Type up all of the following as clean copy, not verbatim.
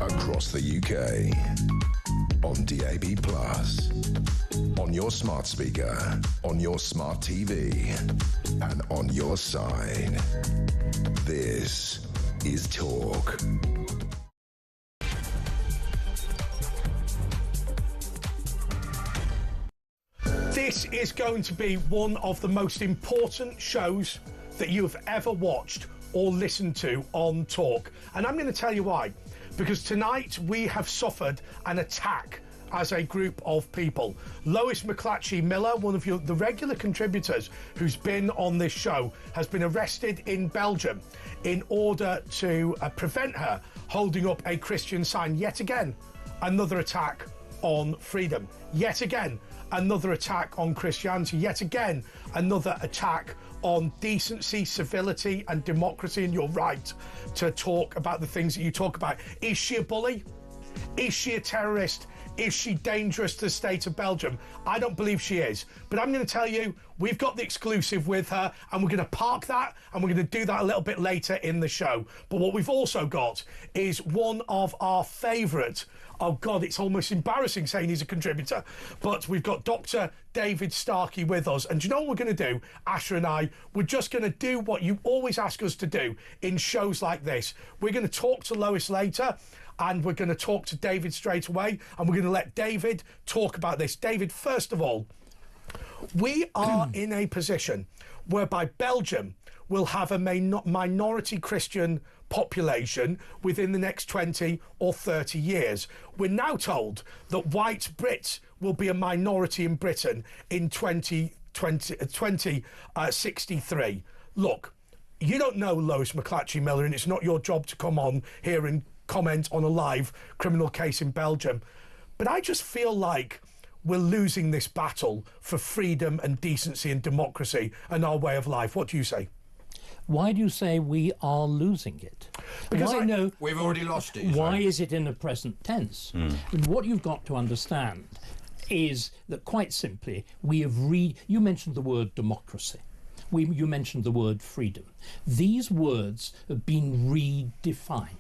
across the UK, on DAB+, on your smart speaker, on your smart TV, and on your side. This is Talk. This is going to be one of the most important shows that you have ever watched or listened to on Talk. And I'm going to tell you why. Because tonight we have suffered an attack as a group of people. Lois McClatchy-Miller, one of the regular contributors who's been on this show, has been arrested in Belgium in order to prevent her holding up a Christian sign. Yet again, another attack on freedom. Yet again, another attack on Christianity. Yet again, another attack on decency, civility and democracy and your right to talk about the things that you talk about. Is she a bully? Is she a terrorist? Is she dangerous to the state of Belgium? I don't believe she is. But I'm going to tell you, we've got the exclusive with her, and we're going to park that, and we're going to do that a little bit later in the show. But what we've also got is one of our favourite, oh God, it's almost embarrassing saying he's a contributor, but we've got Dr. David Starkey with us. And do you know what we're going to do, Asher and I? We're just going to do what you always ask us to do in shows like this. We're going to talk to Lois later, and we're going to talk to David straight away, and we're going to let David talk about this. David, first of all, we are in a position whereby Belgium will have a minority Christian population within the next 20 or 30 years. We're now told that white Brits will be a minority in Britain in 2063. Look, you don't know Lois McClatchy-Miller, and it's not your job to come on here and comment on a live criminal case in Belgium. But I just feel like we're losing this battle for freedom and decency and democracy and our way of life. What do you say? Why do you say we are losing it? Because I know we've already lost it. Why is it in the present tense? What you've got to understand is that, quite simply, we have you mentioned the word democracy. You mentioned the word freedom. These words have been redefined.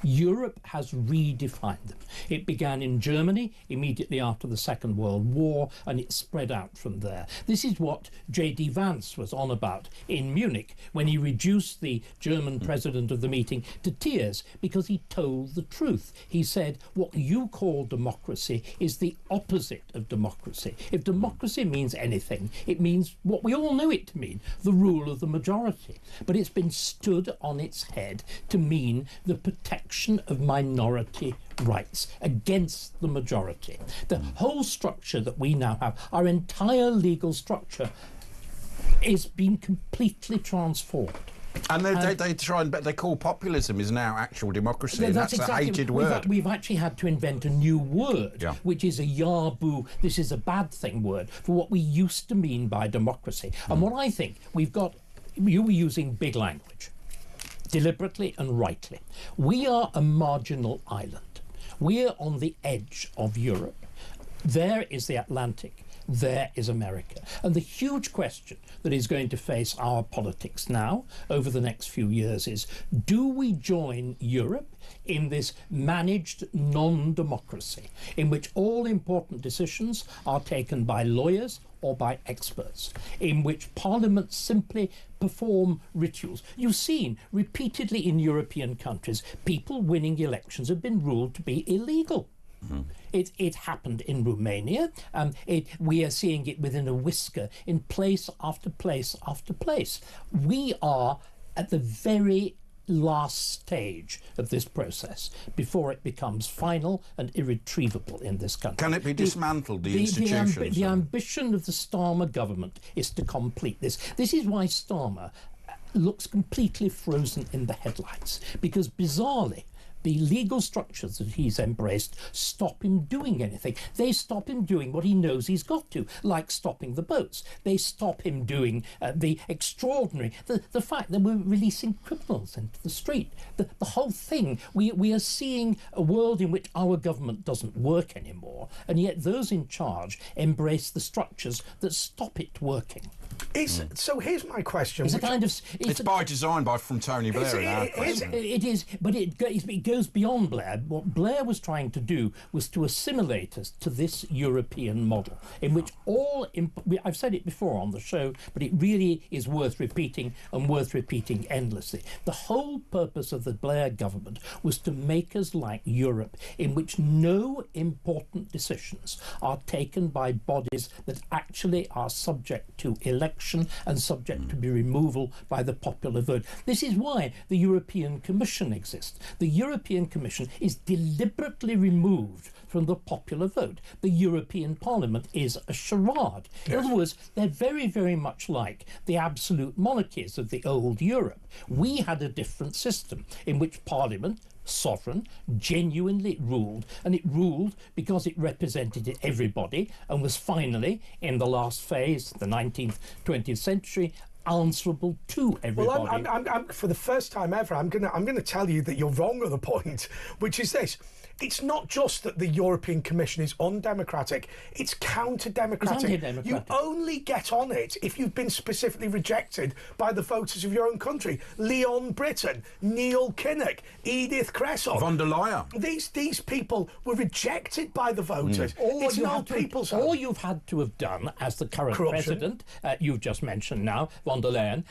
Europe has redefined them. It began in Germany immediately after the Second World War, and it spread out from there. This is what J.D. Vance was on about in Munich when he reduced the German president of the meeting to tears because he told the truth. He said, what you call democracy is the opposite of democracy. If democracy means anything, it means what we all knew it to mean, the rule of the majority. But it's been stood on its head to mean the protection of minority rights against the majority. The whole structure that we now have, our entire legal structure, is being completely transformed. And they try and they call populism is now actual democracy. That's exactly, a hated word. We've actually had to invent a new word, which is a yaboo, this is a bad thing word, for what we used to mean by democracy. And what I think we've got, you were using big language, deliberately and rightly. We are a marginal island. We're on the edge of Europe. There is the Atlantic. There is America. And the huge question that is going to face our politics now over the next few years is, do we join Europe in this managed non-democracy in which all important decisions are taken by lawyers or by experts, in which parliaments simply perform rituals? You've seen repeatedly in European countries, people winning elections have been ruled to be illegal. It happened in Romania. We are seeing it within a whisker in place after place after place. We are at the very last stage of this process before it becomes final and irretrievable in this country. Can it be dismantled, the institutions? The ambition of the Starmer government is to complete this. This is why Starmer looks completely frozen in the headlights, because bizarrely, the legal structures that he's embraced stop him doing anything. They stop him doing what he knows he's got to, like stopping the boats. They stop him doing the extraordinary, the fact that we're releasing criminals into the street. The whole thing, we are seeing a world in which our government doesn't work anymore, and yet those in charge embrace the structures that stop it working. So here's my question. It's a kind of... It's by design from Tony Blair. It is, but it goes beyond Blair. What Blair was trying to do was to assimilate us to this European model, in which I've said it before on the show, but it really is worth repeating and worth repeating endlessly. The whole purpose of the Blair government was to make us like Europe, in which no important decisions are taken by bodies that actually are subject to election and subject to be removal by the popular vote. This is why the European Commission exists. The European Commission is deliberately removed from the popular vote. The European Parliament is a charade. In other words, they're very, very much like the absolute monarchies of the old Europe. We had a different system in which Parliament, sovereign, genuinely ruled, and it ruled because it represented everybody and was finally, in the last phase, the 19th, 20th century, answerable to everybody. Well, I'm for the first time ever, I'm gonna tell you that you're wrong on the point, which is this. It's not just that the European Commission is undemocratic, it's counter-democratic. It's anti-democratic. You only get on it if you've been specifically rejected by the voters of your own country. Leon Britton, Neil Kinnock, Edith Cresson. Von der Leyen. These people were rejected by the voters. All you've had to have done as the current corruption. president, you've just mentioned now, von der Leyen,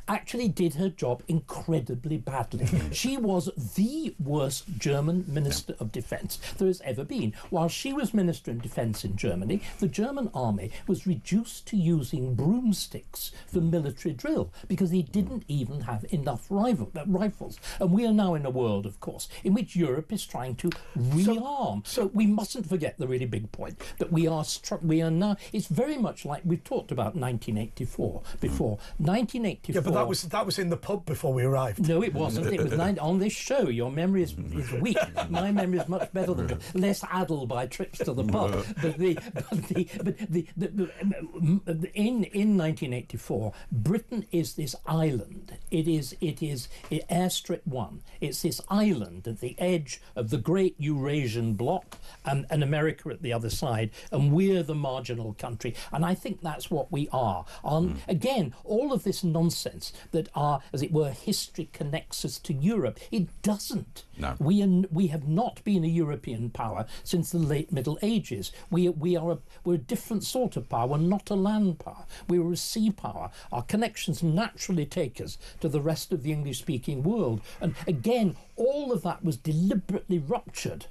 actually did her job incredibly badly. She was the worst German Minister of Defence there has ever been. While she was Minister of Defence in Germany, the German army was reduced to using broomsticks for military drill because they didn't even have enough rifles. And we are now in a world, of course, in which Europe is trying to rearm. So we mustn't forget the really big point that we are now. It's very much like we've talked about 1984 before. 1984. Yeah, but that was in the pub before we arrived. No, it wasn't. It was on this show. Your memory is weak. My memory is much better than yours. Less addled by trips to the pub. In 1984, Britain is this island. It is Airstrip 1. It's this island at the edge of the great Eurasian bloc and America at the other side, and we're the marginal country. And I think that's what we are. Again, all of this nonsense that as it were, history connects us to Europe. It doesn't. No. We have not been a European power since the late Middle Ages. We're a different sort of power. We're not a land power. We're a sea power. Our connections naturally take us to the rest of the English-speaking world. And again, all of that was deliberately ruptured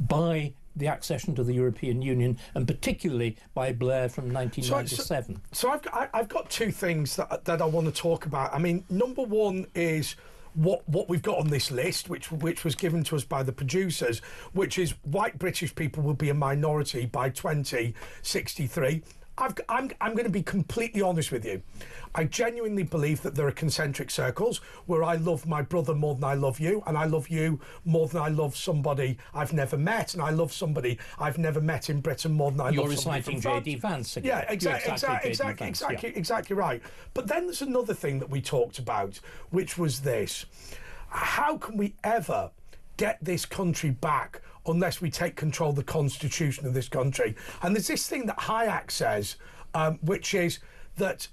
by the accession to the European Union, and particularly by Blair from 1997. So I've got two things that I want to talk about. I mean, number one is what we've got on this list, which was given to us by the producers, which is white British people will be a minority by 2063. I'm going to be completely honest with you. I genuinely believe that there are concentric circles where I love my brother more than I love you, and I love you more than I love somebody I've never met, and I love somebody I've never met in Britain more than I love somebody from France. You're reciting J.D. Vance again. Yeah, exactly right. But then there's another thing that we talked about, which was this. How can we ever get this country back unless we take control of the constitution of this country? And there's this thing that Hayek says, which is that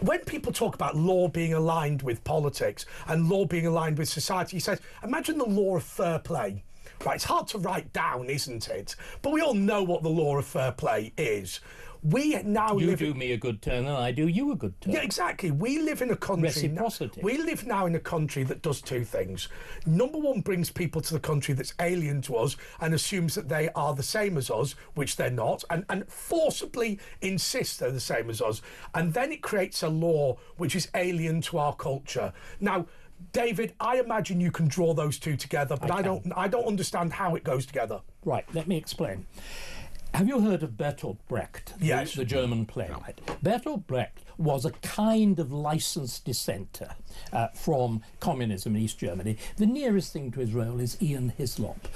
when people talk about law being aligned with politics and law being aligned with society, he says, imagine the law of fair play. Right, it's hard to write down, isn't it? But we all know what the law of fair play is. We now you do me a good turn and I do you a good turn. Yeah, exactly. We live in a country. Reciprocity. We live now in a country that does two things. Number one, brings people to the country that's alien to us and assumes that they are the same as us, which they're not, and forcibly insists they're the same as us. And then it creates a law which is alien to our culture. Now, David, I imagine you can draw those two together, but I don't understand how it goes together. Right, let me explain. Have you heard of Bertolt Brecht, yes. the German playwright? Bertolt Brecht was a kind of licensed dissenter from communism in East Germany. The nearest thing to his role is Ian Hislop,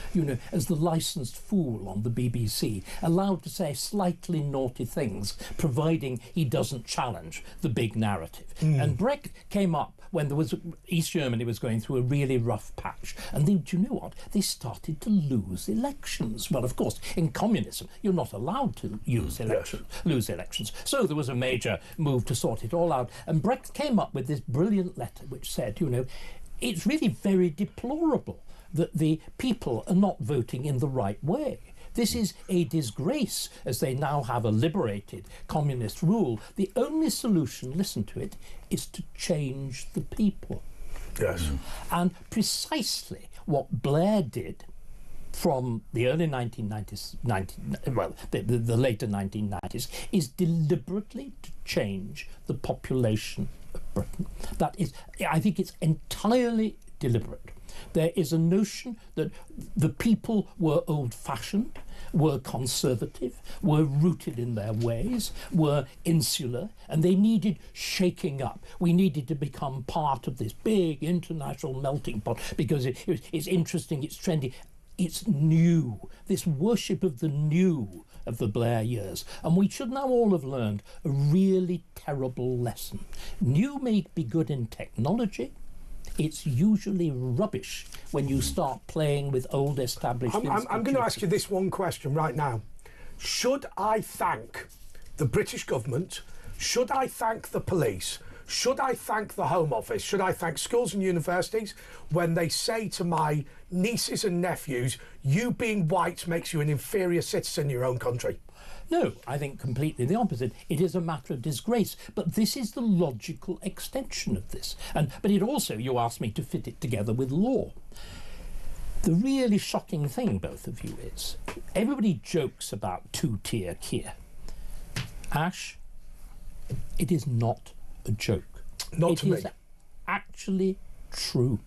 as the licensed fool on the BBC, allowed to say slightly naughty things, providing he doesn't challenge the big narrative. And Brecht came up when there was East Germany was going through a really rough patch, and do you know what? They started to lose elections. Well, of course, in communism, you're not allowed to lose elections. So there was a major move to sort it all out, and Brecht came up with this brilliant letter which said, you know, it's really very deplorable that the people are not voting in the right way. This is a disgrace, as they now have a liberated communist rule. The only solution, listen to it, is to change the people. Yes. And precisely what Blair did from the early 1990s, the later 1990s, is deliberately to change the population of Britain. That is, I think it's entirely deliberate. There is a notion that the people were old-fashioned, were conservative, were rooted in their ways, were insular, and they needed shaking up. We needed to become part of this big international melting pot because it's interesting, it's trendy, it's new. This worship of the new of the Blair years. And we should now all have learned a really terrible lesson. New may be good in technology. It's usually rubbish when you start playing with old established institutions. I'm going to ask you this one question right now. Should I thank the British government? Should I thank the police? Should I thank the Home Office? Should I thank schools and universities when they say to my nieces and nephews, you being white makes you an inferior citizen in your own country? No, I think completely the opposite. It is a matter of disgrace. But this is the logical extension of this. But it also, you asked me to fit it together with law. The really shocking thing, both of you, is everybody jokes about two-tier Keir. Ash, it is not a joke. Not to me. It is actually true.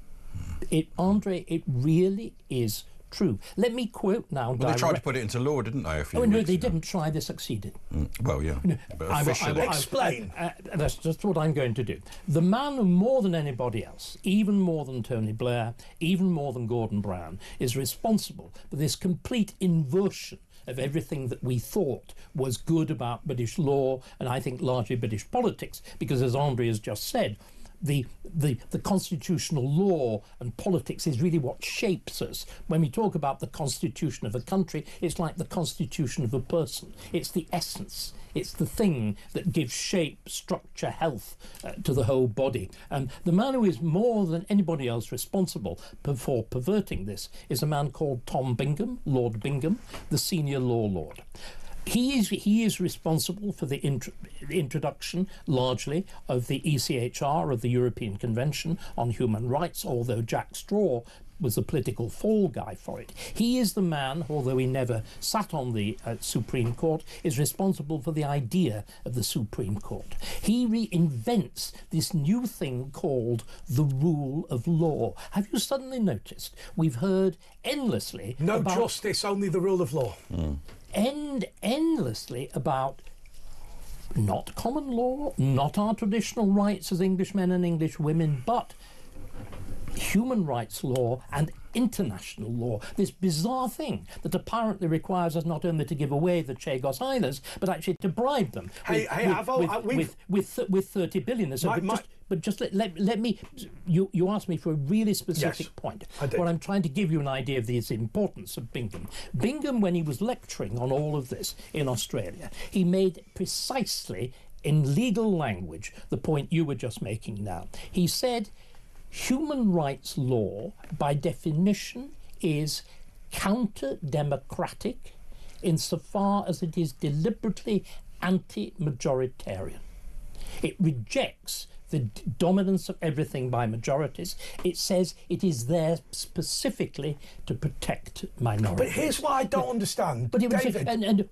Andre, it really is true. Let me quote now. Well, they tried to put it into law, didn't they? No, they didn't try. They succeeded. Well, yeah. No, but officially. Explain. That's just what I'm going to do. The man who, more than anybody else, even more than Tony Blair, even more than Gordon Brown, is responsible for this complete inversion of everything that we thought was good about British law and I think largely British politics, because as Andre has just said, the constitutional law and politics is really what shapes us. When we talk about the constitution of a country, it's like the constitution of a person. It's the essence. It's the thing that gives shape, structure, health to the whole body. And the man who is more than anybody else responsible for perverting this is a man called Tom Bingham, Lord Bingham, the senior law lord. He is responsible for the introduction, largely, of the ECHR, of the European Convention on Human Rights, although Jack Straw was the political fall guy for it. He is the man, although he never sat on the Supreme Court, is responsible for the idea of the Supreme Court. He reinvents this new thing called the rule of law. Have you suddenly noticed? We've heard endlessly about justice, only the rule of law. Endlessly about not common law, not our traditional rights as Englishmen and English women, but human rights law and international law, this bizarre thing that apparently requires us not only to give away the Chagos Islands, but actually to bribe them with 30 billion. So let me, you asked me for a really specific point. I did. Well, I'm trying to give you an idea of the importance of Bingham. Bingham, when he was lecturing on all of this in Australia, he made precisely in legal language the point you were just making now. He said, human rights law, by definition, is counter-democratic insofar as it is deliberately anti-majoritarian. It rejects the dominance of everything by majorities. It says it is there specifically to protect minorities. But here's what I don't understand, but David.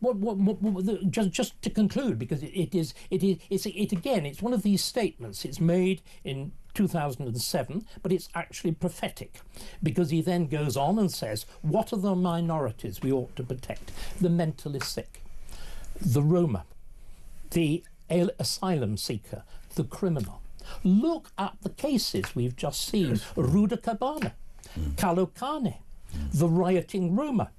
Just to conclude, because it's one of these statements. It's made in 2007, but it's actually prophetic, because he then goes on and says, what are the minorities we ought to protect? The mentally sick, the Roma, the asylum seeker, the criminal. Look at the cases we've just seen. Ruda Cabana, Kalokane, the rioting Roma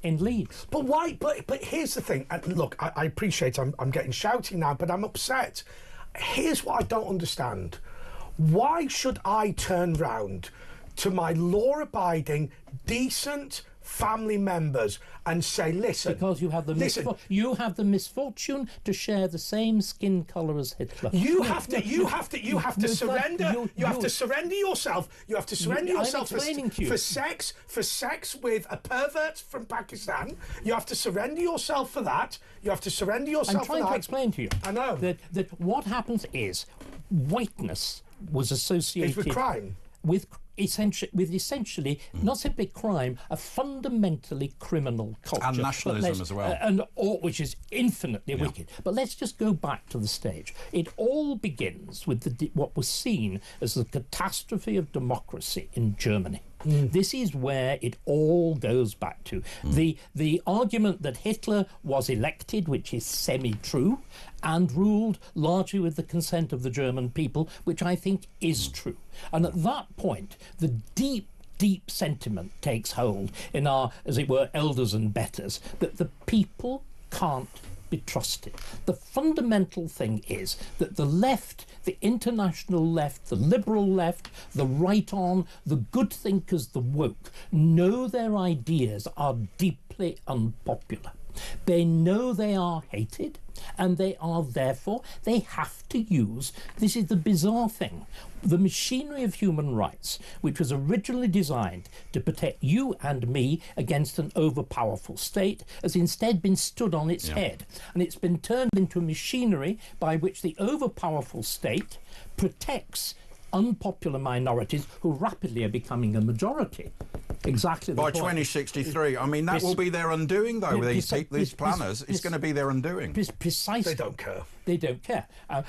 in Leeds. But why? But here's the thing. And look, I appreciate I'm getting shouty now, but I'm upset. Here's what I don't understand. Why should I turn round to my law-abiding, decent family members and say, listen... Because you have the misfortune to share the same skin colour as Hitler. You have to surrender. You have to surrender yourself. You have to surrender yourself for sex with a pervert from Pakistan. You have to surrender yourself for that. You have to surrender yourself for that. I'm trying to explain to you. I know. That what happens is whiteness was associated... with crime. With essentially not simply crime, a fundamentally criminal culture, and nationalism as well, which is infinitely wicked. But let's just go back to the stage. It all begins with what was seen as the catastrophe of democracy in Germany. This is where it all goes back to. The argument that Hitler was elected, which is semi-true, and ruled largely with the consent of the German people, which I think is true. And at that point, the deep sentiment takes hold in our, as it were, elders and betters, that the people can't be trusted. The fundamental thing is that the left, the international left, the liberal left, the right-on, the good thinkers, the woke, know their ideas are deeply unpopular. They know they are hated, and they have to use, this is the bizarre thing, the machinery of human rights, which was originally designed to protect you and me against an overpowerful state, has instead been stood on its head. And it's been turned into a machinery by which the overpowerful state protects unpopular minorities who rapidly are becoming a majority. Exactly. By 2063, I mean, that will be their undoing, though, with these planners. It's going to be their undoing. Precisely. They don't care. They don't care.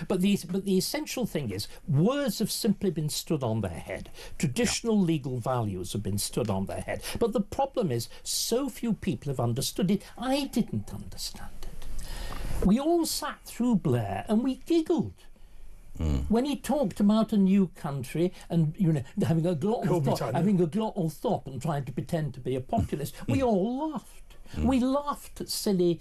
But the essential thing is, words have simply been stood on their head. Traditional legal values have been stood on their head. But the problem is, so few people have understood it. I didn't understand it. We all sat through Blair and we giggled. When he talked about a new country and having a glottal thought and trying to pretend to be a populist, we all laughed. We laughed at silly,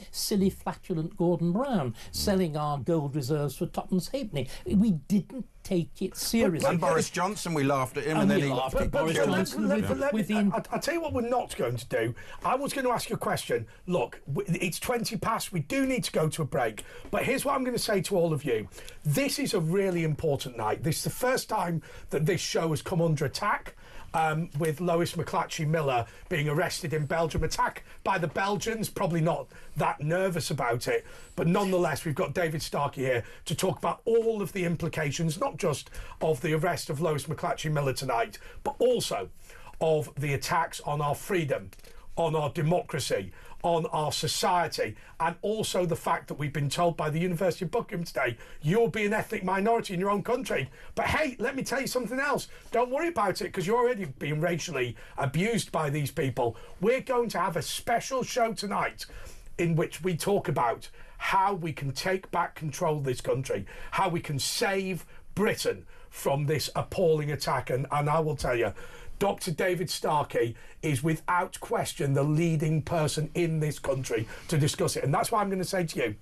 flatulent Gordon Brown selling our gold reserves for tuppence halfpenny. We didn't take it seriously. And Boris Johnson, we laughed at him, and then he laughed at Boris Johnson. I'll tell you what we're not going to do. I was going to ask you a question. Look, it's 20 past. We do need to go to a break. But here's what I'm going to say to all of you. This is a really important night. This is the first time that this show has come under attack. With Lois McClatchy-Miller being arrested in Belgium, attack by the Belgians, probably not that nervous about it, but nonetheless we've got David Starkey here to talk about all of the implications, not just of the arrest of Lois McClatchy-Miller tonight, but also of the attacks on our freedom, on our democracy, on our society, and also the fact that we've been told by the University of Buckingham today, you'll be an ethnic minority in your own country. But hey, let me tell you something else. Don't worry about it, because you're already being racially abused by these people. We're going to have a special show tonight in which we talk about how we can take back control of this country, how we can save Britain from this appalling attack. And I will tell you, Dr. David Starkey is without question the leading person in this country to discuss it. And that's why I'm going to say to you,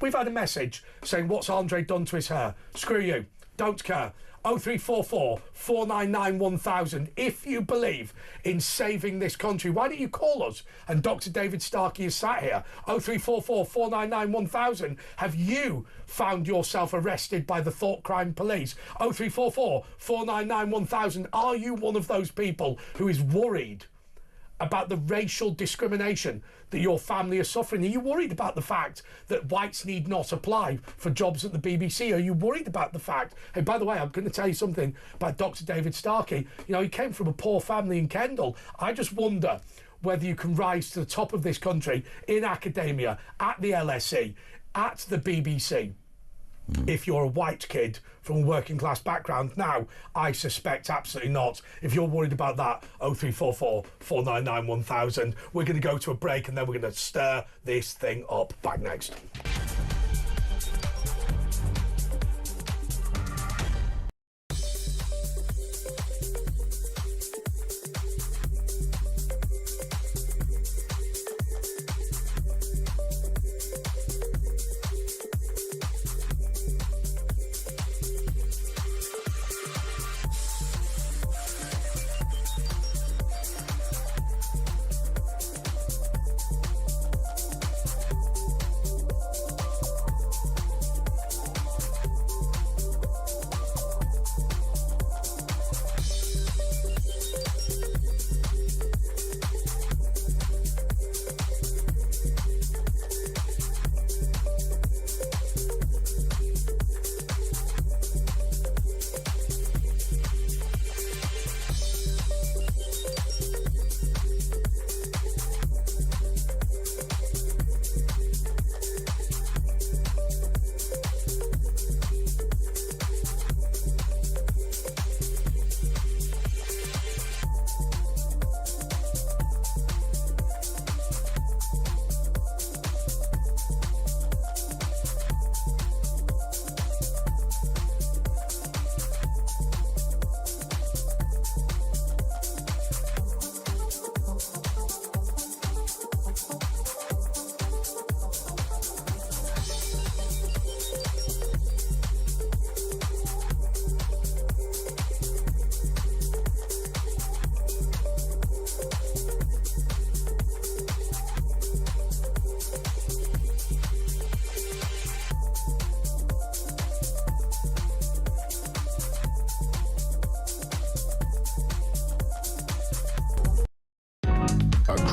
we've had a message saying, what's Andre done to his hair? Screw you. Don't care. 0344 499 1000. If you believe in saving this country, why don't you call us? And Dr. David Starkey is sat here. 0344 499 1000. Have you found yourself arrested by the thought crime police? 0344 499 1000. Are you one of those people who is worried about the racial discrimination that your family is suffering? Are you worried about the fact that whites need not apply for jobs at the BBC? Are you worried about the fact, hey, by the way, I'm going to tell you something about Dr. David Starkey. You know, he came from a poor family in Kendal. I just wonder whether you can rise to the top of this country in academia, at the LSE, at the BBC, if you're a white kid from a working class background. Now, I suspect absolutely not. If you're worried about that, 0344 499 1000. We're going to go to a break and then we're going to stir this thing up. Back next.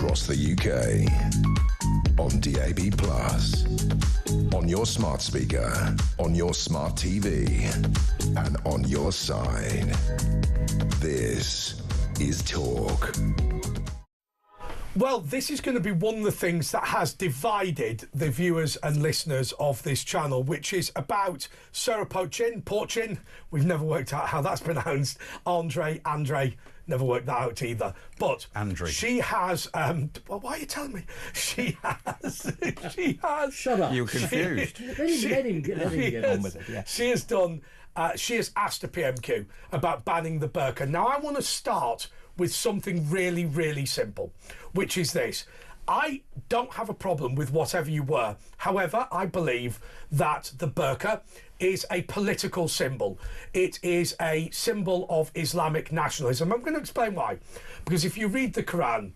across the UK. On DAB+, on your smart speaker, on your smart TV, and on your side. This is Talk. Well, this is going to be one of the things that has divided the viewers and listeners of this channel, which is about Sarah Porchin. We've never worked out how that's pronounced. Andre, never worked that out either. But Andre. She has. Well, why are you telling me? She has. Shut up. You're confused. Let him get on with it. Yeah. She has done. She has asked the PMQ about banning the burqa. Now, I want to start with something really, really simple, which is this. I don't have a problem with whatever you wear. However, I believe that the burqa is a political symbol. It is a symbol of Islamic nationalism. I'm going to explain why. Because if you read the Quran,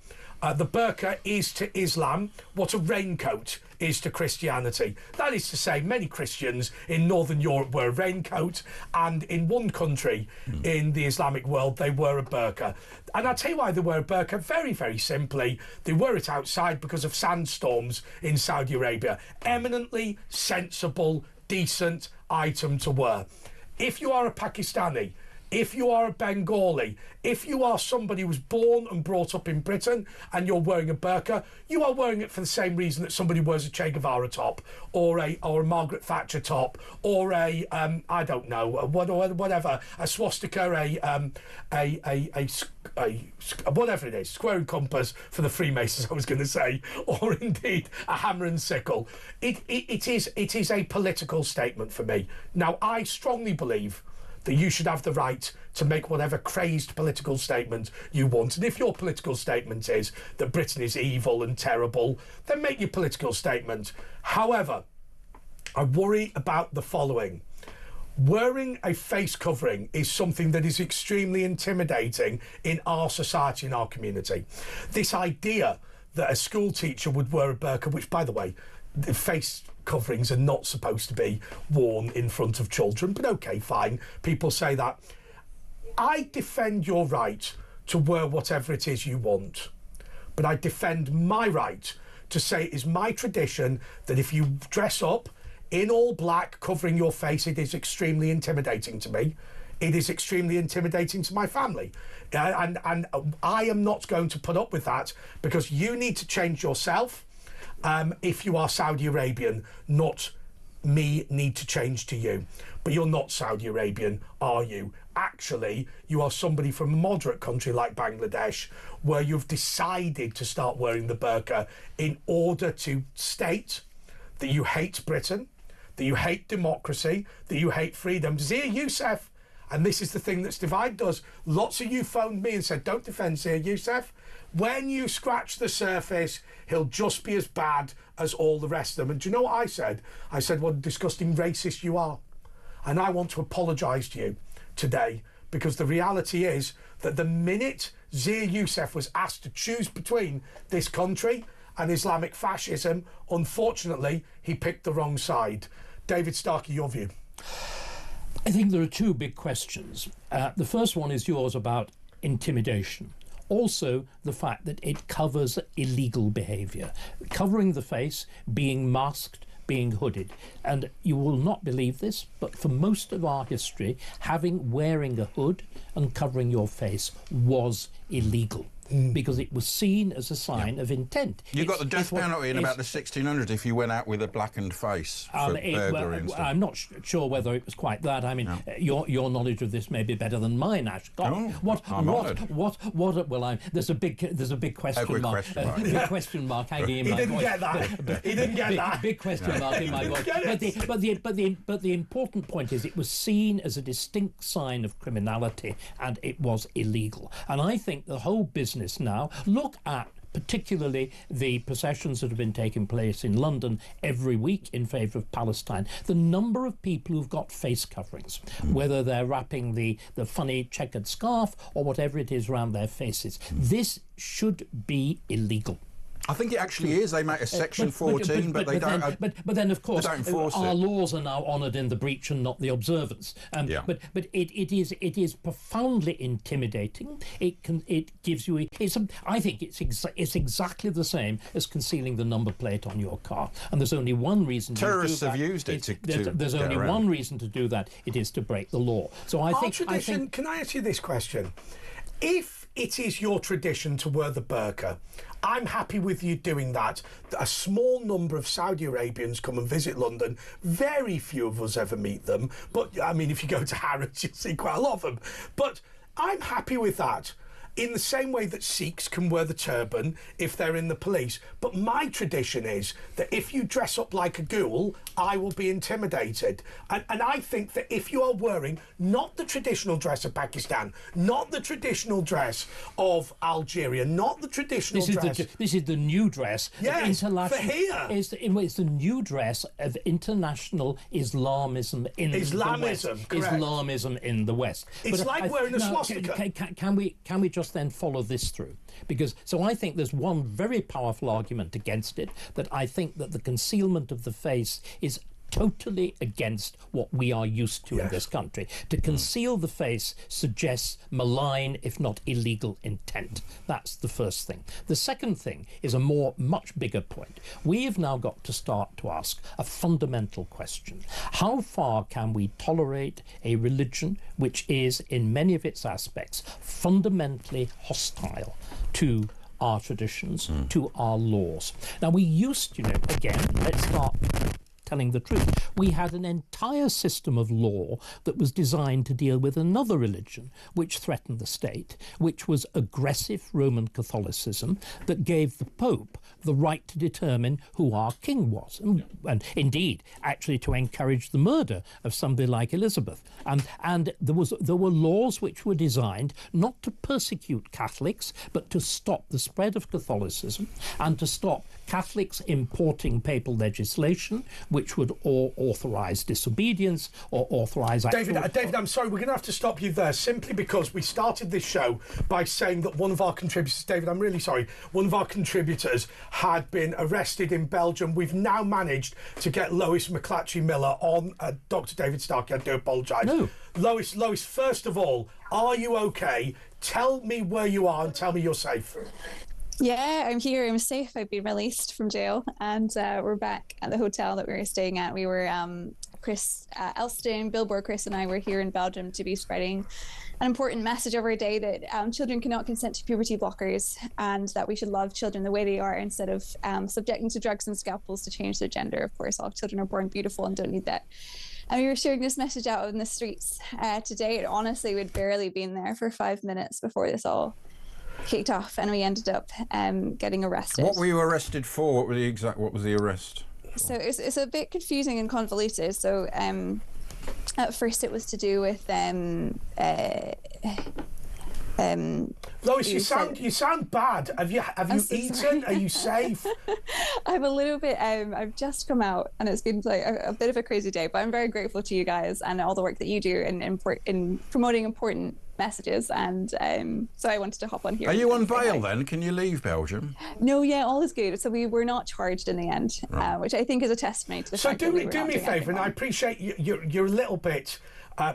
the burqa is to Islam what a raincoat is to Christianity. That is to say, many Christians in Northern Europe wear a raincoat, and in one country in the Islamic world, they wear a burqa. And I'll tell you why they wear a burqa. Very, very simply, they wear it outside because of sandstorms in Saudi Arabia. Eminently sensible, decent item to wear. If you are a Pakistani, if you are a Bengali, if you are somebody who was born and brought up in Britain and you're wearing a burqa, you are wearing it for the same reason that somebody wears a Che Guevara top or a Margaret Thatcher top or a I don't know, whatever, a swastika, whatever it is, square and compass for the Freemasons, I was going to say, or indeed a hammer and sickle. It is a political statement for me. Now, I strongly believe that you should have the right to make whatever crazed political statement you want. And if your political statement is that Britain is evil and terrible, then make your political statement. However, I worry about the following. Wearing a face covering is something that is extremely intimidating in our society, in our community. This idea that a school teacher would wear a burqa, which, by the way, the face coverings are not supposed to be worn in front of children, but okay, fine. People say that. I defend your right to wear whatever it is you want, but I defend my right to say it is my tradition that if you dress up in all black covering your face, it is extremely intimidating to me. It is extremely intimidating to my family. And I am not going to put up with that, because you need to change yourself. If you are Saudi Arabian, not me need to change to you. But you're not Saudi Arabian, are you? Actually, you are somebody from a moderate country like Bangladesh, where you've decided to start wearing the burqa in order to state that you hate Britain, that you hate democracy, that you hate freedom. Zia Youssef, and this is the thing that's divided us. Lots of you phoned me and said, don't defend Zia Youssef. When you scratch the surface, he'll just be as bad as all the rest of them. And do you know what I said? I said, what a disgusting racist you are. And I want to apologise to you today, because the reality is that the minute Zia Youssef was asked to choose between this country and Islamic fascism, unfortunately, he picked the wrong side. David Starkey, your view? I think there are two big questions. The first one is yours about intimidation. Also, the fact that it covers illegal behaviour. Covering the face, being masked, being hooded. And you will not believe this, but for most of our history, wearing a hood and covering your face was illegal. Because it was seen as a sign of intent. You got the death penalty in about the 1600s if you went out with a blackened face for burglary and stuff. I'm not sure whether it was quite that. I mean, your knowledge of this may be better than mine, Ash. God, there's a big question mark. Big question mark hanging in my voice. He didn't get that. Big question mark in my voice. But the important point is it was seen as a distinct sign of criminality, and it was illegal. And I think the whole business now, look at particularly the processions that have been taking place in London every week in favour of Palestine, the number of people who've got face coverings, whether they're wrapping the funny checkered scarf or whatever it is around their faces. This should be illegal. I think it actually is. They make a section 14, but they don't. But then, of course, our it. laws are now honoured in the breach and not the observance. But it is profoundly intimidating. It gives you. I think it's exactly the same as concealing the number plate on your car. And there's only one reason. Terrorists have used it to There's only one reason to do that. It is to break the law. So I think. Can I ask you this question? If it is your tradition to wear the burqa, I'm happy with you doing that. A small number of Saudi Arabians come and visit London. Very few of us ever meet them. But, I mean, if you go to Harrods, you'll see quite a lot of them. But I'm happy with that. In the same way that Sikhs can wear the turban if they're in the police. But my tradition is that if you dress up like a ghoul, I will be intimidated. And I think that if you are wearing not the traditional dress of Pakistan, not the traditional dress of Algeria, not the traditional dress... This is the new dress. Yes, for here. It's the new dress of international Islamism in the West. Correct. Islamism in the West. It's like wearing a swastika. Can we just then follow this through? Because I think there's one very powerful argument against it, that I think that the concealment of the face is totally against what we are used to in this country. To conceal the face suggests malign, if not illegal, intent. That's the first thing. The second thing is a much bigger point. We have now got to start to ask a fundamental question. How far can we tolerate a religion which is, in many of its aspects, fundamentally hostile to our traditions, to our laws? Now, we used, again, let's start telling the truth. We had an entire system of law that was designed to deal with another religion which threatened the state, which was aggressive Roman Catholicism that gave the Pope the right to determine who our king was, and indeed actually to encourage the murder of somebody like Elizabeth. And there were laws which were designed not to persecute Catholics, but to stop the spread of Catholicism and to stop Catholics importing papal legislation which would authorise disobedience or authorise... David, I'm sorry, we're going to have to stop you there simply because we started this show by saying that one of our contributors, David, I'm really sorry, one of our contributors had been arrested in Belgium. We've now managed to get Lois McClatchy-Miller on. Dr. David Starkey, I do apologise. No. Lois, first of all, are you okay? Tell me where you are and tell me you're safe. Yeah, I'm here. I'm safe. I've been released from jail, and we're back at the hotel that we were staying at. We were Chris Epstein, Billboard Chris, and I were here in Belgium to be spreading an important message every day that children cannot consent to puberty blockers, and that we should love children the way they are instead of subjecting to drugs and scalpels to change their gender. Of course, all children are born beautiful and don't need that. And we were sharing this message out in the streets today. And honestly, we'd barely been there for 5 minutes before this all kicked off, and we ended up getting arrested. What were you arrested for? What was the arrest? So it's a bit confusing and convoluted. So at first it was to do with Lois, you sound bad. Have you eaten? Sorry. Are you safe? I'm a little bit. I've just come out, and it's been like a bit of a crazy day. But I'm very grateful to you guys and all the work that you do in promoting important messages. And so I wanted to hop on here. Are you on bail then? Can you leave Belgium? No, yeah, all is good. So we were not charged in the end, right. Which I think is a testimony to the fact that we were do me a favour, and I appreciate you're a little bit.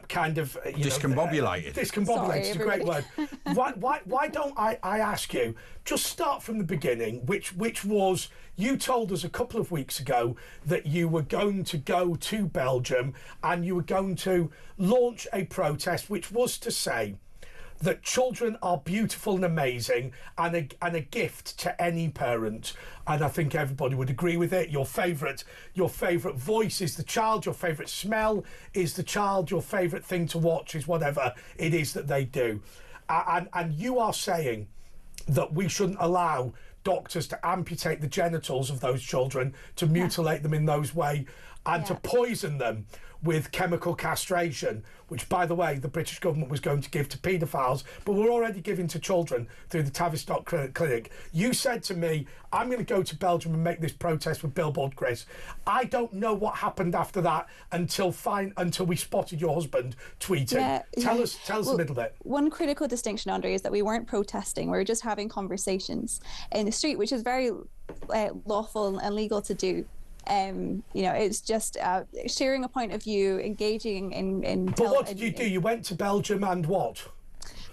Kind of discombobulated. Discombobulated is a great word. Why don't I ask you, just start from the beginning, which was, you told us a couple of weeks ago that you were going to go to Belgium and you were going to launch a protest, which was to say that children are beautiful and amazing and a gift to any parent. And I think everybody would agree with it. Your favourite voice is the child, your favourite smell is the child, your favourite thing to watch is whatever it is that they do. And you are saying that we shouldn't allow doctors to amputate the genitals of those children, to mutilate them in those way. and to poison them with chemical castration, which, by the way, the British government was going to give to paedophiles, but we're already giving to children through the Tavistock Clinic. You said to me, I'm going to go to Belgium and make this protest with Billboard Chris. I don't know what happened after that until we spotted your husband tweeting. Tell us a little bit. One critical distinction, Andre, is that we weren't protesting. We were just having conversations in the street, which is very lawful and legal to do. It's just sharing a point of view, engaging in. But what did you do? You went to Belgium and what?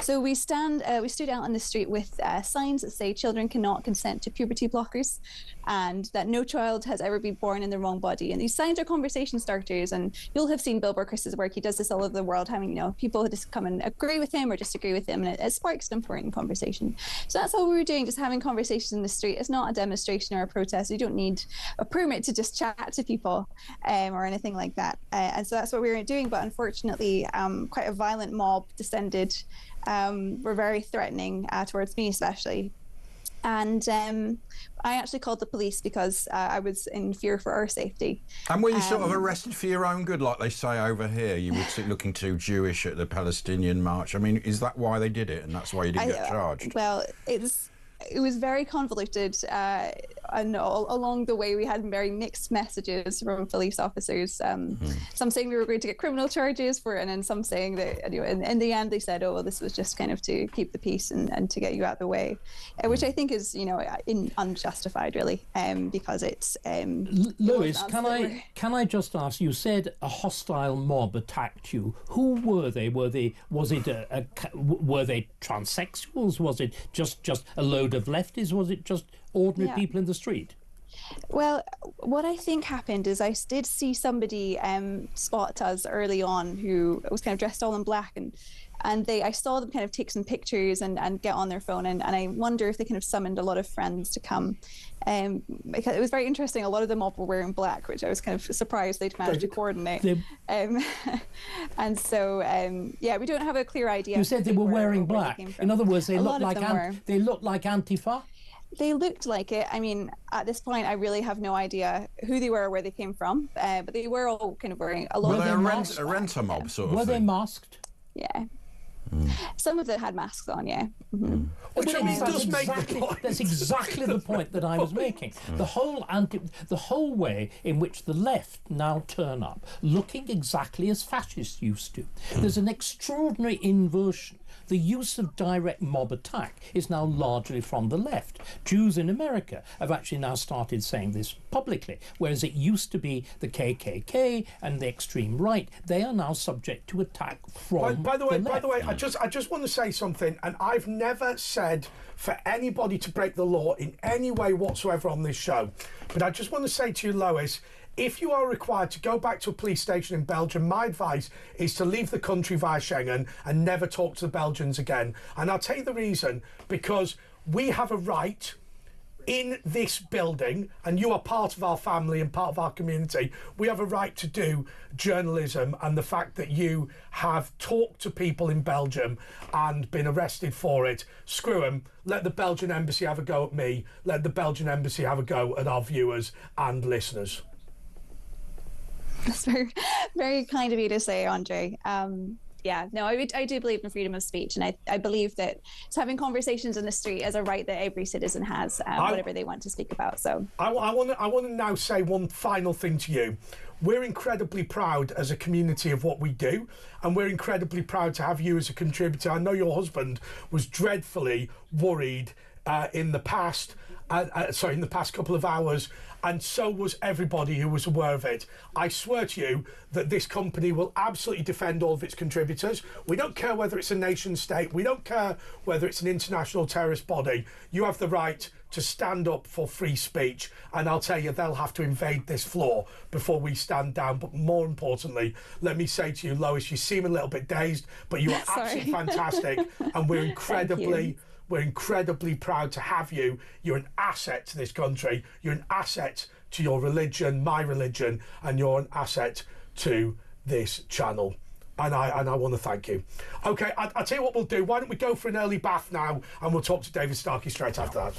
So we stood out on the street with signs that say children cannot consent to puberty blockers, and that no child has ever been born in the wrong body. And these signs are conversation starters, and you'll have seen Billboard Chris's work. He does this all over the world, having people just come and agree with him or disagree with him, and it sparks an important conversation. So that's all we were doing, just having conversations in the street. It's not a demonstration or a protest. You don't need a permit to just chat to people or anything like that. And so that's what we were doing. But unfortunately, quite a violent mob descended. Were very threatening towards me, especially. And I actually called the police because I was in fear for our safety. And were you sort of arrested for your own good, like they say over here? You were looking too Jewish at the Palestinian march. I mean, is that why they did it, and that's why you didn't get charged? Well, it was very convoluted, and along the way we had very mixed messages from police officers. Some saying we were going to get criminal charges for it, and then some saying that in the end they said, oh, well, this was just kind of to keep the peace and to get you out of the way, which I think is unjustified, really, because it's. Lois, can I just ask? You said a hostile mob attacked you. Who were they? Were they transsexuals? Was it just a load of lefties? Was it just ordinary people in the street? Well, what I think happened is I did see somebody spot us early on who was kind of dressed all in black, and I saw them kind of take some pictures and get on their phone, and I wonder if they kind of summoned a lot of friends to come. Because it was very interesting. A lot of them all were wearing black, which I was kind of surprised they'd managed to coordinate. And so, we don't have a clear idea. You said they were wearing black. In other words, they looked like Antifa? They looked like it. I mean, at this point, I really have no idea who they were or where they came from, but they were all kind of wearing a lot of them. Were they a renter mob sort of thing? Were they masked? Yeah. Some of them had masks on, yeah. Which does make the point. That's exactly the point that I was making. The whole way in which the left now turn up, looking exactly as fascists used to. There's an extraordinary inversion. The use of direct mob attack is now largely from the left. Jews in America have actually now started saying this publicly, whereas it used to be the KKK and the extreme right. They are now subject to attack from by the left. way, I just want to say something, and I've never said for anybody to break the law in any way whatsoever on this show, but I just want to say to you, Lois, if you are required to go back to a police station in Belgium, my advice is to leave the country via Schengen and never talk to the Belgians again. And I'll tell you the reason, because we have a right in this building, and you are part of our family and part of our community, we have a right to do journalism, and the fact that you have talked to people in Belgium and been arrested for it, screw them. Let the Belgian embassy have a go at me. Let the Belgian embassy have a go at our viewers and listeners. That's very, very kind of you to say, Andre. I do believe in freedom of speech, and I believe that having conversations in the street is a right that every citizen has, whatever they want to speak about. So I want to now say one final thing to you. We're incredibly proud as a community of what we do, and we're incredibly proud to have you as a contributor. I know your husband was dreadfully worried in the past couple of hours, and so was everybody who was aware of it. I swear to you that this company will absolutely defend all of its contributors. We don't care whether it's a nation state. We don't care whether it's an international terrorist body. You have the right to stand up for free speech, and I'll tell you, they'll have to invade this floor before we stand down. But more importantly, let me say to you, Lois, you seem a little bit dazed, but you are absolutely fantastic, and we're incredibly proud to have you. You're an asset to this country. You're an asset to your religion, my religion, and you're an asset to this channel. And I want to thank you. Okay, I'll tell you what we'll do. Why don't we go for an early bath now, and we'll talk to David Starkey straight after that.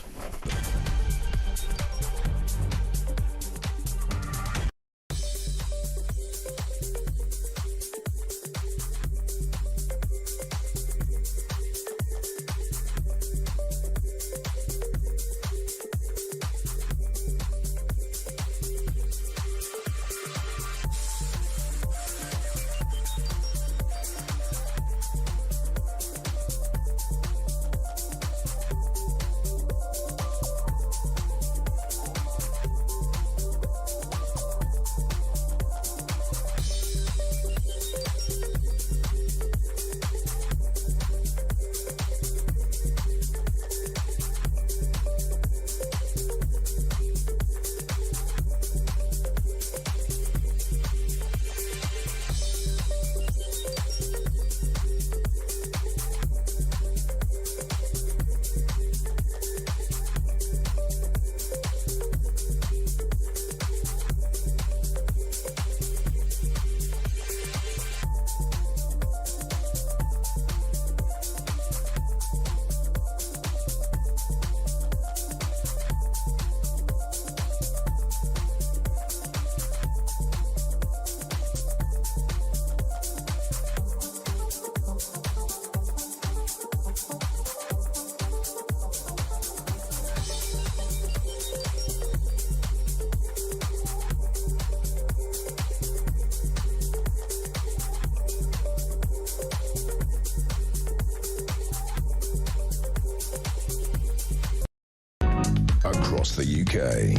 across the UK.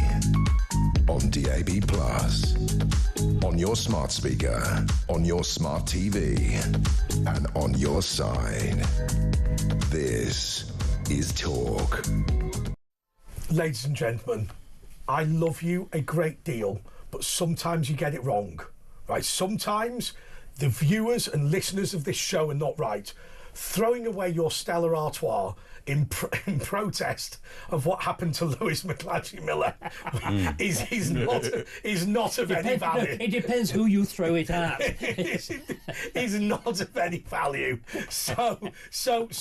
On DAB+, on your smart speaker, on your smart TV, and on your side. This is Talk. Ladies and gentlemen, I love you a great deal, but sometimes you get it wrong, right? Sometimes the viewers and listeners of this show are not right. Throwing away your Stella Artois in protest of what happened to Lois McClatchy-Miller is not of any value. It depends who you throw it at. is not of any value. So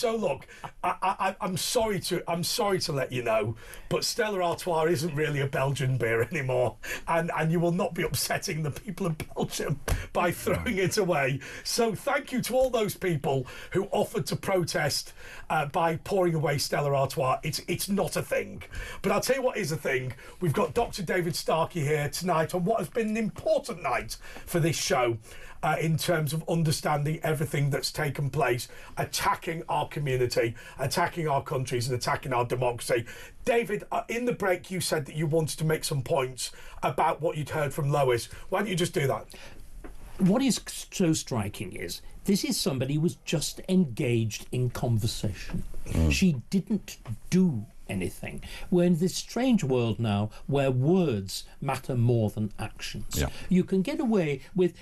look, I'm sorry to let you know, but Stella Artois isn't really a Belgian beer anymore, and you will not be upsetting the people of Belgium by throwing it away. So thank you to all those people who offered to protest by pouring away Stella Artois. It's not a thing. But I'll tell you what is a thing. We've got Dr. David Starkey here tonight on what has been an important night for this show in terms of understanding everything that's taken place, attacking our community, attacking our countries and attacking our democracy. David, in the break you said that you wanted to make some points about what you'd heard from Lois. Why don't you just do that? What is so striking is this is somebody who was just engaged in conversation. She didn't do anything. We're in this strange world now where words matter more than actions. Yeah. You can get away with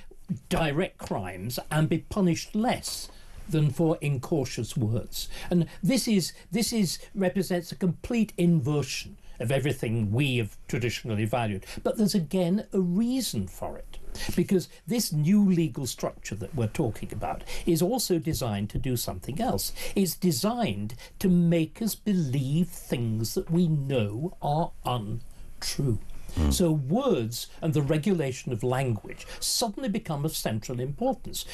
direct crimes and be punished less than for incautious words. And this represents a complete inversion of everything we have traditionally valued. But there's again a reason for it. Because this new legal structure that we're talking about is also designed to do something else. It's designed to make us believe things that we know are untrue. So words and the regulation of language suddenly become of central importance.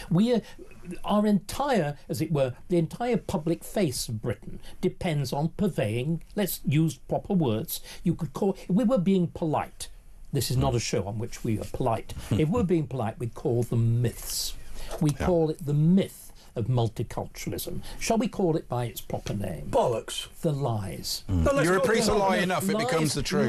Our entire, as it were, the entire public face of Britain depends on purveying, let's use proper words, you could call, if we were being polite, this is not a show on which we are polite. If we're being polite, we call them myths. We call it the myth of multiculturalism. Shall we call it by its proper name? Bollocks. The lies. You repeat a lie enough, it becomes the truth.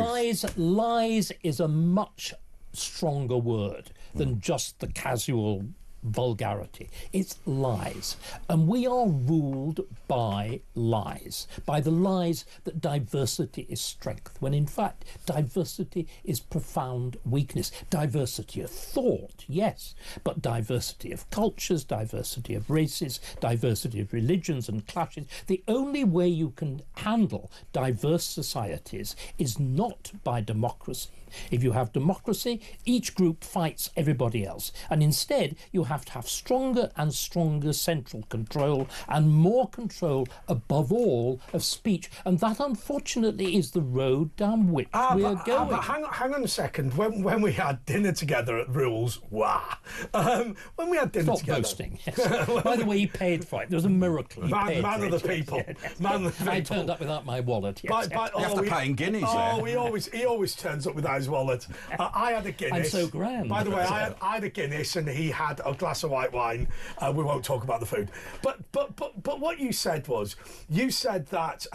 Lies is a much stronger word than just the casual vulgarity. It's lies. And we are ruled by lies, by the lies that diversity is strength, when in fact diversity is profound weakness. Diversity of thought, yes, but diversity of cultures, diversity of races, diversity of religions and clashes. The only way you can handle diverse societies is not by democracy. If you have democracy, each group fights everybody else. And instead, you have to have stronger and stronger central control and more control, above all, of speech. And that, unfortunately, is the road down which we are going. But hang on a second. When we had dinner together at Rules, when we had dinner together... Stop boasting. Yes. By the way, he paid for it. There was a miracle. Man of the people. Man of the people. I turned up without my wallet. Yes, you have to pay in guineas there. He always turns up without his wallet. I had a Guinness. I'm so grand. By the way, I had a Guinness and he had a glass of white wine. We won't talk about the food. But what you said was, you said that,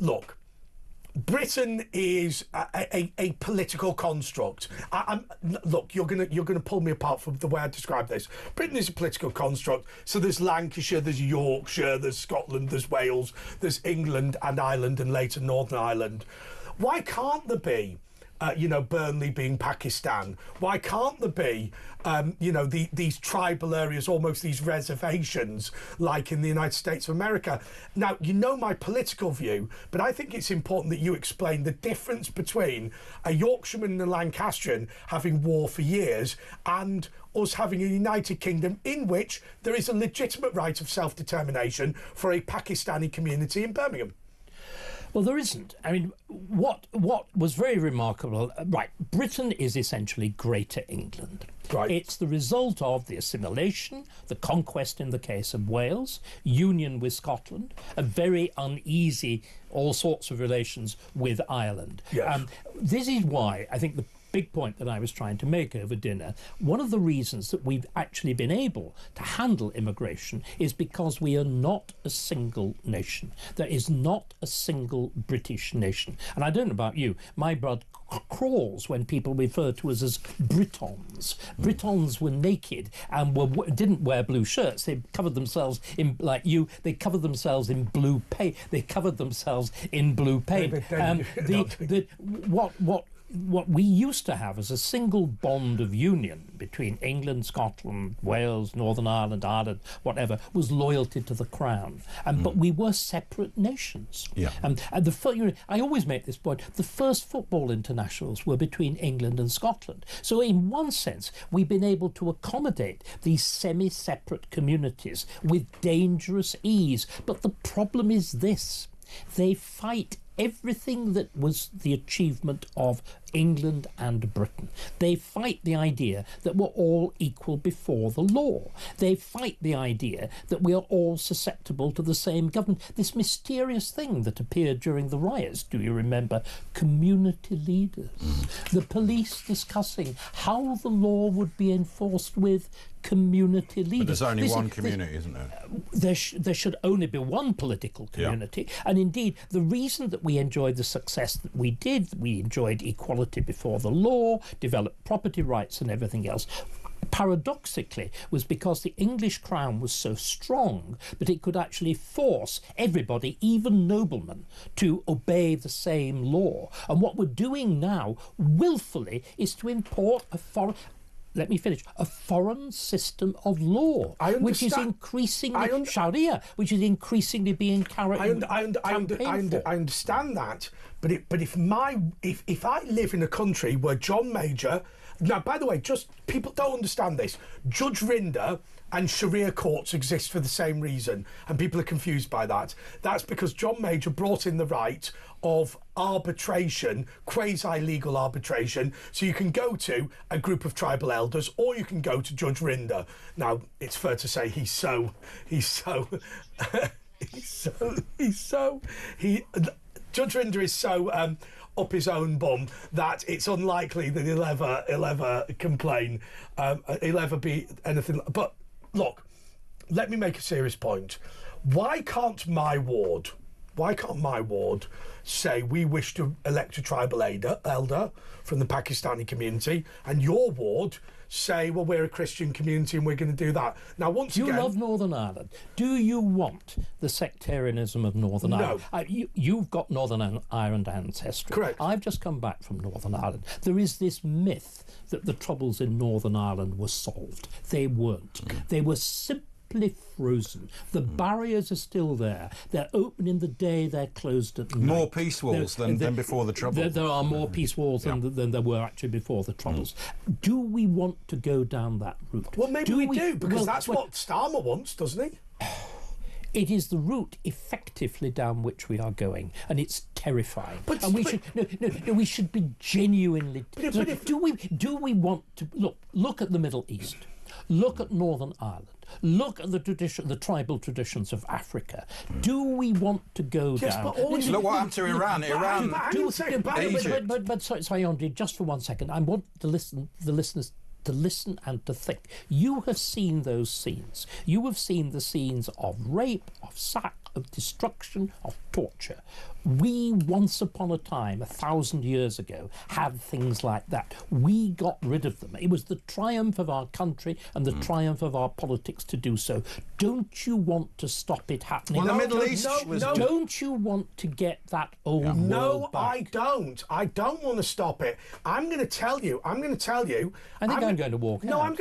look, Britain is a political construct. Look, you're gonna pull me apart from the way I describe this. Britain is a political construct. So there's Lancashire, there's Yorkshire, there's Scotland, there's Wales, there's England and Ireland and later Northern Ireland. Why can't there be Burnley being Pakistan? Why can't there be, these tribal areas, almost these reservations, like in the United States of America? Now, you know my political view, but I think it's important that you explain the difference between a Yorkshireman and a Lancastrian having war for years and us having a United Kingdom in which there is a legitimate right of self-determination for a Pakistani community in Birmingham. Well, there isn't. I mean, what was very remarkable, right, Britain is essentially Greater England. Right. It's the result of the assimilation, the conquest in the case of Wales, union with Scotland, a very uneasy all sorts of relations with Ireland. Yes. This is why I think the big point that I was trying to make over dinner, one of the reasons that we've actually been able to handle immigration is because we are not a single nation. There is not a single British nation. And I don't know about you, my blood crawls when people refer to us as Britons. Britons were naked and didn't wear blue shirts. They covered themselves in, like you, they covered themselves in blue paint. They covered themselves in blue paint. What we used to have as a single bond of union between England, Scotland, Wales, Northern Ireland, Ireland, whatever, was loyalty to the Crown. But we were separate nations. Yeah. I always make this point, the first football internationals were between England and Scotland. So in one sense, we've been able to accommodate these semi-separate communities with dangerous ease. But the problem is this, they fight everything that was the achievement of England and Britain. They fight the idea that we're all equal before the law. They fight the idea that we are all susceptible to the same government. This mysterious thing that appeared during the riots, do you remember? Community leaders. The police discussing how the law would be enforced with community leaders. But there's only one community, isn't there? There should only be one political community. Yeah. And indeed, the reason that we enjoyed the success that we did, we enjoyed equality before the law, developed property rights and everything else, paradoxically, was because the English crown was so strong that it could actually force everybody, even noblemen, to obey the same law. And what we're doing now, willfully, is to import a foreign... Let me finish. A foreign system of law, which is increasingly Sharia, which is increasingly being carried. I understand that, but if I live in a country where John Major, now by the way, just people don't understand this. Judge Rinder and Sharia courts exist for the same reason, and people are confused by that. That's because John Major brought in the right of arbitration, quasi-legal arbitration, so you can go to a group of tribal elders or you can go to Judge Rinder. Now, it's fair to say Judge Rinder is so up his own bum that it's unlikely that he'll ever complain, he'll ever be anything. But look, let me make a serious point. Why can't my ward say we wish to elect a tribal elder from the Pakistani community, and your ward say, well, we're a Christian community and we're going to do that? Now, once again... You love Northern Ireland. Do you want the sectarianism of Northern Ireland? You've got Northern Ireland ancestry. Correct. I've just come back from Northern Ireland. There is this myth that the troubles in Northern Ireland were solved. They weren't. They were simply frozen. The barriers are still there. They're open in the day, they're closed at night. More peace walls than before the Troubles. There are more peace walls than there were actually before the Troubles. Do we want to go down that route? Well, maybe we do, because that's what Starmer wants, doesn't he? It is the route effectively down which we are going, and it's terrifying. We should be genuinely. Do we want to look at the Middle East? Look at Northern Ireland. Look at the tribal traditions of Africa. Do we want to go down? Look what happened to Iran. But sorry, Andre, just for 1 second. I want the listeners to listen and to think. You have seen those scenes. You have seen the scenes of rape, of sack, of destruction, of torture. We, once upon a time, 1,000 years ago, had things like that. We got rid of them. It was the triumph of our country and the triumph of our politics to do so. Don't you want to stop it happening? Well, the Middle East was... Don't you want to get that old world No, back? I don't. I don't want to stop it. I'm going to tell you. I think I'm going to walk out. No, I'm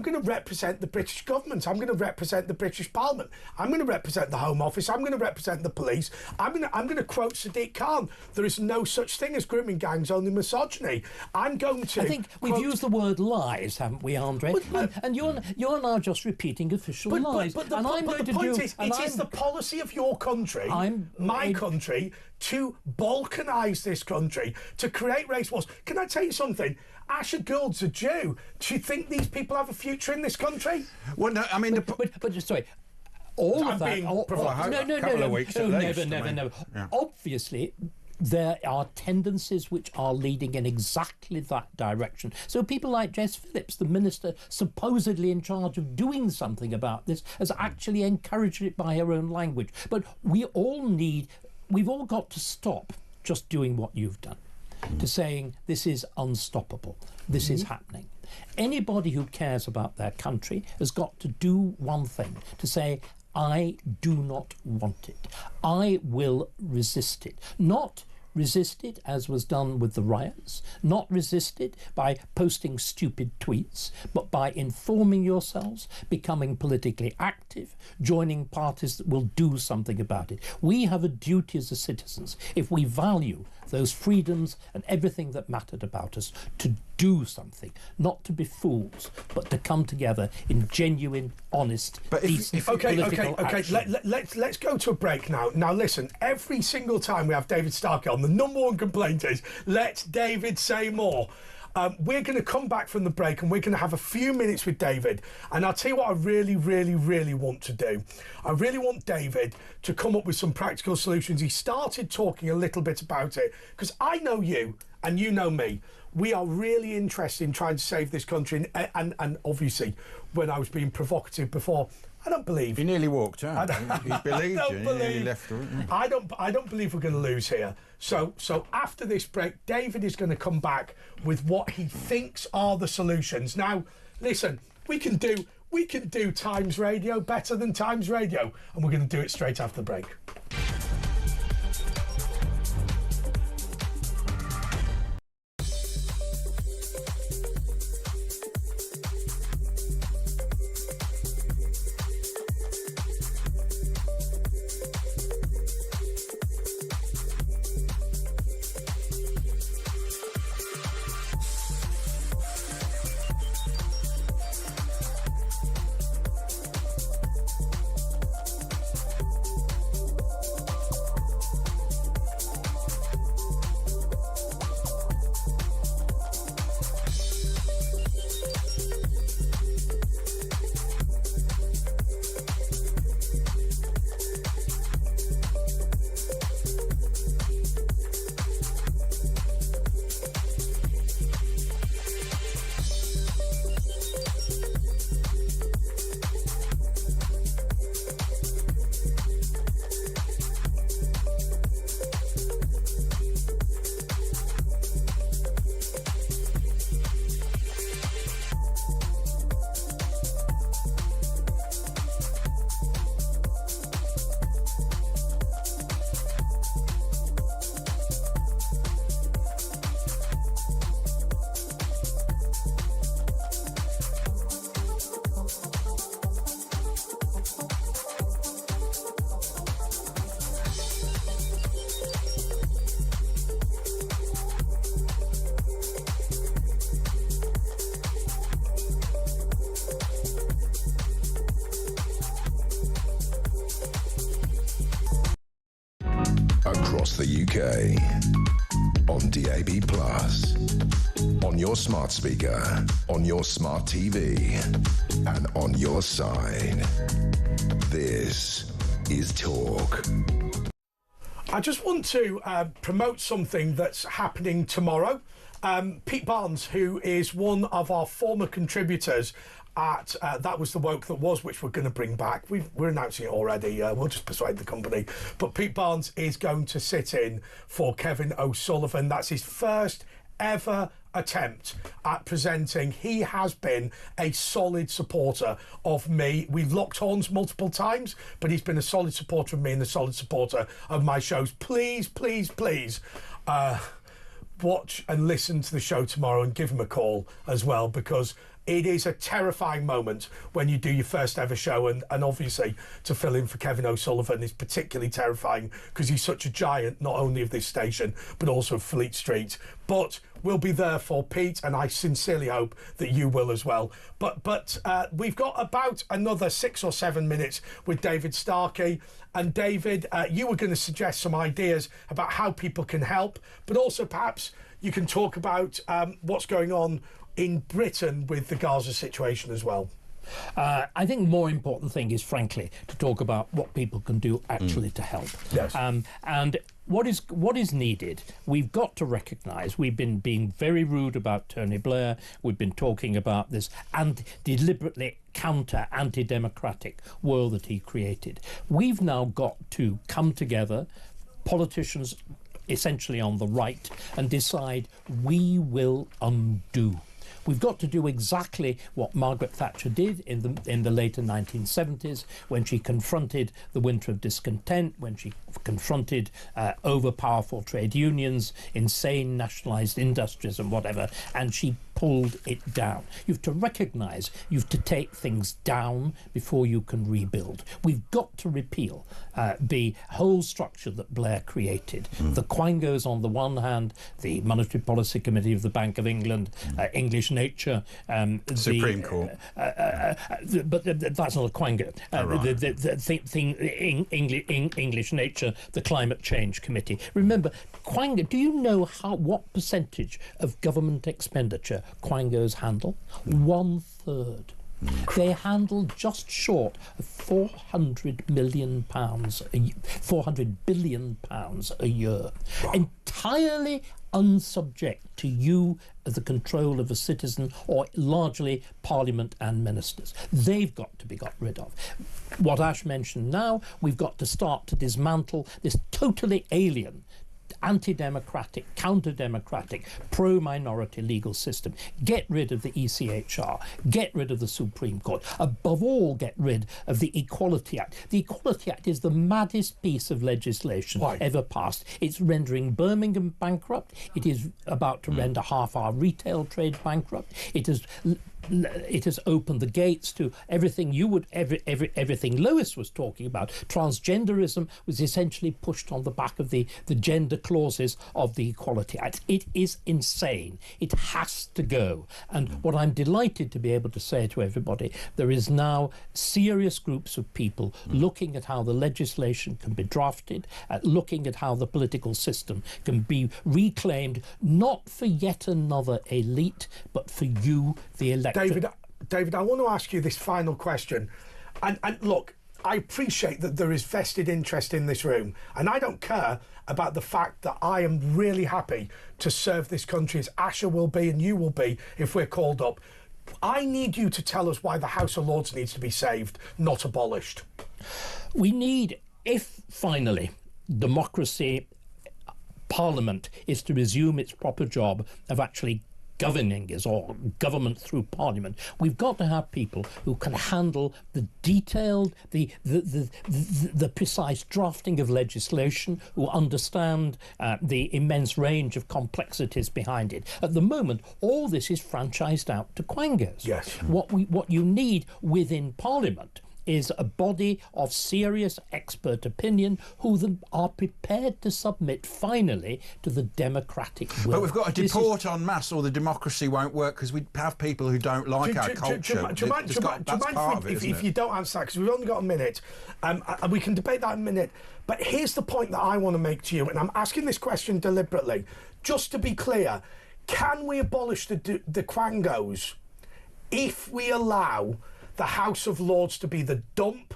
going to represent the British government. I'm going to represent the British Parliament. I'm going to represent the Home Office. I'm going to represent the police. I'm going to quote Sadiq Khan. There is no such thing as grooming gangs, only misogyny. I'm going to... I think we've used the word lies, haven't we, Andre? And you're now just repeating official lies. But the point is, it is the policy of your country, my country, to balkanise this country, to create race wars. Can I tell you something? Asher Gould's a Jew. Do you think these people have a future in this country? Well, no, I mean... But sorry... All of that. Never. Obviously, there are tendencies which are leading in exactly that direction. So people like Jess Phillips, the minister supposedly in charge of doing something about this, has actually encouraged it by her own language. But we've all got to stop just doing what you've done, to saying this is unstoppable, this is happening. Anybody who cares about their country has got to do one thing, to say, I do not want it. I will resist it. Not resist it as was done with the riots, not resist it by posting stupid tweets, but by informing yourselves, becoming politically active, joining parties that will do something about it. We have a duty as citizens, if we value those freedoms and everything that mattered about us, to do something, not to be fools, but to come together in genuine, honest, decent political action. Let's go to a break now. Now listen, every single time we have David Starkey on, the number one complaint is, let David say more. We're going to come back from the break and we're going to have a few minutes with David. And I'll tell you what I really, really, really want to do. I really want David to come up with some practical solutions. He started talking a little bit about it because I know you and you know me. We are really interested in trying to save this country. And obviously, when I was being provocative before, I don't believe. He nearly walked out. He believed you. He nearly left the room. I don't believe we're going to lose here. So after this break, David is going to come back with what he thinks are the solutions. Now, listen, we can do Times Radio better than Times Radio, and we're going to do it straight after the break. Across the UK, on DAB+, on your smart speaker, on your smart TV, and on your side. This is Talk. I just want to promote something that's happening tomorrow. Pete Barnes, who is one of our former contributors at That Was the Woke That Was, which we're going to bring back. We're announcing it already. We'll just persuade the company. But Pete Barnes is going to sit in for Kevin O'Sullivan. That's his first ever attempt at presenting. He has been a solid supporter of me. We've locked horns multiple times, but he's been a solid supporter of me and a solid supporter of my shows. Please, please, please, watch and listen to the show tomorrow and give him a call as well, because it is a terrifying moment when you do your first ever show, and obviously to fill in for Kevin O'Sullivan is particularly terrifying because he's such a giant, not only of this station, but also of Fleet Street. But we'll be there for Pete, and I sincerely hope that you will as well. But we've got about another 6 or 7 minutes with David Starkey. And David, you were going to suggest some ideas about how people can help, but also perhaps you can talk about what's going on in Britain with the Gaza situation as well. I think the more important thing is, frankly, to talk about what people can do actually to help. Yes. And what is needed? We've got to recognise we've been being very rude about Tony Blair. We've been talking about this and deliberately anti-democratic world that he created. We've now got to come together, politicians essentially on the right, and decide we will undo. We've got to do exactly what Margaret Thatcher did in the later 1970s, when she confronted the winter of discontent, when she confronted over-powerful trade unions, insane nationalised industries and whatever, and she pulled it down. You have to recognise you have to take things down before you can rebuild. We've got to repeal the whole structure that Blair created. The Quangos on the one hand, the Monetary Policy Committee of the Bank of England, English Nature, Supreme Court. But that's not a Quango. English Nature, the Climate Change Committee. Remember, Quango, do you know what percentage of government expenditure Quangos handle? 1/3. They handle just short of £400 billion a year, entirely unsubject to you as the control of a citizen or largely Parliament and ministers. They've got to be got rid of. What Ash mentioned now, we've got to start to dismantle this totally alien, anti-democratic, counter-democratic, pro-minority legal system. Get rid of the ECHR. Get rid of the Supreme Court. Above all, get rid of the Equality Act. The Equality Act is the maddest piece of legislation ever passed. It's rendering Birmingham bankrupt. It is about to render half our retail trade bankrupt. It has opened the gates to everything everything Lois was talking about. Transgenderism was essentially pushed on the back of the gender clauses of the Equality Act. It is insane. It has to go. And what I'm delighted to be able to say to everybody, there is now serious groups of people looking at how the legislation can be drafted, looking at how the political system can be reclaimed, not for yet another elite, but for you, the electorate. David, I want to ask you this final question. And look, I appreciate that there is vested interest in this room, and I don't care about the fact that I am really happy to serve this country as Asher will be and you will be if we're called up. I need you to tell us why the House of Lords needs to be saved, not abolished. We need, if finally democracy, Parliament is to resume its proper job of actually governing or government through Parliament, we've got to have people who can handle the detailed, the precise drafting of legislation, who understand the immense range of complexities behind it. At the moment, all this is franchised out to Quangos. Yes. What you need within Parliament is a body of serious expert opinion who are prepared to submit finally to the democratic will. But we've got to deport en masse or the democracy won't work, because we have people who don't like our culture. Do you mind if you don't answer that, because we've only got a minute, and we can debate that in a minute, but here's the point that I want to make to you, and I'm asking this question deliberately. Just to be clear, can we abolish the Quangos if we allow the House of Lords to be the dump,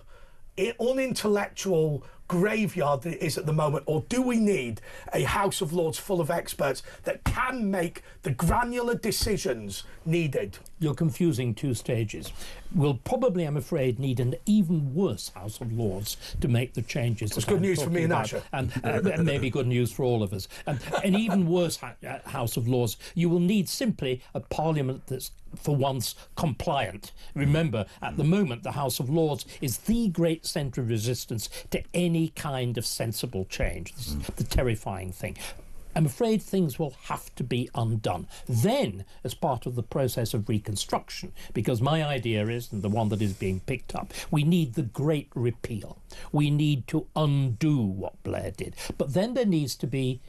unintellectual graveyard that it is at the moment, or do we need a House of Lords full of experts that can make the granular decisions needed? You're confusing two stages. We'll probably, I'm afraid, need an even worse House of Lords to make the changes. It's good news for me and Asher. And maybe good news for all of us. An even worse House of Lords, you will need simply a Parliament that's, for once, compliant. Remember, at the moment, the House of Lords is the great centre of resistance to any kind of sensible change. This is the terrifying thing. I'm afraid things will have to be undone. Then, as part of the process of reconstruction, because my idea is, and the one that is being picked up, we need the great repeal. We need to undo what Blair did. But then there needs to be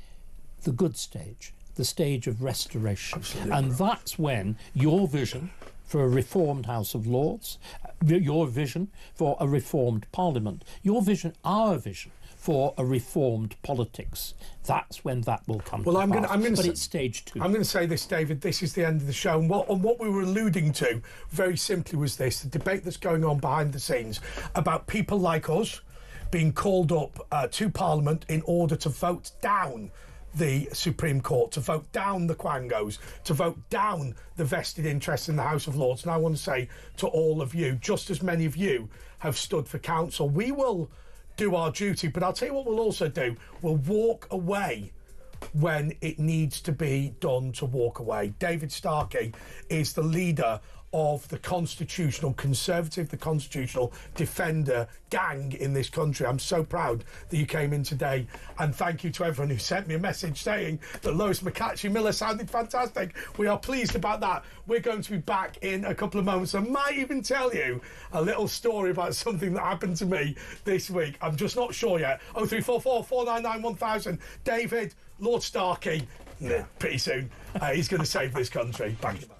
the good stage, the stage of restoration. Absolutely. And that's when your vision for a reformed House of Lords, your vision for a reformed Parliament, your vision, our vision for a reformed politics, that's when that will come to pass. But it's stage two. I'm going to say this, David, this is the end of the show. And what we were alluding to very simply was this, the debate that's going on behind the scenes about people like us being called up to Parliament in order to vote down the Supreme Court, to vote down the Quangos, to vote down the vested interests in the House of Lords. And I want to say to all of you, just as many of you have stood for council, we will do our duty, but I'll tell you what we'll also do. We'll walk away when it needs to be done to walk away. David Starkey is the leader of the constitutional conservative, the constitutional defender gang in this country. I'm so proud that you came in today, and thank you to everyone who sent me a message saying that Lois McCatchy-Miller sounded fantastic. We are pleased about that. We're going to be back in a couple of moments. I might even tell you a little story about something that happened to me this week. I'm just not sure yet. 0344 499 1000. David, Lord Starkey, pretty soon. He's going to save this country. Back in a moment.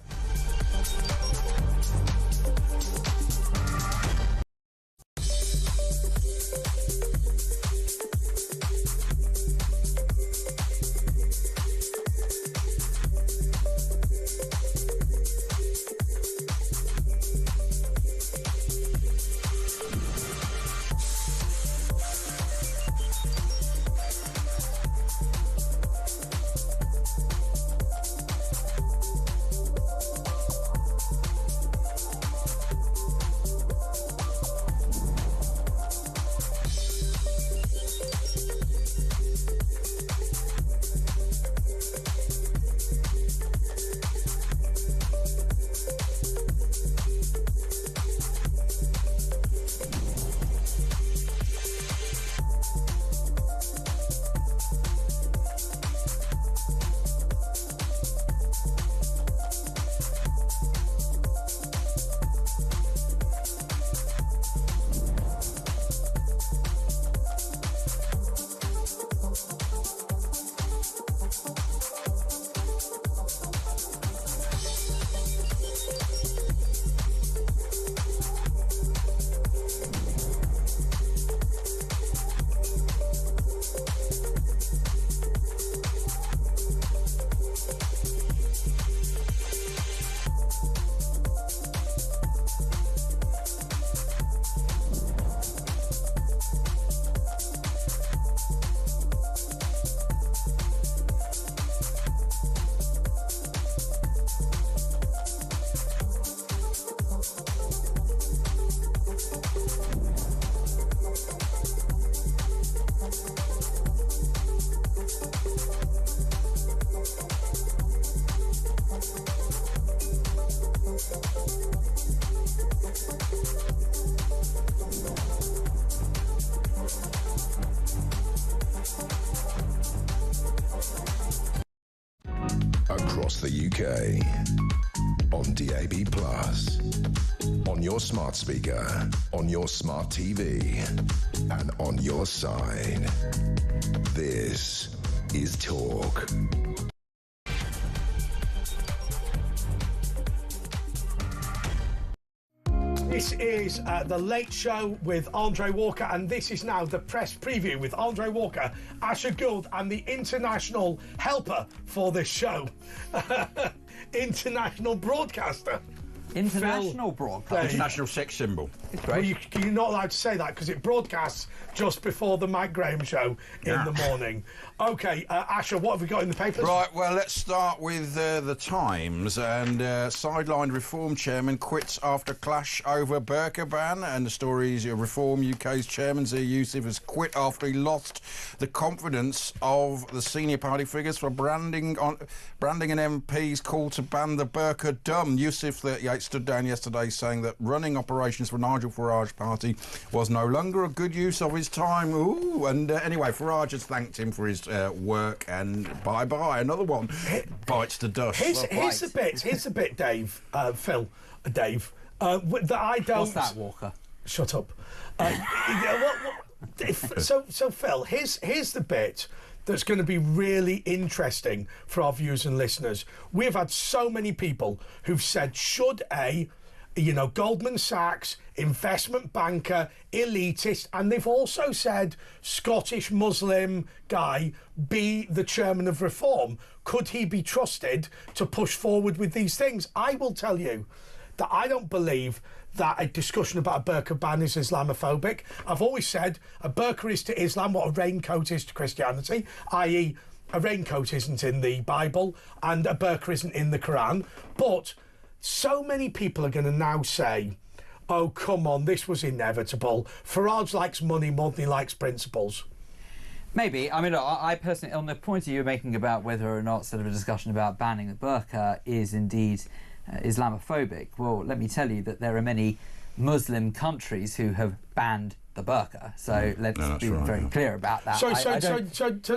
Across the UK, on DAB+, on your smart speaker, on your smart TV, and on your side. This is Talk. This is The Late Show with Andre Walker, and this is now the press preview with Andre Walker, Asher Gould, and the international helper for this show, international broadcaster. International broadcaster. International sex symbol. It's Well, great. you're not allowed to say that because it broadcasts just before the Mike Graham show in the morning. Okay, Asher, what have we got in the papers? Right, well, let's start with the Times. And sidelined Reform chairman quits after clash over burka ban. And the story is Reform UK's chairman, Zia Youssef, has quit after he lost the confidence of the senior party figures for branding an MP's call to ban the burka dumb. Youssef, 38, stood down yesterday saying that running operations for Nigel Farage party was no longer a good use of his time. Ooh, and anyway, Farage has thanked him for his work, and bye-bye, another one bites the dust. Here's the bit, Dave, Phil, Dave, that I don't... What's that, Walker? Shut up. So Phil, here's the bit that's going to be really interesting for our viewers and listeners. We've had so many people who've said, should Goldman Sachs, investment banker, elitist, and they've also said Scottish Muslim guy be the chairman of Reform. Could he be trusted to push forward with these things? I will tell you that I don't believe that a discussion about a burqa ban is Islamophobic. I've always said a burqa is to Islam what a raincoat is to Christianity, i.e. a raincoat isn't in the Bible and a burqa isn't in the Quran. But so many people are going to now say, oh, come on, this was inevitable. Farage likes money more than he likes principles. Maybe. I mean, look, I personally, on the point that you're making about whether or not sort of a discussion about banning the burqa is indeed Islamophobic, well, let me tell you that there are many Muslim countries who have banned the burqa. So let's be very clear about that. So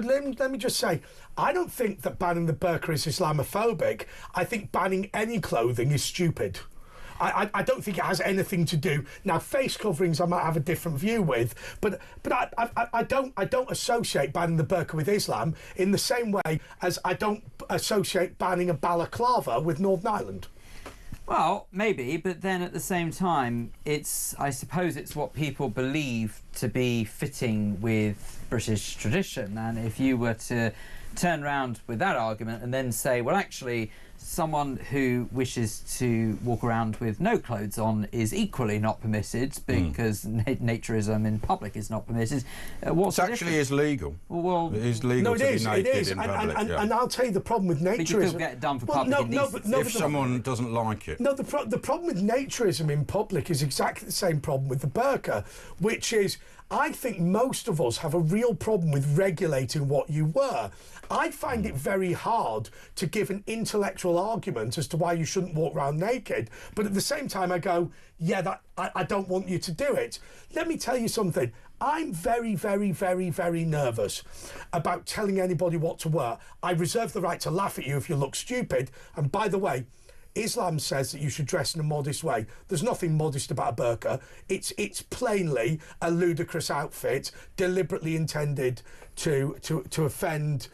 let me just say, I don't think that banning the burqa is Islamophobic. I think banning any clothing is stupid. I don't think it has anything to do. Now, face coverings I might have a different view with, but I don't associate banning the burqa with Islam in the same way as I don't associate banning a balaclava with Northern Ireland. Well, maybe, but then at the same time, I suppose it's what people believe to be fitting with British tradition. And if you were to turn around with that argument and then say, well, actually, someone who wishes to walk around with no clothes on is equally not permitted because naturism in public is not permitted. What's it actually is legal. Well, it is legal to be naked in public. And I'll tell you the problem with naturism. But you could get it done for public indecency. If someone doesn't like it. No, the problem with naturism in public is exactly the same problem with the burqa, which is I think most of us have a real problem with regulating what you wear. I find it very hard to give an intellectual argument as to why you shouldn't walk around naked, but at the same time I go, yeah, I don't want you to do it. Let me tell you something. I'm very, very, very, very nervous about telling anybody what to wear. I reserve the right to laugh at you if you look stupid, and by the way, Islam says that you should dress in a modest way. There's nothing modest about a burqa. It's plainly a ludicrous outfit, deliberately intended to offend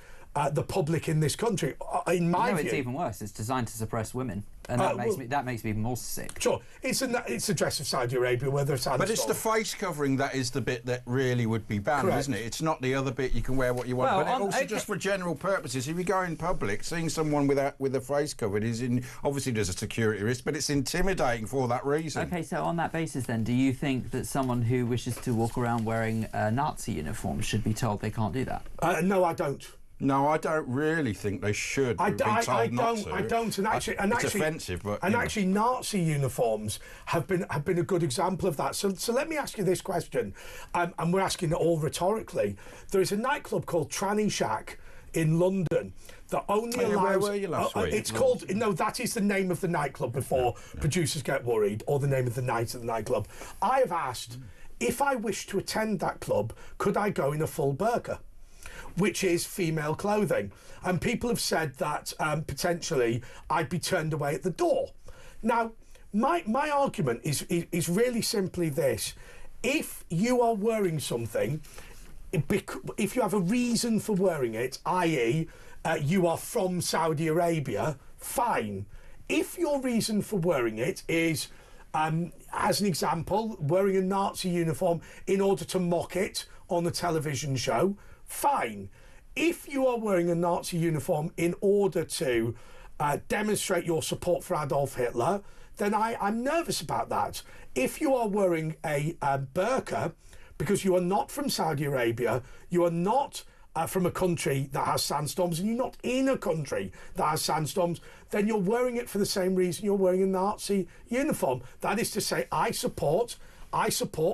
the public in this country. In my view, it's even worse. It's designed to suppress women, and that makes me even more sick. Sure, it's the dress of Saudi Arabia, where there's but it's the face covering that is the bit that really would be banned, correct, isn't it? It's not the other bit. You can wear what you want, but it also just for general purposes. If you go in public, seeing someone with a face covered obviously there's a security risk, but it's intimidating for that reason. Okay, so on that basis, then, do you think that someone who wishes to walk around wearing a Nazi uniform should be told they can't do that? No, I don't. No, I don't really think they should be told not to. I don't, and actually, it's offensive, but actually, Nazi uniforms have been a good example of that. So let me ask you this question, and we're asking it all rhetorically. There is a nightclub called Tranny Shack in London that only allows. Where were you last week? It's called that is the name of the nightclub before producers get worried, or the name of the night at the nightclub. I have asked if I wish to attend that club, could I go in a full burqa, which is female clothing, and people have said that potentially I'd be turned away at the door. Now, my argument is really simply this: if you are wearing something, if you have a reason for wearing it, i.e., you are from Saudi Arabia, fine. If your reason for wearing it is, as an example, wearing a Nazi uniform in order to mock it on a television show, fine. If you are wearing a Nazi uniform in order to demonstrate your support for Adolf Hitler, then I'm nervous about that. If you are wearing a burqa because you are not from Saudi Arabia, you are not from a country that has sandstorms, and you're not in a country that has sandstorms, then you're wearing it for the same reason you're wearing a Nazi uniform. That is to say, I support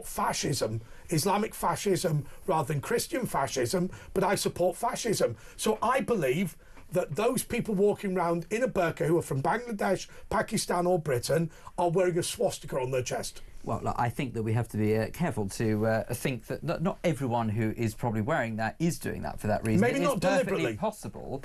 fascism, Islamic fascism rather than Christian fascism, but I support fascism. So I believe that those people walking around in a burqa who are from Bangladesh, Pakistan or Britain are wearing a swastika on their chest. Well, look, I think that we have to be careful to think that not everyone who is probably wearing that is doing that for that reason. Maybe not deliberately.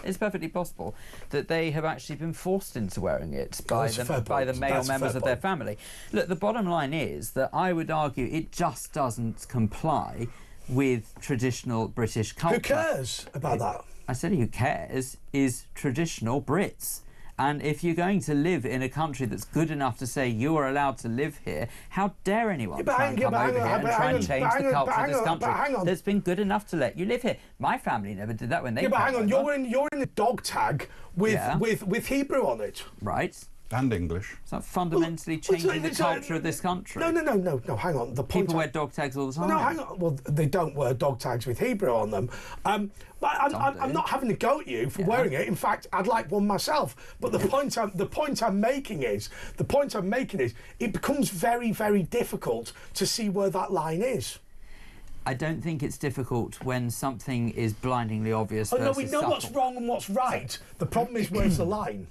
It's perfectly possible that they have actually been forced into wearing it by the male members of their family. Look, the bottom line is that I would argue it just doesn't comply with traditional British culture. Who cares about that? I said who cares is traditional Brits. And if you're going to live in a country that's good enough to say you are allowed to live here, how dare anyone try and come over here and try and change the culture of this country that's been good enough to let you live here? My family never did that when they came over. Hang on, you're in a dog tag with Hebrew on it. Right. And English. It's not fundamentally changing the culture of this country. No, hang on. The point People wear dog tags all the time. No, hang on. Well, they don't wear dog tags with Hebrew on them. But I'm not having to go at you for wearing it. In fact, I'd like one myself. But the point I'm making is it becomes very, very difficult to see where that line is. I don't think it's difficult when something is blindingly obvious. Oh no, we know subtle. what's wrong and what's right. The problem is, where's the line?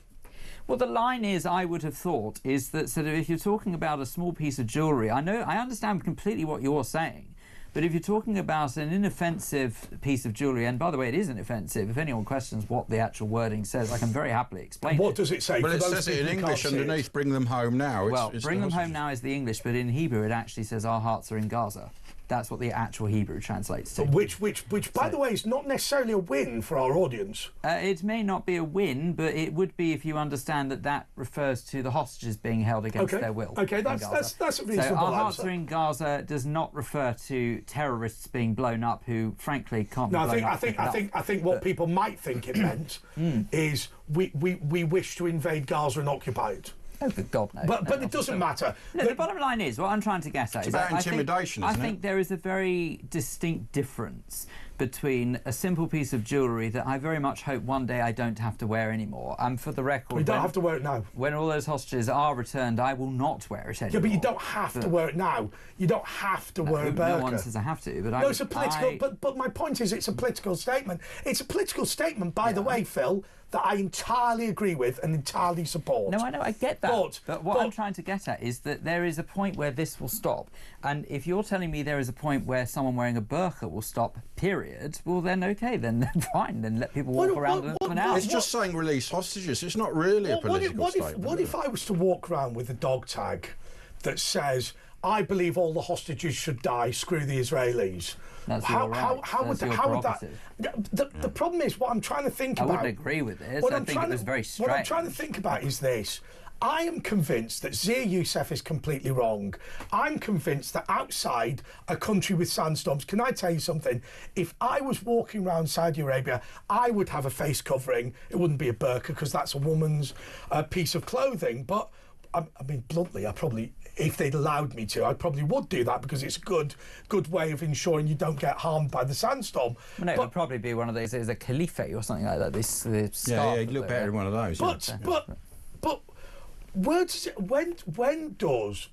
Well, the line is, I would have thought, is that sort of if you're talking about a small piece of jewellery, I understand completely what you're saying, but if you're talking about an inoffensive piece of jewellery, and by the way, it is inoffensive, if anyone questions what the actual wording says, I can very happily explain What does it say? Well, it says it in English underneath, bring them home now. It's bring them home now is the English, but in Hebrew it actually says our hearts are in Gaza. That's what the actual Hebrew translates to. Which, by the way, is not necessarily a win for our audience. It may not be a win, but it would be if you understand that that refers to the hostages being held against their will. Okay, that's a reasonable So our hearts answer. are in Gaza does not refer to terrorists being blown up, who frankly can't be blown up. I think what people might think it meant is we wish to invade Gaza and occupy it. Oh, good God, no. But it doesn't matter. No, the bottom line is, what I'm trying to get at is about intimidation, I think there is a very distinct difference between a simple piece of jewellery that I very much hope one day I don't have to wear anymore. And for the record... You don't have to wear it now. When all those hostages are returned, I will not wear it anymore. Yeah, but you don't have to wear it now. You don't have to wear a burka. No one says I have to, but No, it's a political... But my point is, it's a political statement. It's a political statement, by the way, Phil, that I entirely agree with and entirely support. No, I know, I get that. But what I'm trying to get at is that there is a point where this will stop. And if you're telling me there is a point where someone wearing a burqa will stop, period, well then okay, then fine, then let people walk around and come out. It's just saying release hostages. It's not really a political statement. What if I was to walk around with a dog tag that says, I believe all the hostages should die, screw the Israelis? How would that... The problem is, what I'm trying to think about... I wouldn't agree with this. I think it was very strange. What I'm trying to think about is this. I am convinced that Zia Youssef is completely wrong. I'm convinced that outside a country with sandstorms, can I tell you something? If I was walking around Saudi Arabia, I would have a face covering. It wouldn't be a burqa because that's a woman's piece of clothing. But, I mean, bluntly, I probably... If they'd allowed me to, I probably would do that because it's a good way of ensuring you don't get harmed by the sandstorm. Well, no, it would probably be one of those, there's a calife or something like that. This scarf. You look better in one of those. But where does it, when does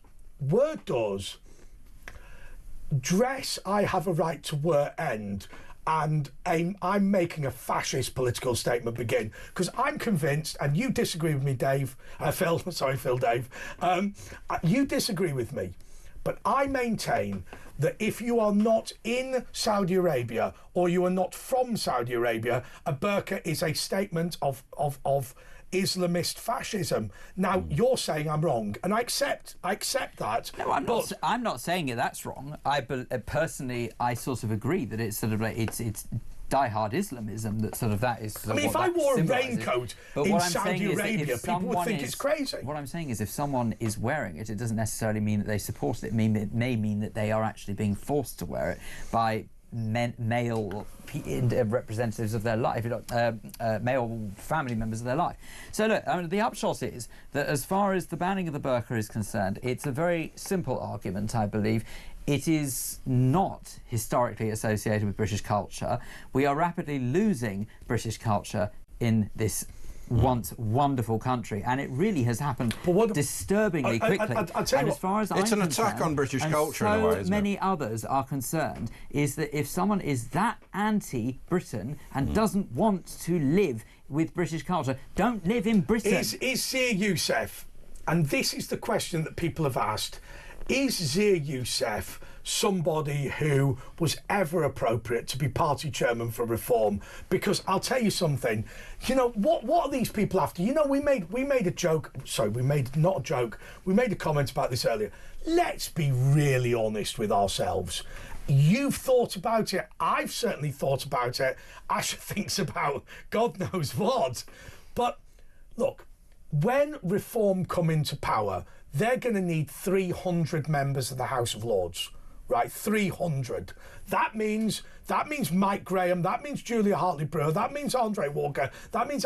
dress I have a right to wear end and I'm making a fascist political statement begin? Because I'm convinced, and you disagree with me, Dave, Phil, Dave, you disagree with me, but I maintain that if you are not in Saudi Arabia or you are not from Saudi Arabia, a burqa is a statement of Islamist fascism. Now you're saying I'm wrong, and I accept that. No, I'm not saying that's wrong. Personally, I sort of agree that it's sort of like it's die-hard Islamism that sort of that is. Sort I mean, if I wore a raincoat in Saudi Arabia, people would think it's crazy. What I'm saying is, if someone is wearing it, it doesn't necessarily mean that they support it. It may mean that they are actually being forced to wear it by male representatives of their life, male family members of their life. So look, the upshot is that as far as the banning of the burqa is concerned, it's a very simple argument, I believe. It is not historically associated with British culture. We are rapidly losing British culture in this once wonderful country, and it really has happened disturbingly quickly. And as far as it's an attack on British culture in a way, isn't it? So many others are concerned is that if someone is that anti-Britain and doesn't want to live with British culture, don't live in Britain. Is Zia Youssef, and this is the question that people have asked, is Zia Youssef somebody who was ever appropriate to be party chairman for Reform? Because I'll tell you something, you know, what are these people after? You know, we made a joke, sorry, we made a comment about this earlier. Let's be really honest with ourselves. You've thought about it, I've certainly thought about it, Asher thinks about God knows what. But look, when Reform come into power, they're going to need 300 members of the House of Lords. Right, 300. That means Mike Graham. That means Julia Hartley-Brewer. That means Andre Walker. That means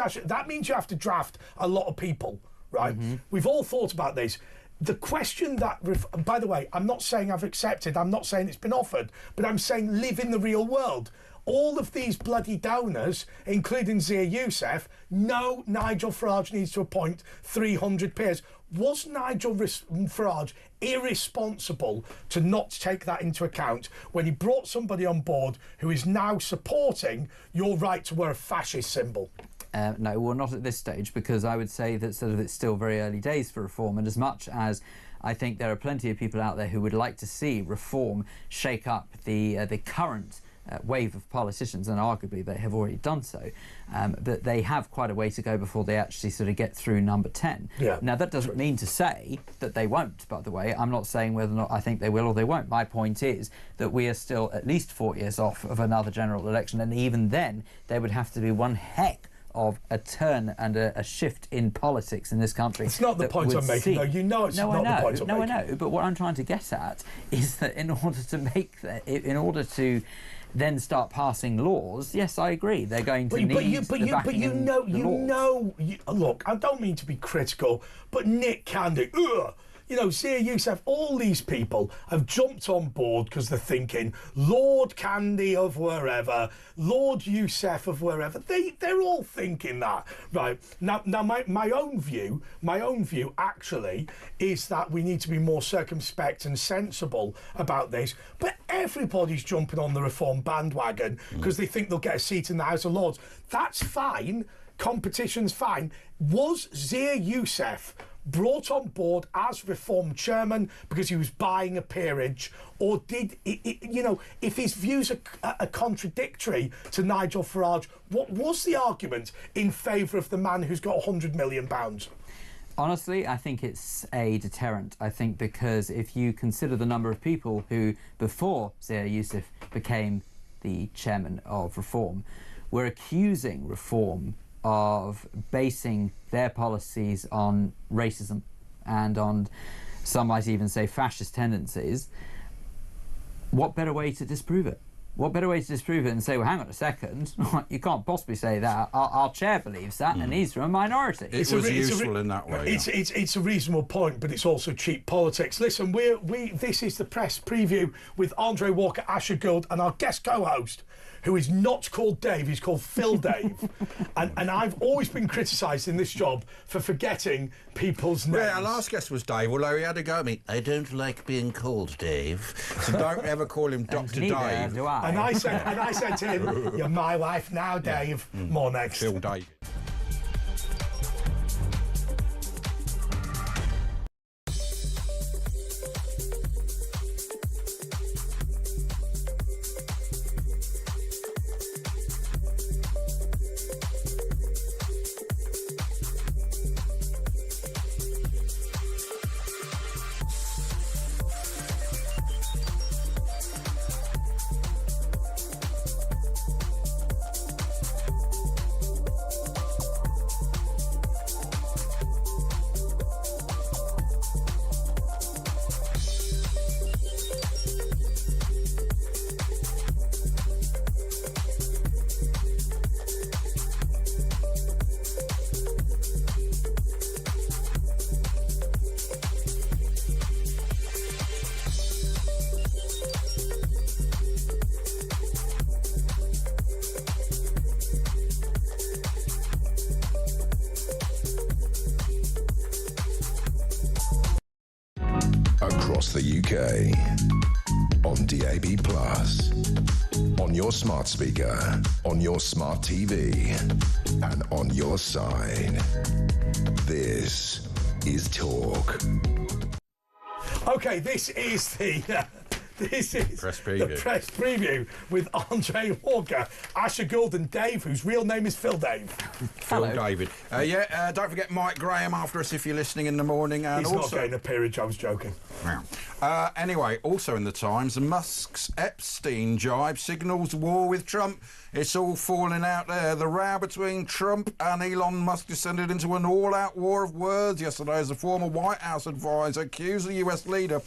you have to draft a lot of people. right? We've all thought about this. The question that, by the way, I'm not saying I've accepted, I'm not saying it's been offered, but I'm saying live in the real world. All of these bloody donors, including Zia Youssef, know Nigel Farage needs to appoint 300 peers. Was Nigel Farage irresponsible to not take that into account when he brought somebody on board who is now supporting your right to wear a fascist symbol? No, well, not at this stage, because I would say that sort of it's still very early days for reform, and as much as I think there are plenty of people out there who would like to see reform shake up the current wave of politicians, and arguably they have already done so, that they have quite a way to go before they actually sort of get through number 10. Yeah. Now, that doesn't mean to say that they won't, by the way. I'm not saying whether or not I think they will or they won't. My point is that we are still at least 4 years off of another general election, and even then there would have to be one heck of a turn and a shift in politics in this country. It's not the point I'm making, though. You know it's not the point I'm making. No, I know. But what I'm trying to get at is that in order to make that, in order to then start passing laws, yes, I agree, they're going to need the backing in the laws. Look, I don't mean to be critical, but Nick Candy, you know, Zia Youssef, all these people have jumped on board because they're thinking Lord Candy of wherever, Lord Youssef of wherever. They're all thinking that, right? Now my own view actually is that we need to be more circumspect and sensible about this. But everybody's jumping on the reform bandwagon because they think they'll get a seat in the House of Lords. That's fine. Competition's fine. Was Zia Youssef brought on board as reform chairman because he was buying a peerage, or did you know, if his views are contradictory to Nigel Farage, what was the argument in favour of the man who's got £100 million? Honestly, I think it's a deterrent. I think because if you consider the number of people who, before Zia Youssef became the chairman of Reform, were accusing Reform of basing their policies on racism and on, some might even say, fascist tendencies, what better way to disprove it? What better way to disprove it and say, well, hang on a second, you can't possibly say that. Our chair believes that, and he's from a minority. It was useful in that way. It's a reasonable point, but it's also cheap politics. Listen, this is the press preview with Andre Walker, Asher Gould, and our guest co-host, who is not called Dave, he's called Phil Dave. and I've always been criticised in this job for forgetting people's names. Yeah, our last guest was Dave, although he had a go at me. I don't like being called Dave, so don't ever call him Dr. Dave. Do I. And I said to him, you're my wife now, Dave. More next. Phil Dave. Across the UK, on DAB+, on your smart speaker, on your smart TV, and on your side. This is Talk. Okay, this is the Press preview. the press preview with Andre Walker, Asher Gould, and Dave, whose real name is Phil Dave. Phil David. Don't forget Mike Graham after us if you're listening in the morning. And He's also, not getting a peerage, I was joking. Anyway, also in the Times, Musk's Epstein jibe signals war with Trump. It's all falling out there. The row between Trump and Elon Musk descended into an all-out war of words yesterday as a former White House advisor accused the US leader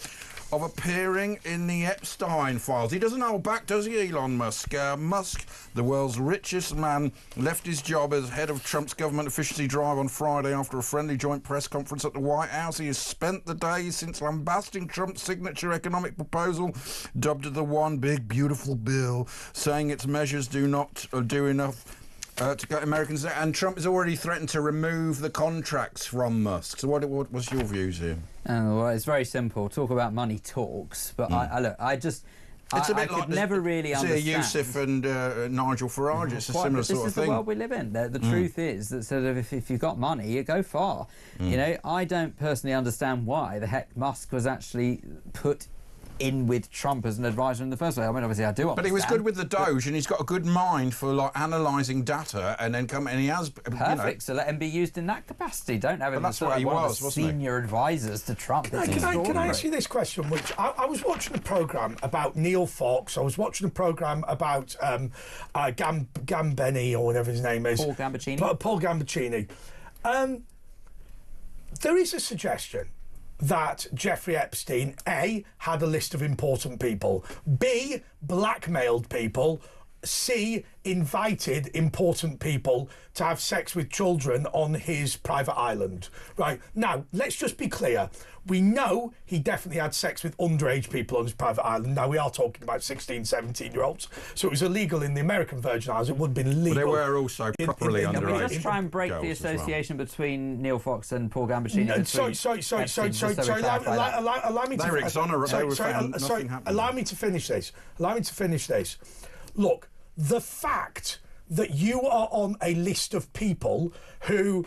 of appearing in the Epstein files. He doesn't hold back, does he, Elon Musk? Musk, the world's richest man, left his job as head of Trump's government efficiency drive on Friday after a friendly joint press conference at the White House. He has spent the days since lambasting Trump's signature economic proposal, dubbed the One Big Beautiful Bill, saying its measures do not do enough to get Americans, and Trump has already threatened to remove the contracts from Musk. So what's your views here? Oh, well, it's very simple. Talk about money talks, but I could never really understand. Yusuf and Nigel Farage. It's a similar sort of thing. This is the world we live in. The truth is that sort of if you've got money, you go far. You know, I don't personally understand why the heck Musk was actually put in with Trump as an advisor in the first place. I mean, obviously I do understand. But he was good with the Doge, and he's got a good mind for like analysing data, and then and he has perfect. So let him be used in that capacity. Don't have him. That's what he was, wasn't he? Senior advisors to Trump. Can I ask you this question? Which I was watching a programme about Neil Fox. I was watching a programme about Gambini or whatever his name is. Paul Gambaccini. Paul Gambaccini. There is a suggestion that Jeffrey Epstein, A, had a list of important people, B, blackmailed people, C, invited important people to have sex with children on his private island. Right, now, let's just be clear. We know he definitely had sex with underage people on his private island. Now, we are talking about 16, 17-year-olds. So it was illegal in the American Virgin Islands. It would have been legal. But they were also properly underage. Can we just try and break the association between Neil Fox and Paul Gambaccini? Allow me to... They were exonerated. They were found nothing happened. Allow me to finish this. Look, the fact that you are on a list of people who,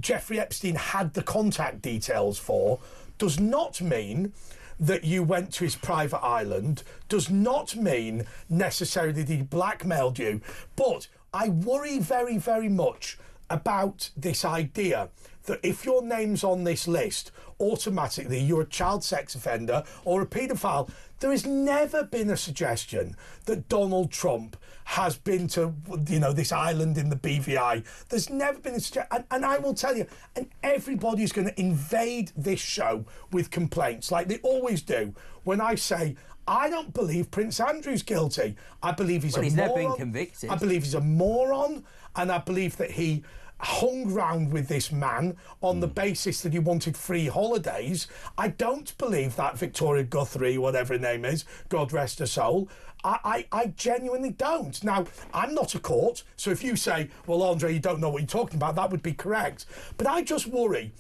Jeffrey Epstein had the contact details for, does not mean that you went to his private island, does not mean necessarily that he blackmailed you. But I worry very, very much about this idea that if your name's on this list, automatically you're a child sex offender or a paedophile. There has never been a suggestion that Donald Trump has been to, this island in the BVI. There's never been a suggestion. And I will tell you, and everybody's going to invade this show with complaints, like they always do, when I say, I don't believe Prince Andrew's guilty. I believe he's a moron. He's never been convicted. I believe he's a moron, and I believe that he hung round with this man on the basis that he wanted free holidays. I don't believe that Victoria Guthrie, whatever her name is, God rest her soul. I genuinely don't. Now, I'm not a court, so if you say, well, Andre, you don't know what you're talking about, that would be correct. But I just worry,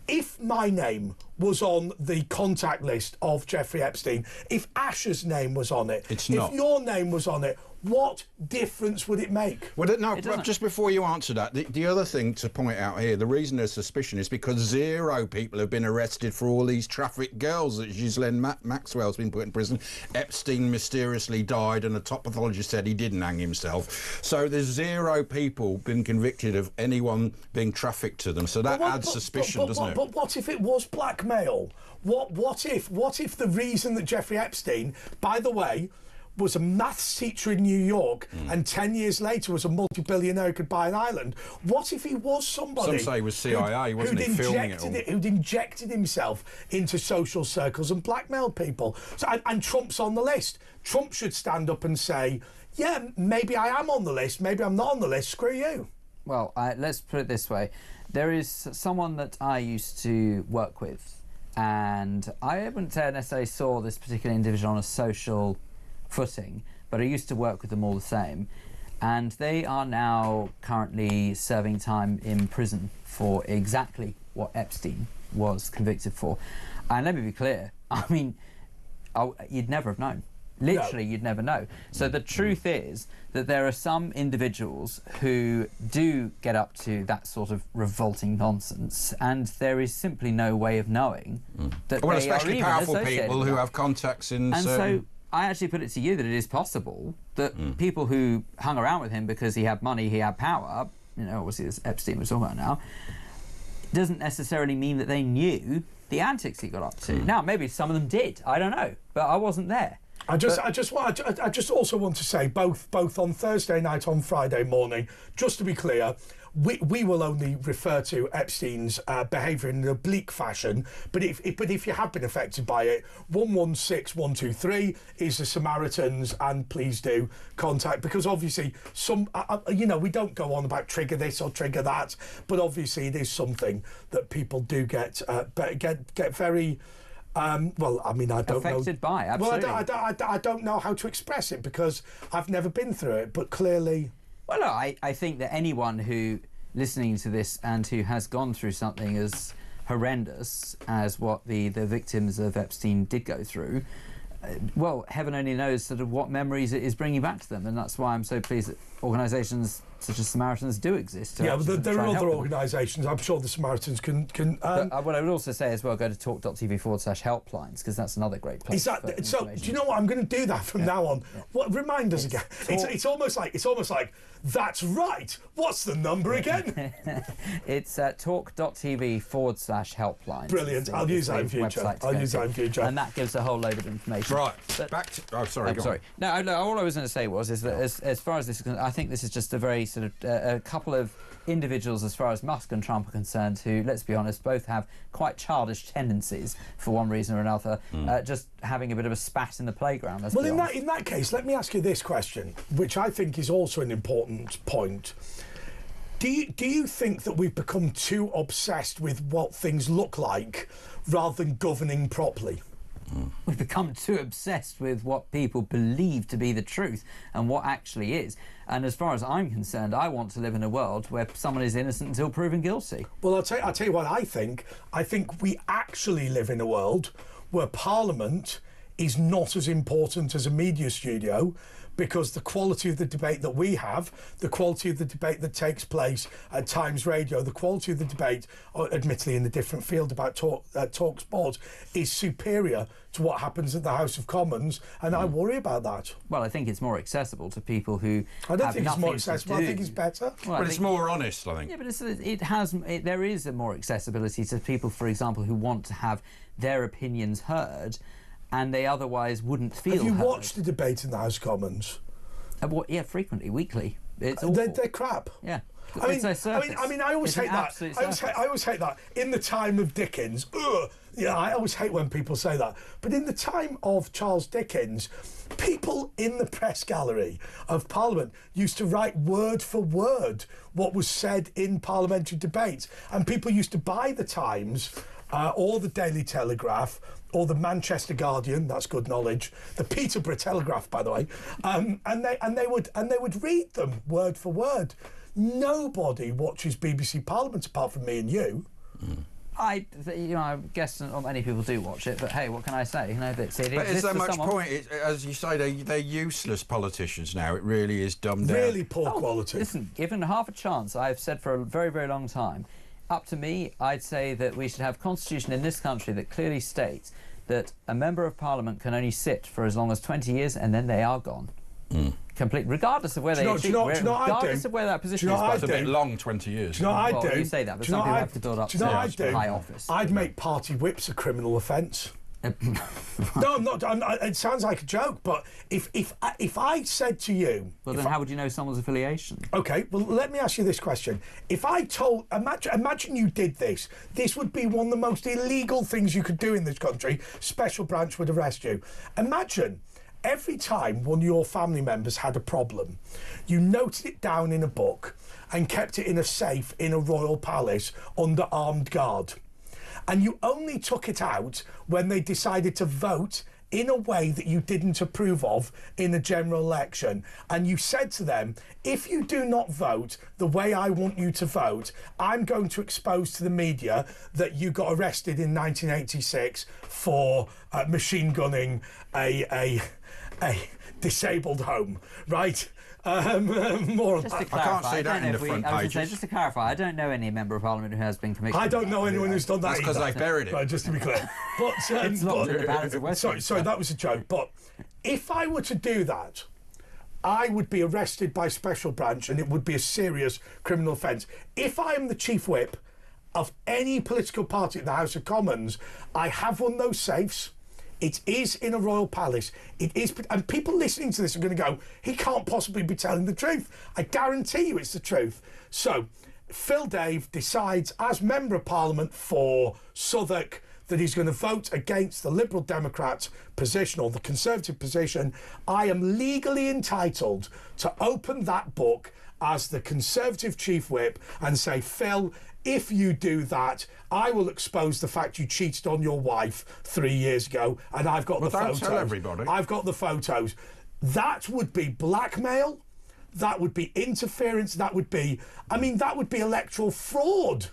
if my name was on the contact list of Jeffrey Epstein, if Ash's name was on it, it's not. If your name was on it, what difference would it make? Well, no, just before you answer that, the other thing to point out here, the reason there's suspicion is because 0 people have been arrested for all these trafficked girls that Ghislaine Maxwell's been put in prison. Epstein mysteriously died and a top pathologist said he didn't hang himself. So there's 0 people been convicted of anyone being trafficked to them. So that adds suspicion, doesn't it? But what if it was blackmail? What if the reason that Jeffrey Epstein, by the way, was a maths teacher in New York and 10 years later was a multi-billionaire who could buy an island? What if he was somebody... Some say he was CIA, wasn't he, filming it all? Who'd injected himself into social circles and blackmailed people. So, and Trump's on the list. Trump should stand up and say, yeah, maybe I am on the list, maybe I'm not on the list, screw you. Well, let's put it this way. There is someone that I used to work with, and I wouldn't say I necessarily saw this particular individual on a social footing, but I used to work with them all the same, and they are now currently serving time in prison for exactly what Epstein was convicted for. And let me be clear, I mean, you'd never have known. Literally, you'd never know. So the truth is that there are some individuals who do get up to that sort of revolting nonsense, and there is simply no way of knowing that well, they especially are powerful even people who have contacts in and certain... so I actually put it to you that it is possible that people who hung around with him because he had money, he had power, obviously this Epstein we're talking about now, doesn't necessarily mean that they knew the antics he got up to. Now, maybe some of them did, I don't know, but I wasn't there. I just also want to say both on Thursday night, on Friday morning, just to be clear, we will only refer to Epstein's behaviour in an oblique fashion, but if you have been affected by it, 116123 is the Samaritans, and please do contact, because obviously we don't go on about trigger this or trigger that, but obviously it is something that people do get very. I don't affected know. by, absolutely. Well, I don't know how to express it because I've never been through it, but clearly. Well, no, I think that anyone who listening to this and who has gone through something as horrendous as what the victims of Epstein did go through, well, heaven only knows sort of what memories it is bringing back to them, and that's why I'm so pleased that organisations such as Samaritans do exist. Yeah, but there are other organisations. I'm sure the Samaritans can. What I would also say as well, go to talkTV/helplines, because that's another great place. Is that so? Do you know what? I'm going to do that from now on. Yeah. What? Remind us again. It's almost like that's right. What's the number again? It's talk.tv/helplines. Brilliant. I'll use that in future. And that gives a whole load of information. Right. But back to. Oh, sorry. I'm sorry. No, all I was going to say is that as far as this is concerned, I think this is just a very sort of a couple of individuals, as far as Musk and Trump are concerned, who, let's be honest, both have quite childish tendencies for one reason or another, just having a bit of a spat in the playground. Well, in that case, let me ask you this question, which I think is also an important point. Do you think that we've become too obsessed with what things look like rather than governing properly? We've become too obsessed with what people believe to be the truth and what actually is. And as far as I'm concerned, I want to live in a world where someone is innocent until proven guilty. Well, I'll tell you what I think. I think we actually live in a world where Parliament is not as important as a media studio, because the quality of the debate that we have, the quality of the debate that takes place at Times Radio, the quality of the debate, admittedly in a different field about talk sport, is superior to what happens at the House of Commons, and I worry about that. Well, I think it's more accessible to people who I don't think it's more accessible, I think it's better. Well, but it's more honest, I think. Yeah, but there is a more accessibility to people, for example, who want to have their opinions heard, and they otherwise wouldn't feel Have you heard. watched the debate in the House of Commons? Yeah, frequently, weekly. It's they're crap. Yeah. I always hate that. I always hate that. In the time of Dickens, I always hate when people say that. But in the time of Charles Dickens, people in the press gallery of Parliament used to write word for word what was said in parliamentary debates, and people used to buy the Times or the Daily Telegraph or the Manchester Guardian, that's good knowledge, the Peterborough Telegraph, by the way, and they would read them word for word. Nobody watches BBC Parliament apart from me and you. I guess not many people do watch it, but hey, what can I say? But is there much point? As you say, they're useless politicians now. It really is dumbed down. Really poor quality. Listen, given half a chance, I've said for a very, very long time, up to me, I'd say that we should have a constitution in this country that clearly states that a member of Parliament can only sit for as long as 20 years and then they are gone. Complete, regardless of where regardless of where that position is. That's a bit long, 20 years. Do you know what I'd do? You say that, but some people have to build up to high office. I'd make party whips a criminal offence. No, I'm not. It sounds like a joke, but if I said to you, well, then how would you know someone's affiliation? Okay, well, let me ask you this question: if I told, imagine you did this would be one of the most illegal things you could do in this country. Special branch would arrest you. Imagine every time one of your family members had a problem, you noted it down in a book and kept it in a safe in a royal palace under armed guard. And you only took it out when they decided to vote in a way that you didn't approve of in a general election. And you said to them, if you do not vote the way I want you to vote, I'm going to expose to the media that you got arrested in 1986 for machine gunning a disabled home, right? More just to clarify, I can't see that in the front pages. Just to clarify, I don't know any member of Parliament who has been convicted. I don't know anyone who's done that. That's because they buried it. Right, just to be clear. But, it's not in the balance of Westminster. Sorry, that was a joke. But if I were to do that, I would be arrested by special branch and it would be a serious criminal offence. If I am the chief whip of any political party at the House of Commons, I have one of those safes It is in a royal palace. It is, and people listening to this are going to go, he can't possibly be telling the truth. I guarantee you it's the truth. So, Phil Dave decides, as Member of Parliament for Southwark, that he's going to vote against the Liberal Democrat position or the Conservative position. I am legally entitled to open that book as the Conservative Chief Whip and say, Phil, if you do that, I will expose the fact you cheated on your wife 3 years ago, and I've got the photos. Don't tell everybody. I've got the photos. That would be blackmail. That would be interference. That would be, I mean, that would be electoral fraud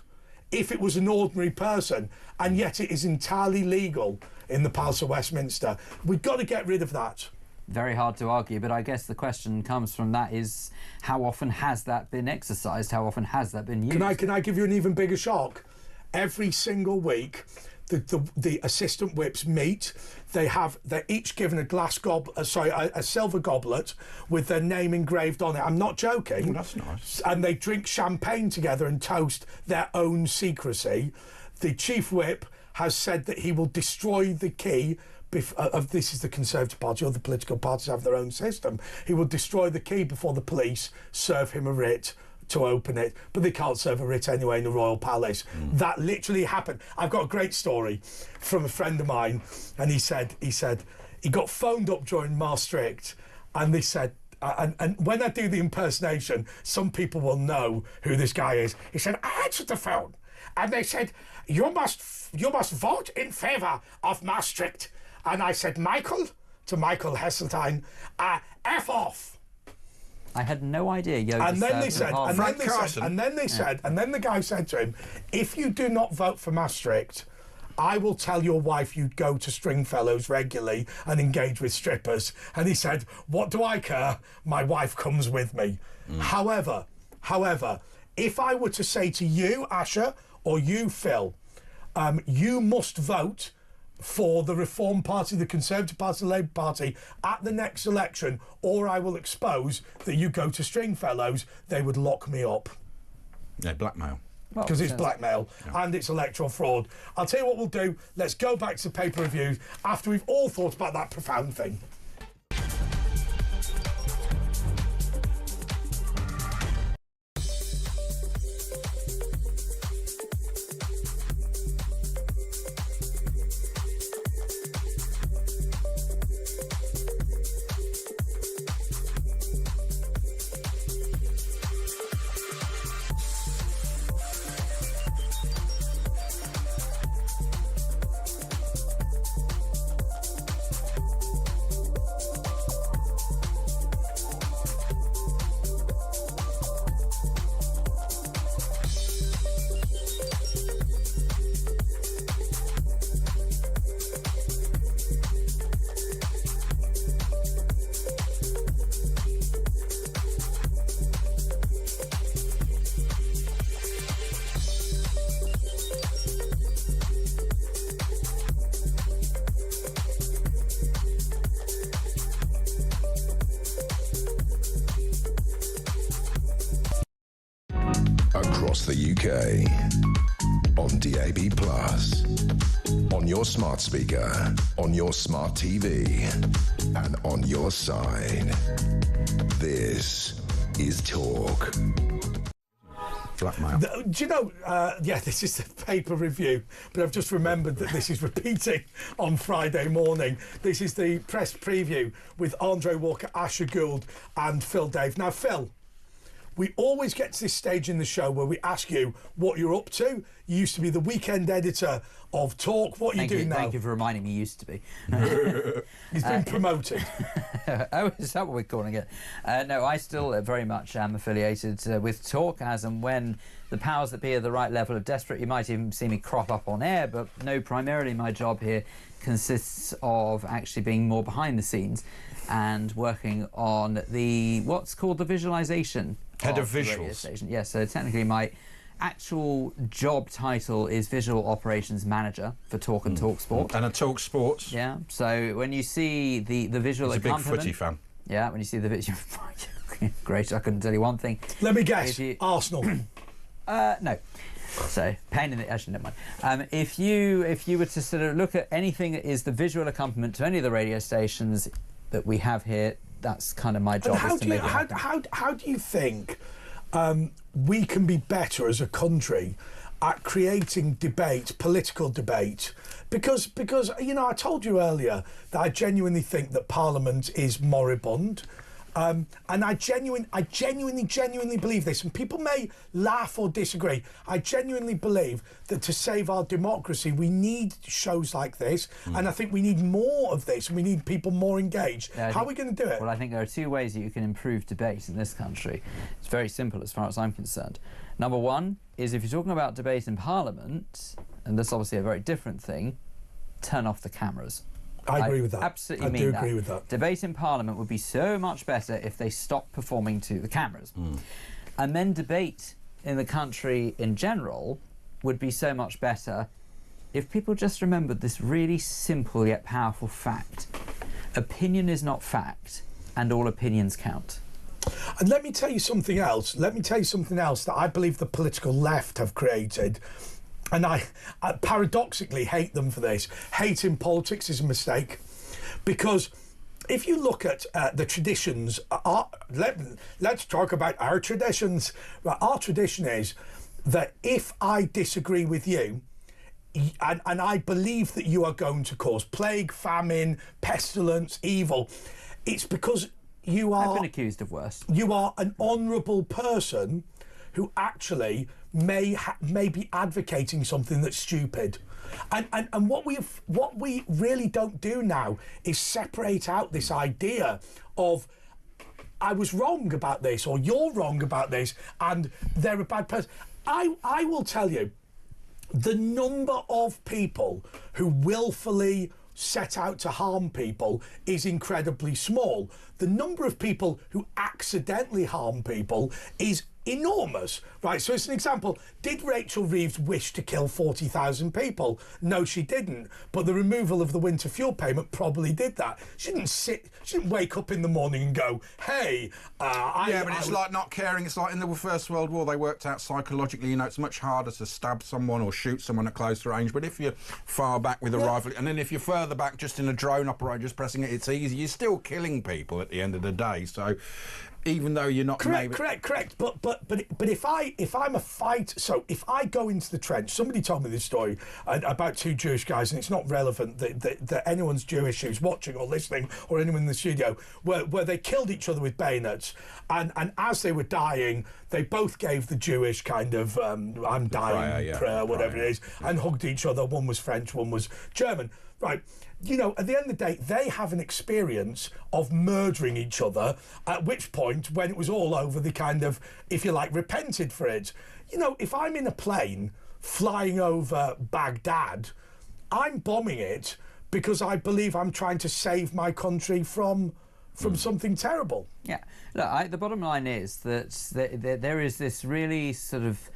if it was an ordinary person, and yet it is entirely legal in the Palace of Westminster. We've got to get rid of that. Very hard to argue, but I guess the question comes from that is, how often has that been exercised? How often has that been used? Can I give you an even bigger shock? Every single week, the assistant whips meet. They're each given a silver goblet with their name engraved on it. I'm not joking. Oh, that's nice. And they drink champagne together and toast their own secrecy. The chief whip has said that he will destroy the key. This is the Conservative Party, other political parties have their own system. He will destroy the key before the police serve him a writ to open it, but they can't serve a writ anyway in the Royal Palace. That literally happened. I've got a great story from a friend of mine, and he said he got phoned up during Maastricht, and they said, and when I do the impersonation, some people will know who this guy is. He said, I answered the phone, and they said, you must vote in favour of Maastricht. And I said, Michael, to Michael Heseltine, F off. I had no idea. And then they said, and then the guy said to him, if you do not vote for Maastricht, I will tell your wife you'd go to Stringfellows regularly and engage with strippers. And he said, what do I care? My wife comes with me. However, if I were to say to you, Asher, or you, Phil, you must vote for the Reform Party, the Conservative Party, the Labour Party at the next election, or I will expose that you go to Stringfellows, they would lock me up. Yeah, blackmail. Because it's blackmail and it's electoral fraud. I'll tell you what we'll do. Let's go back to the paper reviews after we've all thought about that profound thing. Across the UK, on DAB+, on your smart speaker, on your smart TV, and on your side. This is Talk. Blackmail. Do you know, this is the paper review, but I've just remembered that this is repeating on Friday morning. This is the press preview with Andre Walker, Asher Gould and Phil Dave. Now, Phil, we always get to this stage in the show where we ask you what you're up to. You used to be the weekend editor of Talk. What are you doing now? Thank you for reminding me. Used to be. He's been promoted. Oh, is that what we're calling it? No, I still very much am affiliated with Talk, as and when the powers that be are the right level of desperate. You might even see me crop up on air, but no, primarily my job here consists of actually being more behind the scenes and working on what's called the visualization. Head of visuals. Yes, so technically my actual job title is Visual Operations Manager for Talk and Talk Sport. And a Talk Sports. Yeah, so when you see the visual accompaniment... He's a big footy fan. Yeah, when you see the visual... Great, I couldn't tell you one thing. Let me guess, Arsenal. No. So, pain in the... Actually, never mind. If you were to sort of look at anything that is the visual accompaniment to any of the radio stations that we have here, that's kind of my job. How do you think we can be better as a country at creating debate, political debate? Because you know, I told you earlier that I genuinely think that Parliament is moribund. And I genuinely believe this, and people may laugh or disagree. I genuinely believe that to save our democracy, we need shows like this, and I think we need more of this, and we need people more engaged. How are we going to do it? Well, I think there are two ways that you can improve debate in this country. It's very simple as far as I'm concerned. Number one is if you're talking about debate in Parliament, and that's obviously a very different thing, turn off the cameras. I agree with that. Absolutely, I do agree with that. Debate in Parliament would be so much better if they stopped performing to the cameras. And then debate in the country in general would be so much better if people just remembered this really simple yet powerful fact. Opinion is not fact, and all opinions count. And let me tell you something else. That I believe the political left have created. And I paradoxically hate them for this. Hate in politics is a mistake, because if you look at the traditions, let's talk about our traditions. Our tradition is that if I disagree with you, and I believe that you are going to cause plague, famine, pestilence, evil, it's because you are... I've been accused of worse. You are an honourable person who actually may be advocating something that's stupid. And what we really don't do now is separate out this idea of I was wrong about this, or you're wrong about this, and they're a bad person. I will tell you, the number of people who willfully set out to harm people is incredibly small. The number of people who accidentally harm people is enormous, right? So as an example, did Rachel Reeves wish to kill 40,000 people? No, she didn't. But the removal of the winter fuel payment probably did that. She didn't wake up in the morning and go, hey, it's like not caring. It's like in the First World War, they worked out psychologically, you know, it's much harder to stab someone or shoot someone at close range. But if you're far back with a rifle, and then if you're further back just in a drone operator, just pressing it, it's easy. You're still killing people at the end of the day. So even though you're not correct, but if I'm a fight, so if I go into the trench, somebody told me this story about two Jewish guys, and it's not relevant that anyone's Jewish who's watching or listening, or anyone in the studio, where they killed each other with bayonets, and as they were dying, they both gave the Jewish kind of I'm dying prayer, whatever it is, and hugged each other. One was French, one was German. Right, you know, at the end of the day, they have an experience of murdering each other, at which point, when it was all over, they kind of, if you like, repented for it. You know, if I'm in a plane flying over Baghdad, I'm bombing it because I believe I'm trying to save my country from something terrible. Yeah. Look, the bottom line is that there is this really sort of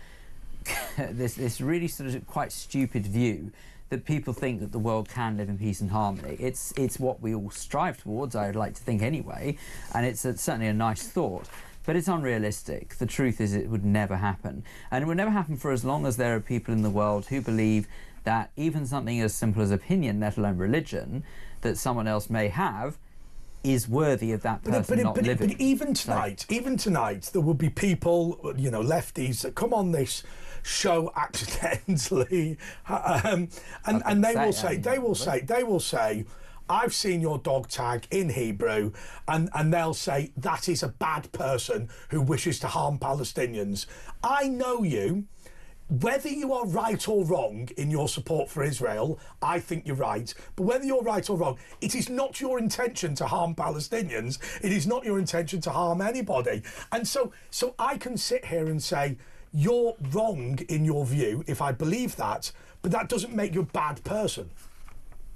this really sort of quite stupid view that people think that the world can live in peace and harmony. It's what we all strive towards, I'd like to think anyway, and it's certainly a nice thought, but it's unrealistic. The truth is it would never happen. And it would never happen for as long as there are people in the world who believe that even something as simple as opinion, let alone religion, that someone else may have, is worthy of that person not living. But even tonight, there will be people, you know, lefties that come on this show accidentally, and they will say, I've seen your dog tag in Hebrew, and they'll say that is a bad person who wishes to harm Palestinians. I know you. Whether you are right or wrong in your support for Israel, I think you're right. But whether you're right or wrong, it is not your intention to harm Palestinians. It is not your intention to harm anybody. And so I can sit here and say, you're wrong in your view if I believe that, but that doesn't make you a bad person.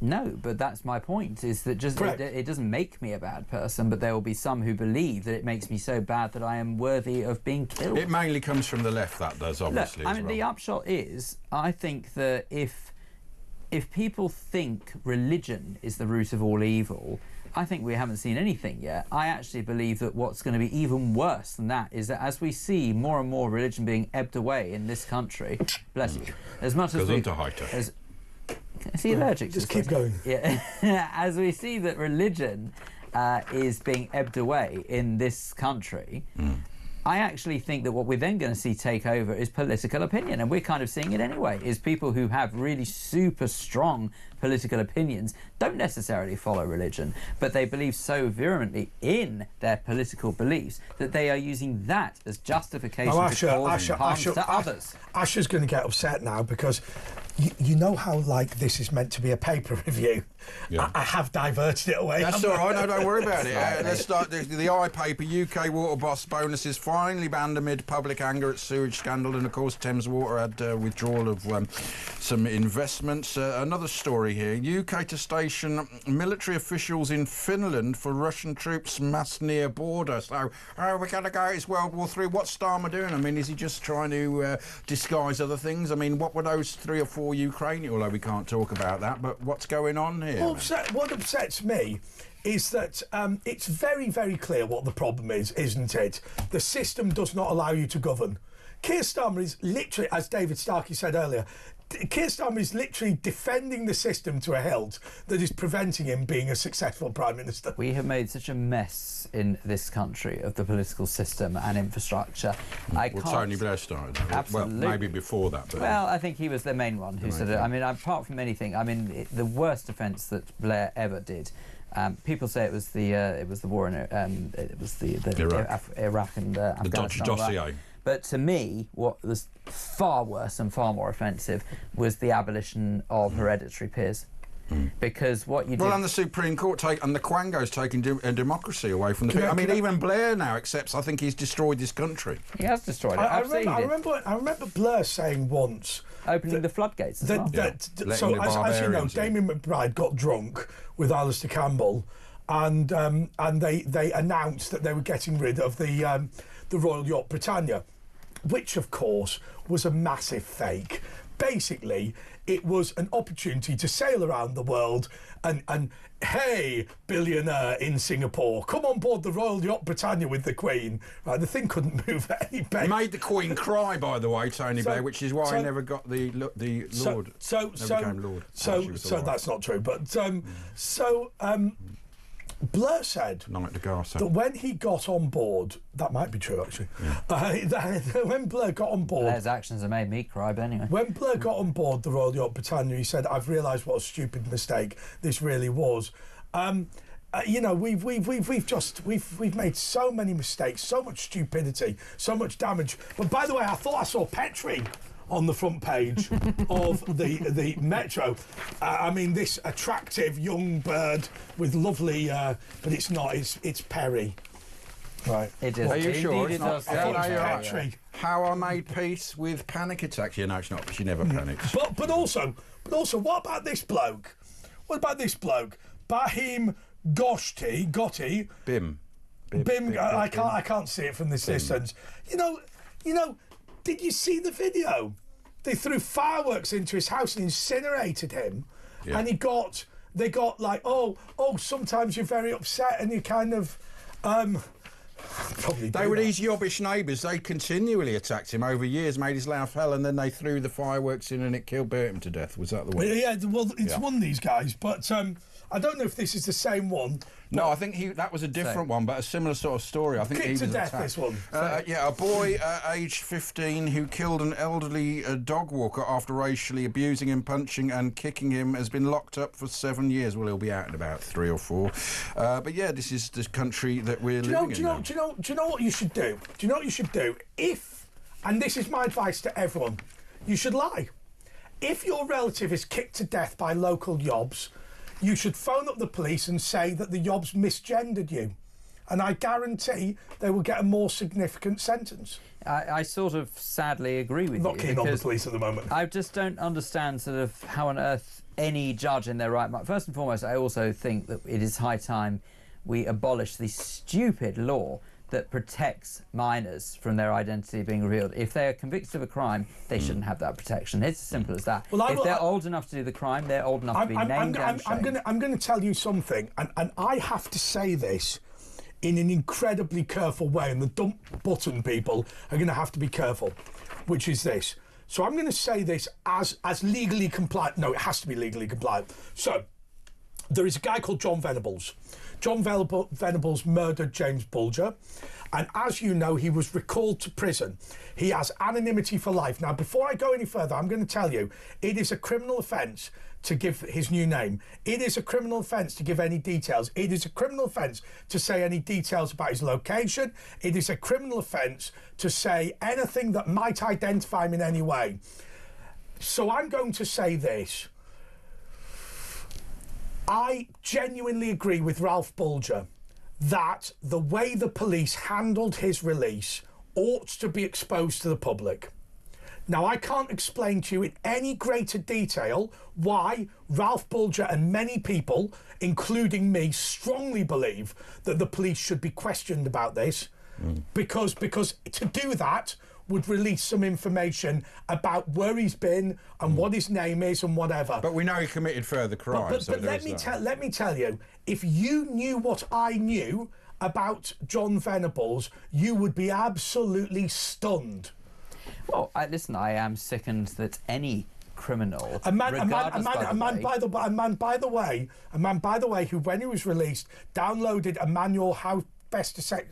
No, but that's my point, is that just it doesn't make me a bad person, but there will be some who believe that it makes me so bad that I am worthy of being killed. It mainly comes from the left, that does, obviously. Look, I mean, the upshot is, I think that if people think religion is the root of all evil, I think we haven't seen anything yet. I actually believe that what's going to be even worse than that is that as we see more and more religion being ebbed away in this country, bless you, as much as is he allergic? Just keep going. Yeah. As we see that religion is being ebbed away in this country, I actually think that what we're then going to see take over is political opinion, and we're kind of seeing it anyway, is people who have really super strong political opinions don't necessarily follow religion, but they believe so virulently in their political beliefs that they are using that as justification to cause harm to others. Asher's going to get upset now because you know how, like, this is meant to be a paper review. Yeah. I have diverted it away. That's all right. No, don't worry about it. Let's start the iPaper. UK water boss bonuses finally banned amid public anger at sewage scandal, and of course Thames Water had withdrawal of some investments. Another story here: UK to station military officials in Finland for Russian troops massed near border. So, we're going to go. It's World War III. What's Starmer doing? I mean, is he just trying to disguise other things? I mean, what were those 3 or 4 Ukrainian? Although we can't talk about that, but what's going on here? Well, what upsets me is that it's very, very clear what the problem is, isn't it? The system does not allow you to govern. Keir Starmer is literally, as David Starkey said earlier, Keir Starmer is literally defending the system to a hilt that is preventing him being a successful Prime Minister. We have made such a mess in this country of the political system and infrastructure. Tony Blair started. Absolutely. Well, maybe before that. But well, I think he was the main one who said it. I mean, apart from anything, I mean, the worst offence that Blair ever did. People say it was the war in Iraq and Afghanistan. The Dodgy dossier. But to me, what was far worse and far more offensive was the abolition of hereditary peers. Because what you did... Well, and the Supreme Court and the Quango's taking democracy away from the people. I mean, even Blair now accepts, I think he's destroyed this country. He has destroyed it, absolutely. I remember Blair saying once... Opening the floodgates as well. So, as you know, Damien McBride got drunk with Alistair Campbell, and they announced that they were getting rid of the Royal Yacht Britannia, which, of course, was a massive fake. Basically, it was an opportunity to sail around the world and hey, billionaire in Singapore, come on board the Royal Yacht Britannia with the Queen. Right, the thing couldn't move at any pace. Made the Queen cry, by the way, Tony Blair, which is why he never got the Lord. Became Lord. So that's not true. But Blair said that when he got on board, that might be true actually. Yeah. When Blair got on board, Blair's actions have made me cry. But anyway, when Blair got on board the Royal Yacht Britannia, he said, "I've realised what a stupid mistake this really was." You know, we've made so many mistakes, so much stupidity, so much damage. But by the way, I thought I saw Petri on the front page of the Metro. I mean, this attractive young bird with lovely, but it's not. It's Perry. Right. It is. Are you sure? It's not. Petri. How I made peace with panic attacks. Yeah, no, it's not. She never panics. But also, what about this bloke? What about this bloke? Bahim Gotti. Bim. I can't see it from this distance. You know. Did you see the video? They threw fireworks into his house and incinerated him, and they got like, oh, sometimes you're very upset and you kind of, probably. They were these yobbish neighbours. They continually attacked him over years, made his life hell, and then they threw the fireworks in and it burnt him to death. Was that the one? Yeah, well, it's one of these guys, but I don't know if this is the same one. No, I think that was a different one, but a similar sort of story. I think he was to death, attacked. this one. A boy aged 15 who killed an elderly dog walker after racially abusing him, punching and kicking him has been locked up for 7 years. Well, he'll be out in about 3 or 4. But yeah, this is the country that we're living in. Do you know what you should do? Do you know what you should do? And this is my advice to everyone, you should lie. If your relative is kicked to death by local yobs, you should phone up the police and say that the yobs misgendered you. And I guarantee they will get a more significant sentence. I sort of sadly agree with you. Not keen on the police at the moment. I just don't understand sort of how on earth any judge in their right mind... First and foremost, I also think that it is high time we abolish the stupid law that protects minors from their identity being revealed. If they are convicted of a crime, they shouldn't have that protection. It's as simple as that. Well, if they're old enough to do the crime, they're old enough to be named and shamed. I'm going to tell you something, and I have to say this in an incredibly careful way, and the dump button people are going to have to be careful, which is this. So I'm going to say this as legally compliant. No, it has to be legally compliant. So there is a guy called John Venables. John Venables murdered James Bulger, and as you know, he was recalled to prison. He has anonymity for life. Now, before I go any further, I'm going to tell you, it is a criminal offence to give his new name. It is a criminal offence to give any details. It is a criminal offence to say any details about his location. It is a criminal offence to say anything that might identify him in any way. So I'm going to say this. I genuinely agree with Ralph Bulger that the way the police handled his release ought to be exposed to the public. Now, I can't explain to you in any greater detail why Ralph Bulger and many people, including me, strongly believe that the police should be questioned about this, because to do that would release some information about where he's been and what his name is and whatever. But we know he committed further crimes. But let me tell you, if you knew what I knew about John Venables, you would be absolutely stunned. Well, listen, I am sickened that any criminal, a man by the way, who, when he was released, downloaded a manual how best to sex.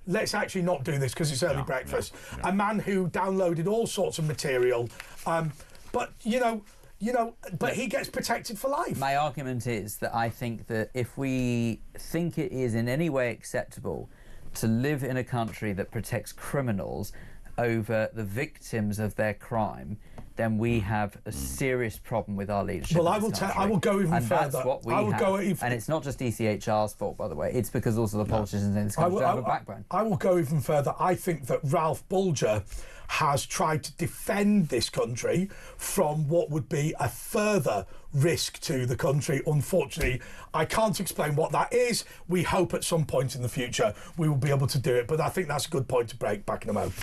Let's actually not do this because it's early breakfast. No. A man who downloaded all sorts of material, but he gets protected for life. My argument is that I think that if we think it is in any way acceptable to live in a country that protects criminals over the victims of their crime, then we have a serious problem with our leadership. Well, I will go even further. And that's what we have. And it's not just ECHR's fault, by the way. It's because also the politicians in this country don't have a backbone. I will go even further. I think that Ralph Bulger has tried to defend this country from what would be a further risk to the country. Unfortunately, I can't explain what that is. We hope at some point in the future we will be able to do it, but I think that's a good point to break. Back in a moment.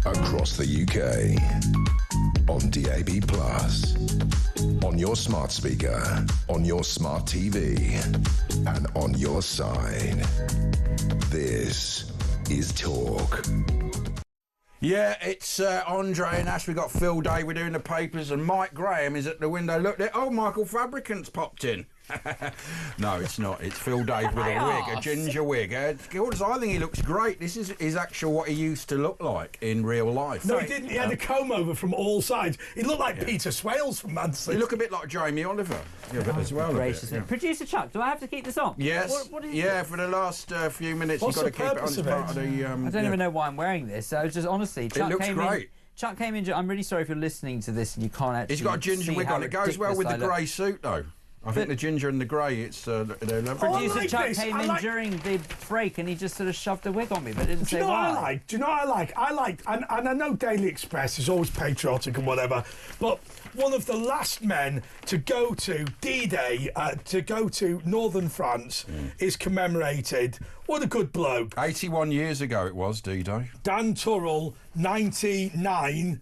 Across the UK, on DAB+, on your smart speaker, on your smart TV, and on your side. This is Talk. Yeah, it's Andre and Ash. We got Phil David doing the papers, and Mike Graham is at the window. Look there. Oh, Michael Fabricant's popped in. No, it's not. It's Phil Dave with a wig, a ginger wig. I think he looks great. This is his actual what he used to look like in real life. No, he didn't. He had a comb over from all sides. He looked like Peter Swales from Manchester. He looked a bit like Jamie Oliver as well. Producer Chuck, do I have to keep this on? Yes. What is yeah, for the last few minutes, you've got to keep it on as part of the... I don't even know why I'm wearing this. I was just, honestly, Chuck it looks great. Chuck came in... I'm really sorry if you're listening to this and you can't actually... He's got a ginger wig on. It goes well with the grey suit, though. I think the ginger and the grey, it's... Producer Chuck came in during the break and he just sort of shoved a wig on me, but didn't say why. Do you know what I like? I like, and I know Daily Express is always patriotic and whatever, but one of the last men to go to D-Day, to go to northern France, is commemorated. What a good bloke. 81 years ago it was, D-Day. Dan Turrell, 99...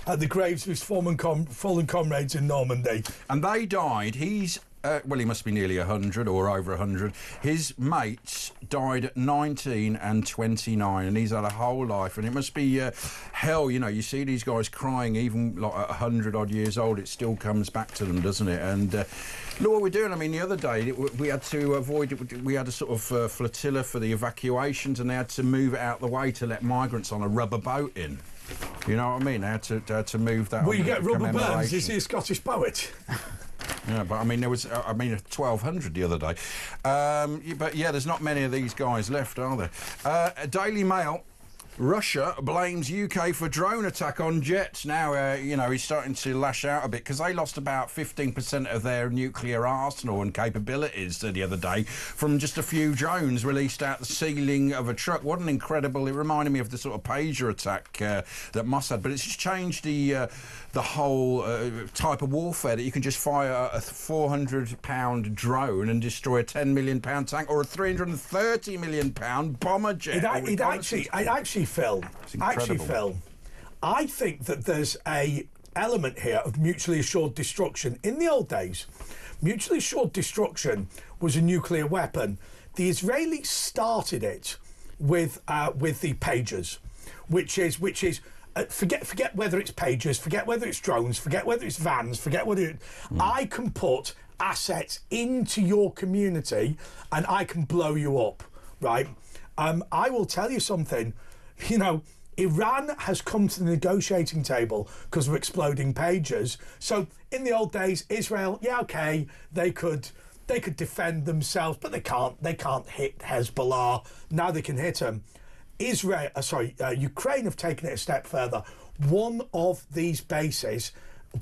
at the graves of his fallen comrades in Normandy. And they died. He's, well, he must be nearly 100 or over 100. His mates died at 19 and 29, and he's had a whole life. And it must be hell, you know, you see these guys crying, even like at 100-odd years old, it still comes back to them, doesn't it? And look what we're doing. I mean, the other day, we had to avoid... We had a sort of flotilla for the evacuations, and they had to move it out the way to let migrants on a rubber boat in. You know what I mean? They had to move that. Well, you get rubber burns. Is he a Scottish poet? Yeah, but I mean, there was 1,200 the other day. But yeah, there's not many of these guys left, are there? Daily Mail. Russia blames UK for drone attack on jets. Now, you know, he's starting to lash out a bit because they lost about 15% of their nuclear arsenal and capabilities the other day from just a few drones released out the ceiling of a truck. What an incredible... It reminded me of the sort of pager attack that Mossad, but it's changed the whole type of warfare that you can just fire a 400-pound drone and destroy a 10 million pound tank or a 330 million pound bomber jet. It actually, Phil, I think that there's a element here of mutually assured destruction. In the old days, mutually assured destruction was a nuclear weapon. The Israelis started it with the pagers, which is forget whether it's pagers, forget whether it's drones, forget whether it's vans, forget whether it... I can put assets into your community and I can blow you up, right? I will tell you something. You know, Iran has come to the negotiating table because of exploding pagers. So in the old days, Israel, yeah, okay, they could defend themselves, but they can't hit Hezbollah. Now they can hit them. Ukraine have taken it a step further. One of these bases,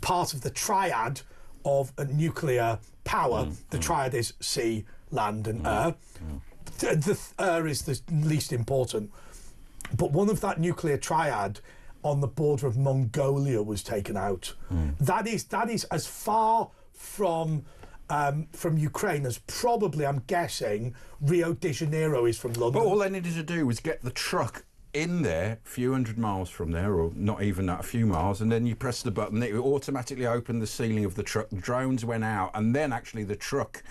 part of the triad of a nuclear power, the triad is sea, land and air. The air is the least important. But one of that nuclear triad on the border of Mongolia was taken out. That is as far from Ukraine as probably, I'm guessing, Rio de Janeiro is from London. But all they needed to do was get the truck in there, a few hundred miles from there, or not even that, a few miles, and then you press the button, it automatically opened the ceiling of the truck, the drones went out, and then actually the truck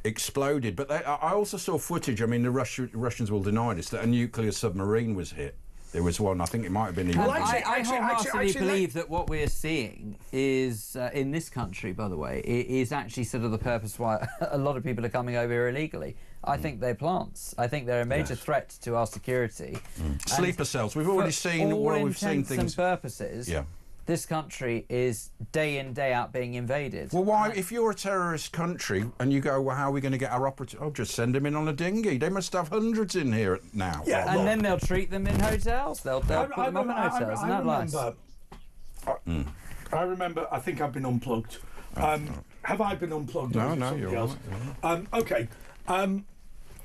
exploded. But I also saw footage, I mean, the Russians will deny this, that a nuclear submarine was hit. There was one, I think it might have been... I wholeheartedly believe that what we're seeing is, in this country, by the way, is actually sort of the purpose why a lot of people are coming over here illegally. I think they're plants. I think they're a major threat to our security. Sleeper cells. We've already seen... we've seen things... and purposes... Yeah. This country is day in, day out being invaded. Well, why, if you're a terrorist country and you go, well, how are we going to get our operatives? Oh, just send them in on a dinghy. They must have hundreds in here now. Yeah, and then they'll treat them in hotels. They'll put them up in hotels. I remember, I think I've been unplugged. Have I been unplugged? No, you're else? Right. Okay.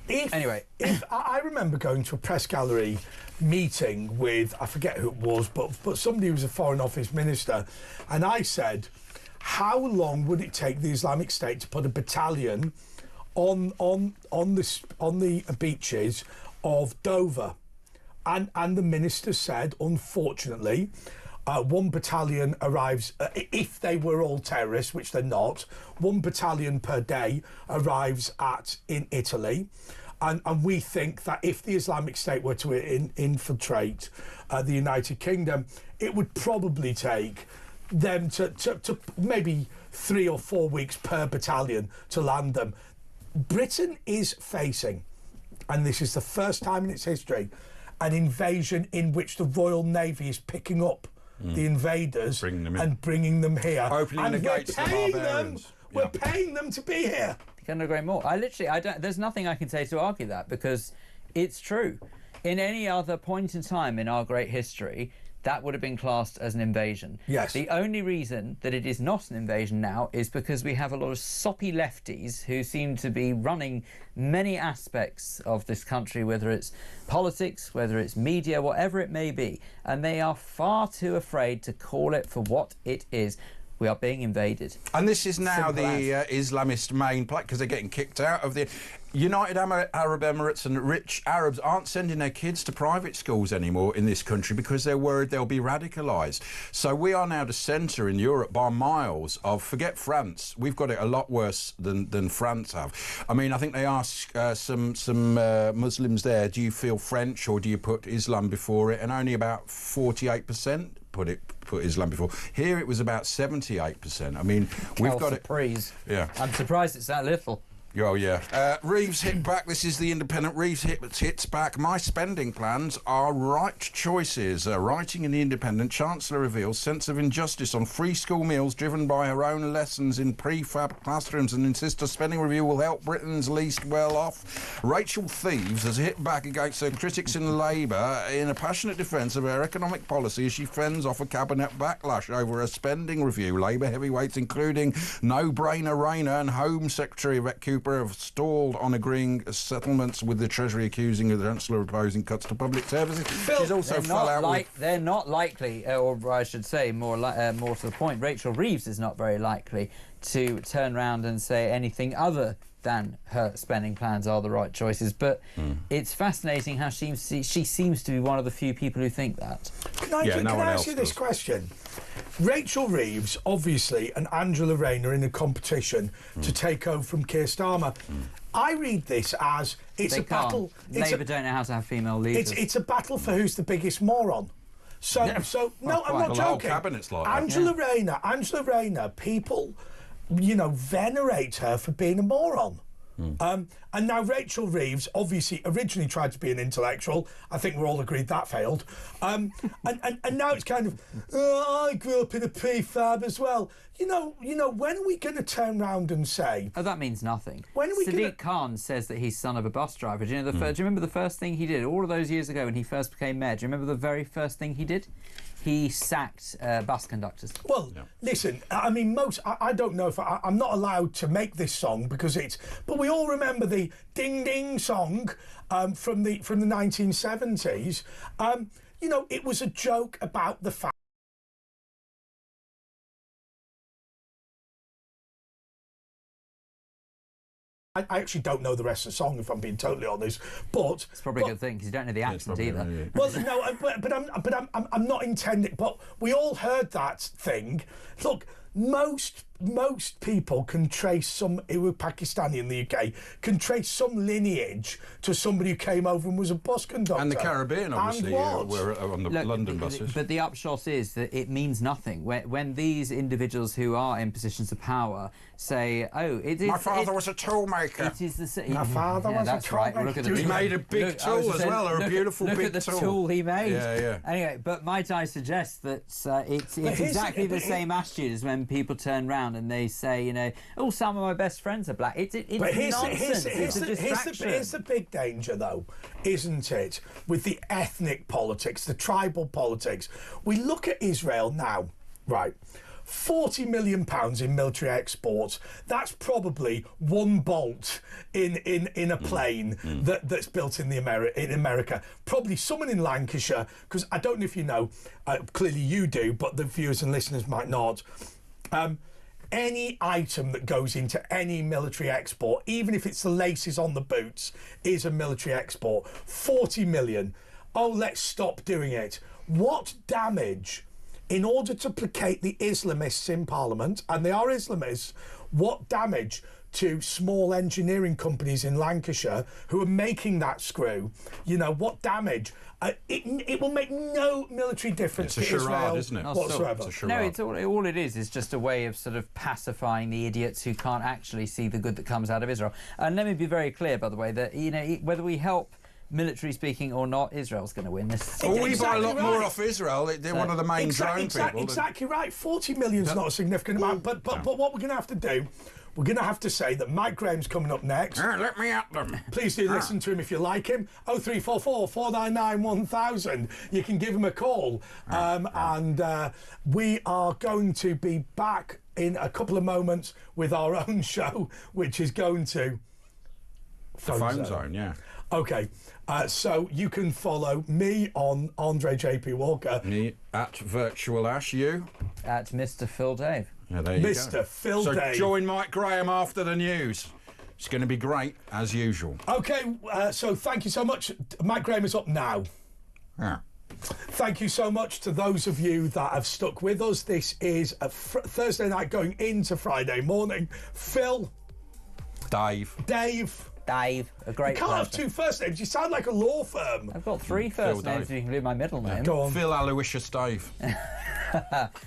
If I remember going to a press gallery meeting with, I forget who it was, but somebody who was a Foreign Office minister, and I said, how long would it take the Islamic State to put a battalion on the beaches of Dover? And the minister said, unfortunately, one battalion arrives, if they were all terrorists, which they're not, one battalion per day arrives in Italy. And we think that if the Islamic State were to infiltrate the United Kingdom, it would probably take them to maybe 3 or 4 weeks per battalion to land them. Britain is facing, and this is the first time in its history, an invasion in which the Royal Navy is picking up the invaders and bringing them here. Opening the gates to barbarians. We're paying them to be here. Couldn't agree more. I don't. There's nothing I can say to argue that, because it's true. In any other point in time in our great history, that would have been classed as an invasion. Yes. The only reason that it is not an invasion now is because we have a lot of soppy lefties who seem to be running many aspects of this country, whether it's politics, whether it's media, whatever it may be, and they are far too afraid to call it for what it is. We are being invaded. And this is now the Islamist main play, because they're getting kicked out of the United Arab Emirates, and rich Arabs aren't sending their kids to private schools anymore in this country because they're worried they'll be radicalised. So we are now the centre in Europe by miles of, forget France, we've got it a lot worse than France have. I mean, I think they ask some Muslims there, do you feel French or do you put Islam before it? And only about 48% put Islam before. Here it was about 78%. I mean, we've got it. Yeah. I'm surprised it's that little. Oh, yeah. Reeves hit back. This is the Independent. Reeves hits back. My spending plans are right choices. Writing in the Independent, Chancellor reveals sense of injustice on free school meals driven by her own lessons in prefab classrooms, and insists a spending review will help Britain's least well off. Rachel Thieves has hit back against her critics in Labour in a passionate defence of her economic policy as she fends off a cabinet backlash over a spending review. Labour heavyweights, including No-Brainer Rayner and Home Secretary Yvette Cooper, have stalled on agreeing settlements with the Treasury, accusing the Chancellor of opposing cuts to public services. She's also fell out with... They're not likely, or I should say more to the point, Rachel Reeves is not very likely to turn around and say anything other than her spending plans are the right choices. But it's fascinating how she seems to be one of the few people who think that. Can I ask you this question? Rachel Reeves, obviously, and Angela Rayner in a competition to take over from Keir Starmer. I read this as it's battle. Labour don't know how to have female leaders. It's a battle for who's the biggest moron. No, I'm not joking. The whole cabinet's like Angela Rayner, people, venerate her for being a moron. And now Rachel Reeves obviously originally tried to be an intellectual. I think we're all agreed that failed. And now it's kind of, I grew up in a prefab as well. When are we going to turn round and say? Oh, that means nothing. When are we Sadiq Khan says that he's son of a bus driver. Do you remember the first thing he did all of those years ago when he first became mayor? Do you remember the very first thing he did? He sacked bus conductors. Well, listen, I mean, I don't know if I'm not allowed to make this song because but we all remember the Ding Ding song from the 1970s. It was a joke about the fact. I actually don't know the rest of the song, if I'm being totally honest. But it's probably a good thing because you don't know the accent either. Well, no, but I'm not intending. But we all heard that thing. Look, most people can trace some, who were Pakistani in the UK, can trace some lineage to somebody who came over and was a bus conductor. And the Caribbean, obviously, were on the London buses. But the upshot is that it means nothing. When these individuals who are in positions of power say, "Oh, my father was a toolmaker." It is the same. My father was a toolmaker. He made a big tool as well, or a beautiful big tool. Look at the tool he made. Yeah. Anyway, but might I suggest that it's exactly the same attitude as when people turn round and they say, oh, some of my best friends are black. It's nonsense. It's a distraction. Here's the big danger, though, isn't it? With the ethnic politics, the tribal politics. We look at Israel now, right? £40 million in military exports. That's probably one bolt in a plane that's built in America. Probably someone in Lancashire, because I don't know if you know, clearly you do, but the viewers and listeners might not. Any item that goes into any military export, even if it's the laces on the boots, is a military export. 40 million. Oh, let's stop doing it. What damage, in order to placate the Islamists in Parliament, and they are Islamists, what damage to small engineering companies in Lancashire who are making that screw, you know, what damage? It will make no military difference to Israel, isn't it? whatsoever. It's a charade. No, it's all it is just a way of sort of pacifying the idiots who can't actually see the good that comes out of Israel. And let me be very clear, by the way, that, you know, whether we help military speaking or not, Israel's going to win this. Well, we buy a lot more off Israel. They're one of the main drone people. Exactly right. 40 million's not a significant amount, but what we're going to have to do, we're going to have to say that Mike Graham's coming up next. Let me at them. Please do listen to him if you like him. 0344 499 1000. You can give him a call. And we are going to be back in a couple of moments with our own show, which is going to... Phone Zone, yeah. Okay, so you can follow me on Andre JP Walker. Me at Virtual Ash, you? At Mr. Phil Dave. Yeah, there you go. Mr. Phil Dave. So join Mike Graham after the news. It's going to be great, as usual. Okay, so thank you so much. Mike Graham is up now. Yeah. Thank you so much to those of you that have stuck with us. This is a Thursday night going into Friday morning. Phil. Dave, a great You can't have two first names. You sound like a law firm. I've got three first names, if you can do my middle name. Go on. Phil Aloysius Dave.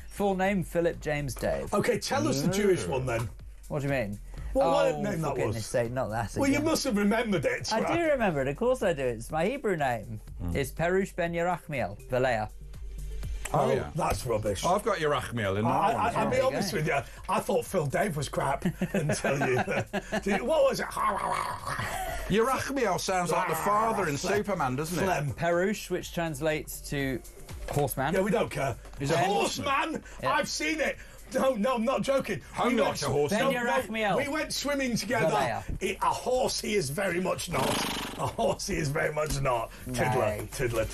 Full name, Philip James Dave. Okay, tell us the Jewish one then. What do you mean? What name for that goodness was? sake, not that Well, you again. must have remembered it. I do remember it, of course I do. It's my Hebrew name. It's Perush Ben Yerachmiel, Velea. Oh, yeah. That's rubbish. I've got Yerachmiel in I'll be There you honest go. with you. I thought Phil Dave was crap until you. What was it? Yerachmiel sounds like the father in Superman, doesn't it? Phlegm. Perush, which translates to horseman. Yeah, we don't care. He's a horseman. Yeah. I've seen it. No, I'm not joking. Home likes a horse. Ben Yerachmiel. We went swimming together. Velea. A horse he is very much not. A horse he is very much not. Tiddler, No. tiddler.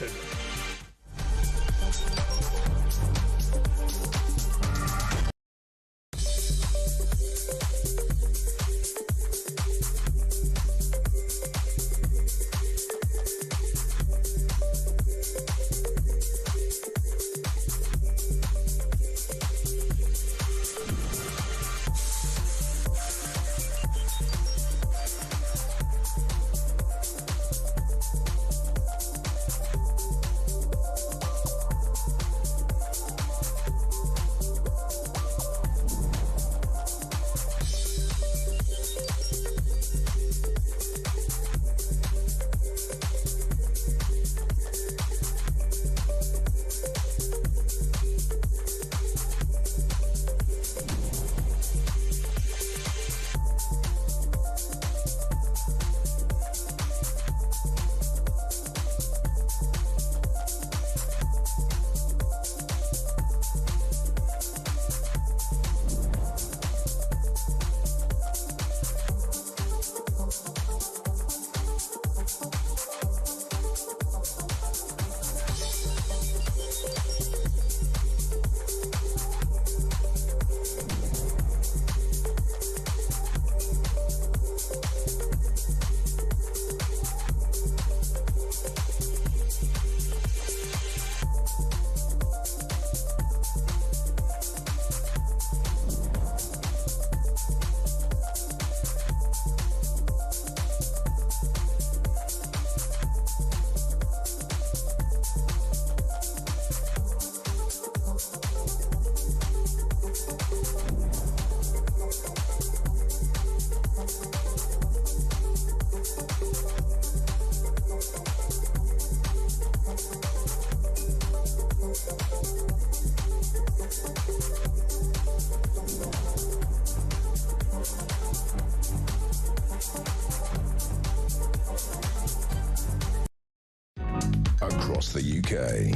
Across the UK,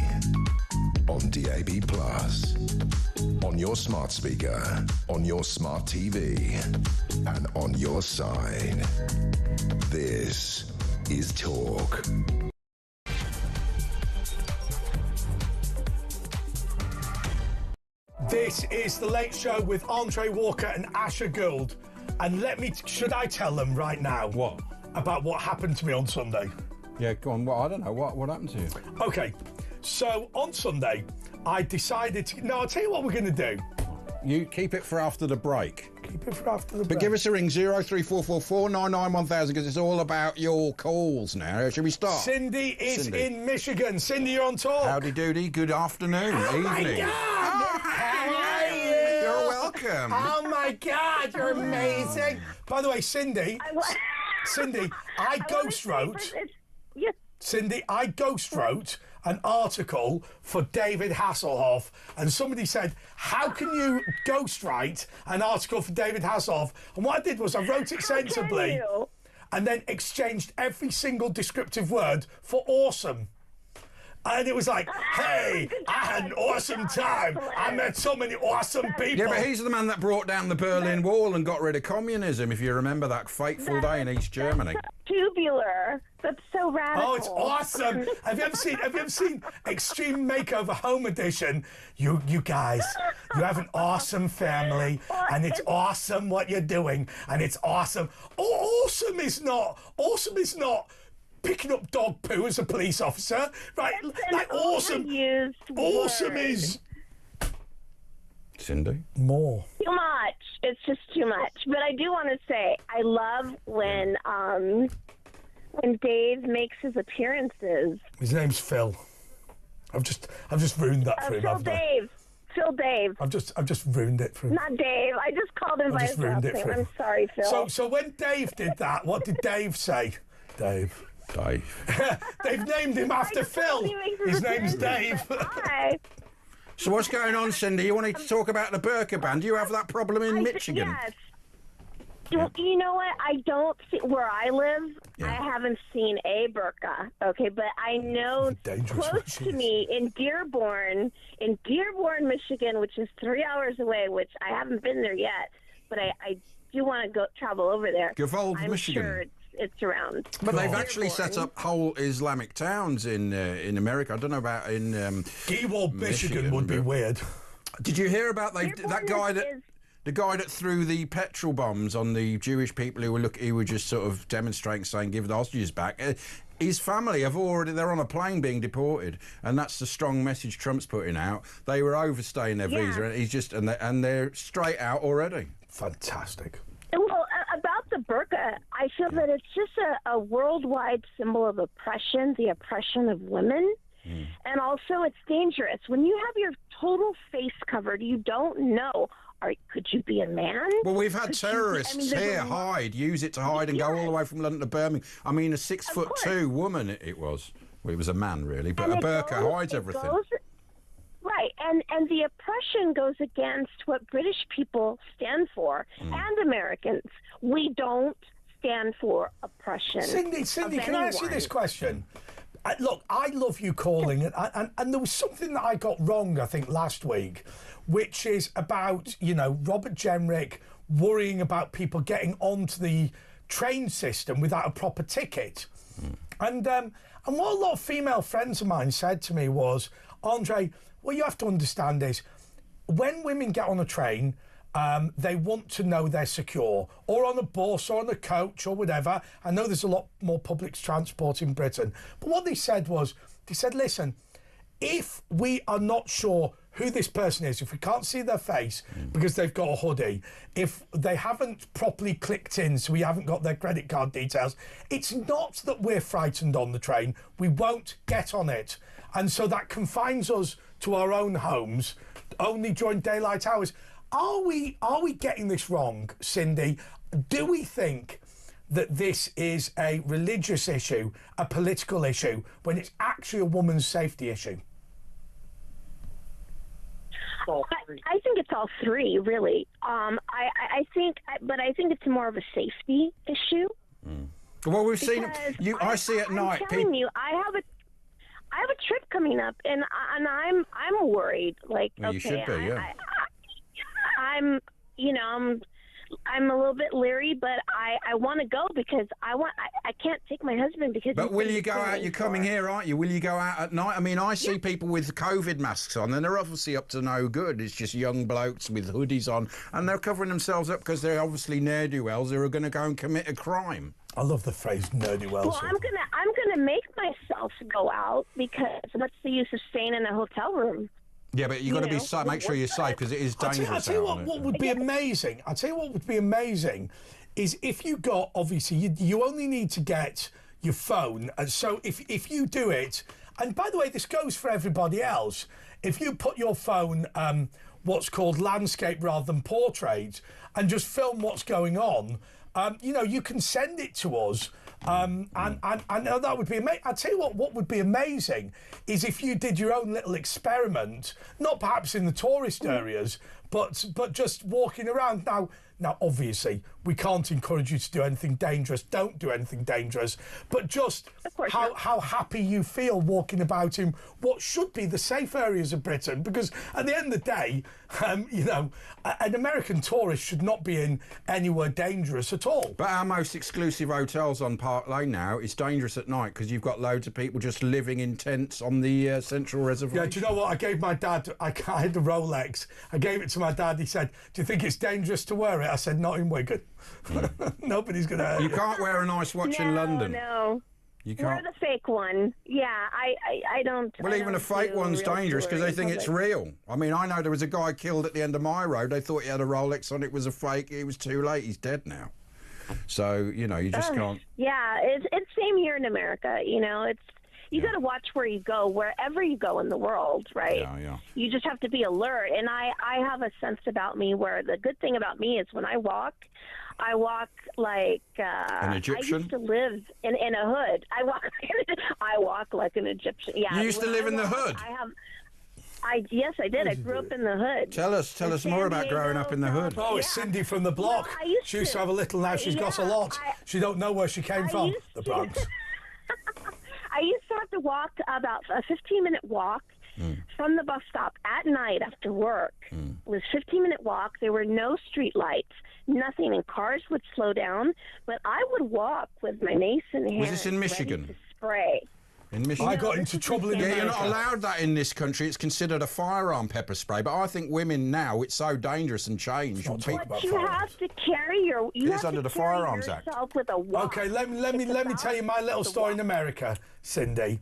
on DAB+, on your smart speaker, on your smart TV, and on your side. This is Talk. This is The Late Show with Andre Walker and Asher Gould. And should I tell them right now? What? About what happened to me on Sunday? Yeah, go on. Well, I don't know. What happened to you? Okay, so on Sunday, I decided to... No, I'll tell you what we're going to do. You keep it for after the break. Keep it for after the break. But give us a ring, 03444991000, because it's all about your calls now. Should we start? Cindy is in Michigan. Cindy, you're on talk. Howdy doody, good afternoon, evening. My God! How are you? You're welcome. Oh my God, you're amazing. By the way, Cindy, I ghost wrote. Yes. Cindy, I ghost wrote an article for David Hasselhoff, and somebody said, how can you ghost write an article for David Hasselhoff? And what I did was I wrote it sensibly and then exchanged every single descriptive word for awesome. And it was like, hey, I had an awesome time. I met so many awesome people. Yeah, but he's the man that brought down the Berlin Wall and got rid of communism, if you remember that fateful day in East Germany. Tubular. That's so radical. Oh, it's awesome. Have you ever seen Extreme Makeover Home Edition? You guys, you have an awesome family, and it's awesome what you're doing, and it's awesome. Oh, awesome is not picking up dog poo as a police officer, right? Like awesome. Awesome is Cindy? More. Too much. It's just too much. But I do want to say, I love when Dave makes his appearances. His name's Phil. I've just ruined that for him. Phil Dave. I've just ruined it for him. Not Dave. I just called him by his last name. I'm sorry, Phil. So when Dave did that, what did Dave say? Dave. They've named him after Phil. His name's Dave. Hi. So what's going on, Cindy? You wanted to talk about the burka ban. Do you have that problem in Michigan? Yes. You know what? I don't see where I live. I haven't seen a burka. Okay, but I know close to me in Dearborn, Michigan, which is 3 hours away. Which I haven't been there yet, but I do want to go travel over there. Gould, Michigan. Sure it's around. But they've actually set up whole Islamic towns in America. I don't know about in Gould, Michigan would be weird. Did you hear about that guy the guy that threw the petrol bombs on the Jewish people who were just sort of demonstrating, saying give the hostages back? His family they're on a plane being deported, and that's the strong message Trump's putting out. They were overstaying their visa, and he's just and they're straight out already. Fantastic. Well, about the burqa, I feel that it's just a worldwide symbol of oppression, the oppression of women. And also it's dangerous. When you have your total face covered, you don't know. Could you be a man? Well, we've had terrorists use it to hide and go all the way from London to Birmingham. I mean, a 6'2" woman it was. Well, it was a man, really, but a burqa hides everything. Right, and the oppression goes against what British people stand for, and Americans. We don't stand for oppression. Cindy, can I ask you this question? Look, I love you calling it, and there was something that I got wrong, I think, last week, which is about, Robert Jenrick worrying about people getting onto the train system without a proper ticket. And what a lot of female friends of mine said to me was, Andre, what you have to understand is when women get on a train, they want to know they're secure, or on a bus or on a coach or whatever. I know there's a lot more public transport in Britain. But what they said was, listen, if we are not sure who this person is, if we can't see their face because they've got a hoodie, if they haven't properly clicked in, so we haven't got their credit card details, it's not that we're frightened on the train. We won't get on it. And so that confines us to our own homes only during daylight hours. Are we getting this wrong, Cindy? Do we think that this is a religious issue, a political issue, when it's actually a woman's safety issue? I think it's all three, really. I think it's more of a safety issue. Well, we've seen I see at night. I'm telling you, I have a trip coming up, and I'm worried. Like, well, you should be, yeah. I'm a little bit leery, but I want to go because I can't take my husband because. But will you go out? You're coming here, aren't you? Will you go out at night? I mean, I see people with COVID masks on, and they're obviously up to no good. It's just young blokes with hoodies on, and they're covering themselves up because they're obviously ne'er-do-wells who are going to go and commit a crime. I love the phrase ne'er-do-wells. Well, I'm gonna make myself go out because what's the use of staying in a hotel room? Yeah, but you've got to be safe. Make sure you're safe because it is dangerous. I'll tell you what would be amazing. I'll tell you what would be amazing is if you got, obviously, you only need to get your phone. And so if you do it, and by the way, this goes for everybody else, if you put your phone what's called landscape rather than portrait and just film what's going on, you know, you can send it to us. And that would be amazing. I'll tell you what would be amazing is if you did your own little experiment, not perhaps in the tourist areas, but just walking around. Now, obviously, we can't encourage you to do anything dangerous. Don't do anything dangerous. But just how happy you feel walking about in what should be the safe areas of Britain. Because at the end of the day, you know, an American tourist should not be in anywhere dangerous at all. But our most exclusive hotels on Park Lane now, it's dangerous at night because you've got loads of people just living in tents on the central reservoir. Yeah, do you know what? I gave my dad, I had a Rolex. I gave it to my dad. He said, do you think it's dangerous to wear it? I said, not in Wigan. Nobody's going to... You can't wear a nice watch in London. No, you can't. Wear the fake one. Yeah, I don't... Well, even a fake one's dangerous because they think it's real. I mean, I know there was a guy killed at the end of my road. They thought he had a Rolex on. It was a fake. It was too late. He's dead now. So, you know, you just can't... Yeah, it's same here in America. You know, you got to watch where you go, wherever you go in the world, right? Yeah. You just have to be alert. And I have a sense about me where the good thing about me is when I walk like an Egyptian. I used to live in a hood. I walk like an Egyptian. Yeah. You used to live in the hood? Yes, I did. I grew up in the hood. Tell us more about growing up in the hood. Oh, it's Cindy from the block. Well, she used to have a little, now she's got a lot. She don't know where she came from, the Bronx. I used to have to walk about a 15-minute walk from the bus stop at night after work. It was a 15-minute walk. There were no street lights, nothing, and cars would slow down. But I would walk with my mace in hand. Was this in Michigan? Ready to spray. In Michigan? I got into trouble in America. Yeah, you're not allowed that in this country. It's considered a firearm pepper spray. But I think women now, it's so dangerous and changed. But you have to carry it's under the Firearms Act. With a watch. Okay, let me tell you my little story in America, Cindy.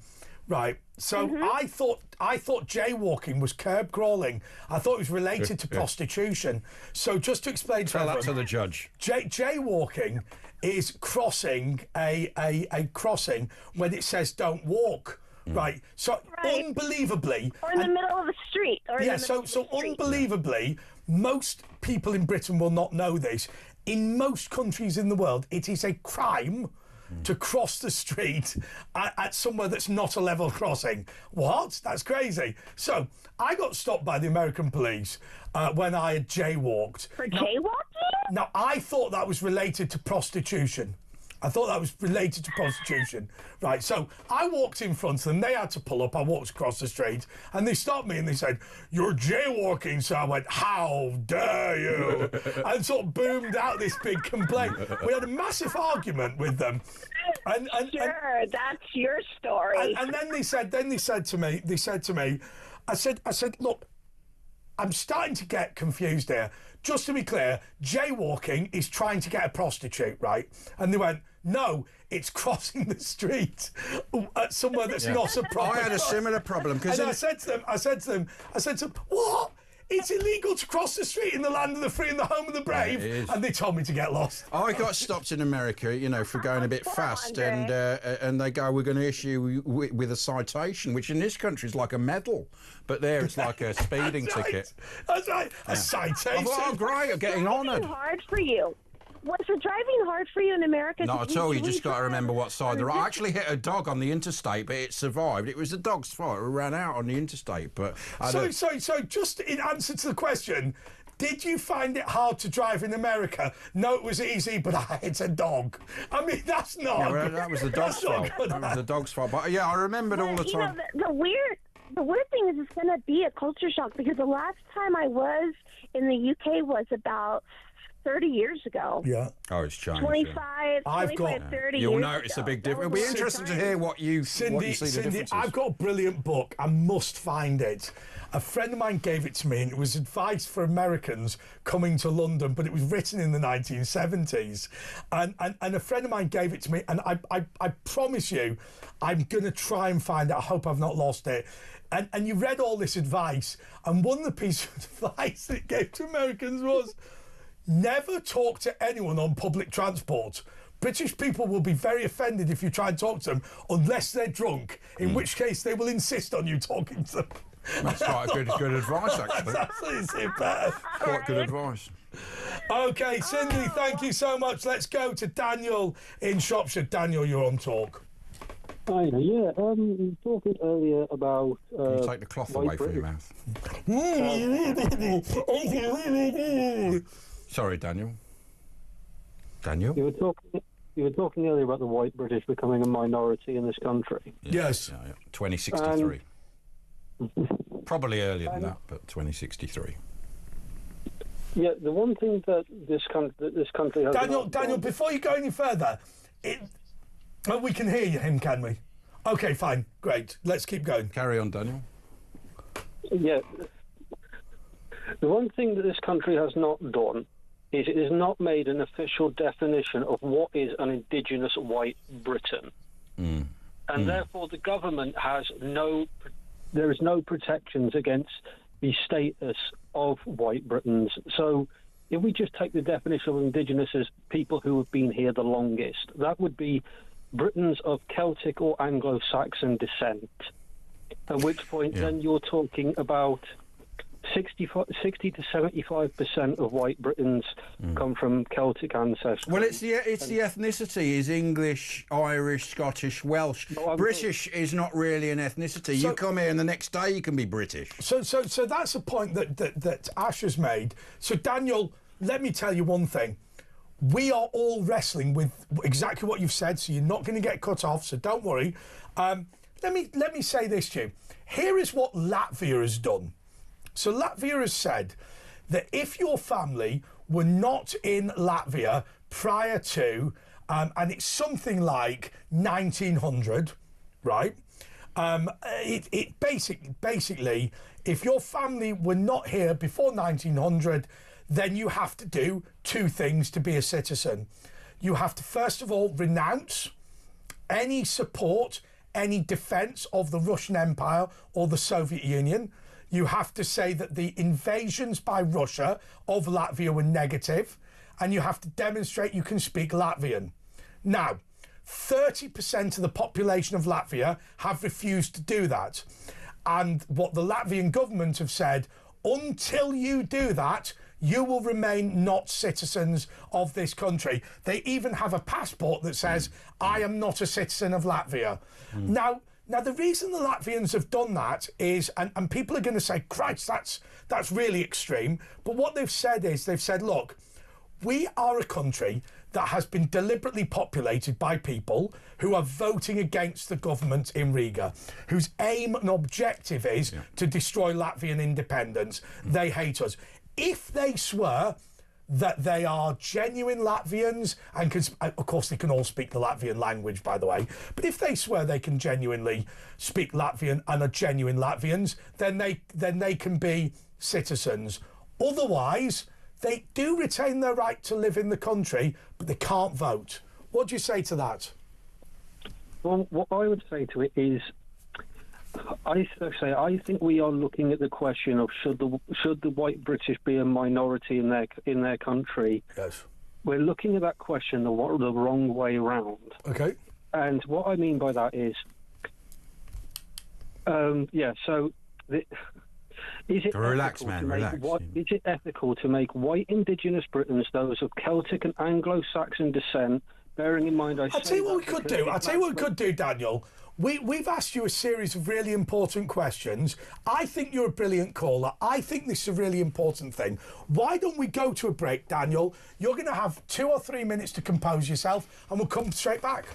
Right. So I thought jaywalking was curb crawling. I thought it was related to prostitution. So just to explain to everyone, that to the judge. Jaywalking is crossing a crossing when it says don't walk. Right. So unbelievably, or in the middle of the street. So unbelievably, most people in Britain will not know this. In most countries in the world, it is a crime to cross the street at somewhere that's not a level crossing. What? That's crazy. So I got stopped by the American police when I had jaywalked. For jaywalking? Now, I thought that was related to prostitution. Right, so I walked in front of them. They had to pull up. I walked across the street, and they stopped me and they said, "You're jaywalking." So I went, "How dare you?" and sort of boomed out this big complaint. We had a massive argument with them. And that's your story. And then they said to me, I said, "Look, I'm starting to get confused here. Just to be clear, jaywalking is trying to get a prostitute, right?" And they went, "No, it's crossing the street at somewhere that's not a problem." I had a similar problem because I said to them, "What? It's illegal to cross the street in the land of the free and the home of the brave." And they told me to get lost. I got stopped in America, you know, for going a bit fast, and they go, "We're going to issue you with a citation," which in this country is like a medal, but there it's like a speeding ticket. That's right, a citation. Oh, great, I'm getting honoured. Hard for you. Was the driving hard for you in America? Not at all. You just got to remember what side the road. I actually hit a dog on the interstate, but it survived. It was the dog's fault. It ran out on the interstate. But so just in answer to the question, did you find it hard to drive in America? No, it was easy, but I hit a dog. I mean, that's not. Yeah, well, that was the dog's fault. That was the dog's fault. But yeah, I remembered all the time. You know, the weird thing is it's going to be a culture shock because the last time I was in the UK was about 30 years ago. Yeah. Oh, it's changed. 25, I've 25, got- 30 You'll years notice ago. a big That difference. It'll was be a long interesting to time. hear what you see the Cindy, differences. I've got a brilliant book. I must find it. A friend of mine gave it to me, and it was advice for Americans coming to London, but it was written in the 1970s. And a friend of mine gave it to me, and I promise you, I'm going to try and find it. I hope I've not lost it. And you read all this advice, and one of the pieces of advice it gave to Americans was, never talk to anyone on public transport. British people will be very offended if you try and talk to them unless they're drunk, in which case they will insist on you talking to them. That's quite a good advice, actually. That's better. Quite good advice. Okay, Cindy, thank you so much. Let's go to Daniel in Shropshire. Daniel, you're on Talk. Hi, yeah. Talking earlier about. Can you take the cloth away from your mouth? Sorry, Daniel. Daniel? You were talking earlier about the white British becoming a minority in this country. Yes. Yeah. 2063. Probably earlier than that, but 2063. Yeah, the one thing that this country has. Daniel, before you go any further, we can hear him, can we? Okay, fine, great. Let's keep going. Carry on, Daniel. Yeah. The one thing that this country has not done is it has not made an official definition of what is an indigenous white Briton. And therefore the government has there is no protections against the status of white Britons. So if we just take the definition of indigenous as people who have been here the longest, that would be Britons of Celtic or Anglo-Saxon descent, at which point then you're talking about 60 to 75% of white Britons come from Celtic ancestry. Well, it's the ethnicity is English, Irish, Scottish, Welsh. British is not really an ethnicity. You come here and the next day you can be British. So that's a point that Ash has made. So Daniel, let me tell you one thing. We are all wrestling with exactly what you've said, so you're not going to get cut off, so don't worry. Let me say this to you. Here is what Latvia has done. So Latvia has said that if your family were not in Latvia prior to, and it's something like 1900, right? Basically, if your family were not here before 1900, then you have to do two things to be a citizen. You have to, first of all, renounce any support, any defence of the Russian Empire or the Soviet Union. You have to say that the invasions by Russia of Latvia were negative, and you have to demonstrate you can speak Latvian. Now, 30% of the population of Latvia have refused to do that. And what the Latvian government have said, until you do that, you will remain not citizens of this country. They even have a passport that says, I am not a citizen of Latvia. Now, the reason the Latvians have done that is, and people are going to say, Christ, that's really extreme. But what they've said is, look, we are a country that has been deliberately populated by people who are voting against the government in Riga, whose aim and objective is to destroy Latvian independence. They hate us. If they swear that they are genuine Latvians, and of course they can all speak the Latvian language, by the way, but if they swear they can genuinely speak Latvian and are genuine Latvians, then they can be citizens. Otherwise, they do retain their right to live in the country, but they can't vote. What do you say to that? Well, what I would say to it is, I think we are looking at the question of should the white British be a minority in their country. Yes. We're looking at that question the wrong way round. Okay. And what I mean by that is, is it ethical to make white indigenous Britons, those of Celtic and Anglo-Saxon descent, bearing in mind I'll tell you what we could do, Daniel. We've asked you a series of really important questions. I think you're a brilliant caller. I think this is a really important thing. Why don't we go to a break, Daniel? You're going to have 2 or 3 minutes to compose yourself, and we'll come straight back.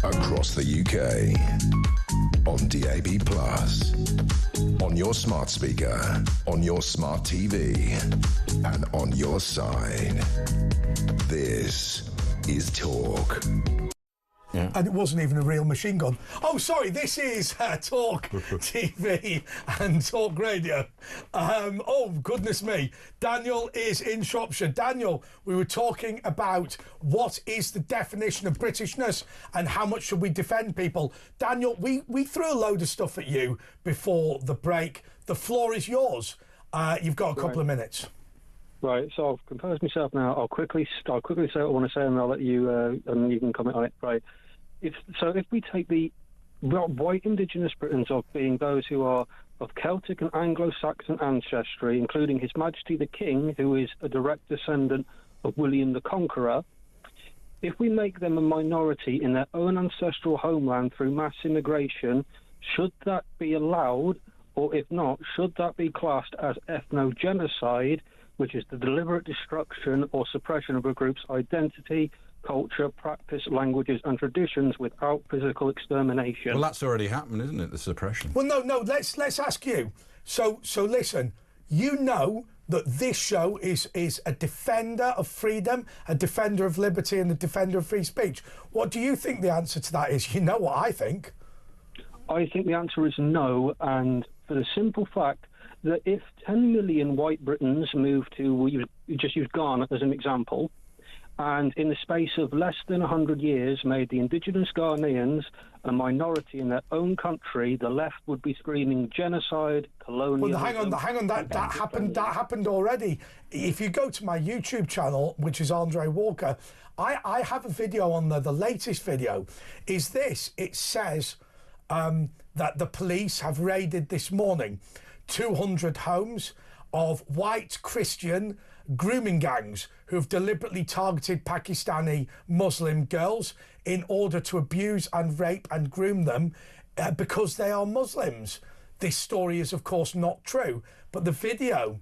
across the UK, on DAB+, on your smart speaker, on your smart TV, and on your side. This is Talk. Yeah. And it wasn't even a real machine gun. Oh, sorry, this is Talk TV and Talk Radio. Oh, goodness me. Daniel is in Shropshire. Daniel, we were talking about what is the definition of Britishness and how much should we defend people. Daniel, we threw a load of stuff at you before the break. The floor is yours. You've got a couple of minutes. Right, so I've composed myself now. I'll quickly say what I want to say, and I'll let you, and you can comment on it. Right. If we take the white indigenous Britons of being those who are of Celtic and Anglo-Saxon ancestry, including His Majesty the King, who is a direct descendant of William the Conqueror, if we make them a minority in their own ancestral homeland through mass immigration, should that be allowed, or if not, should that be classed as ethnogenocide, which is the deliberate destruction or suppression of a group's identity, culture, practice, languages and traditions without physical extermination? Well, that's already happened, isn't it, the suppression? Well, no, let's ask you. So listen, you know that this show is a defender of freedom, a defender of liberty and a defender of free speech. What do you think the answer to that is? You know what I think. I think the answer is no, and for the simple fact that if 10 million white Britons moved to, you just use Ghana as an example, and in the space of less than 100 years made the indigenous Ghanaians a minority in their own country, the left would be screaming genocide, colonialism... Well, hang on, that happened already. If you go to my YouTube channel, which is Andre Walker, I have a video on there. The latest video is this. It says that the police have raided this morning 200 homes of white Christian grooming gangs who've deliberately targeted Pakistani Muslim girls in order to abuse and rape and groom them because they are Muslims. This story is, of course, not true, but the video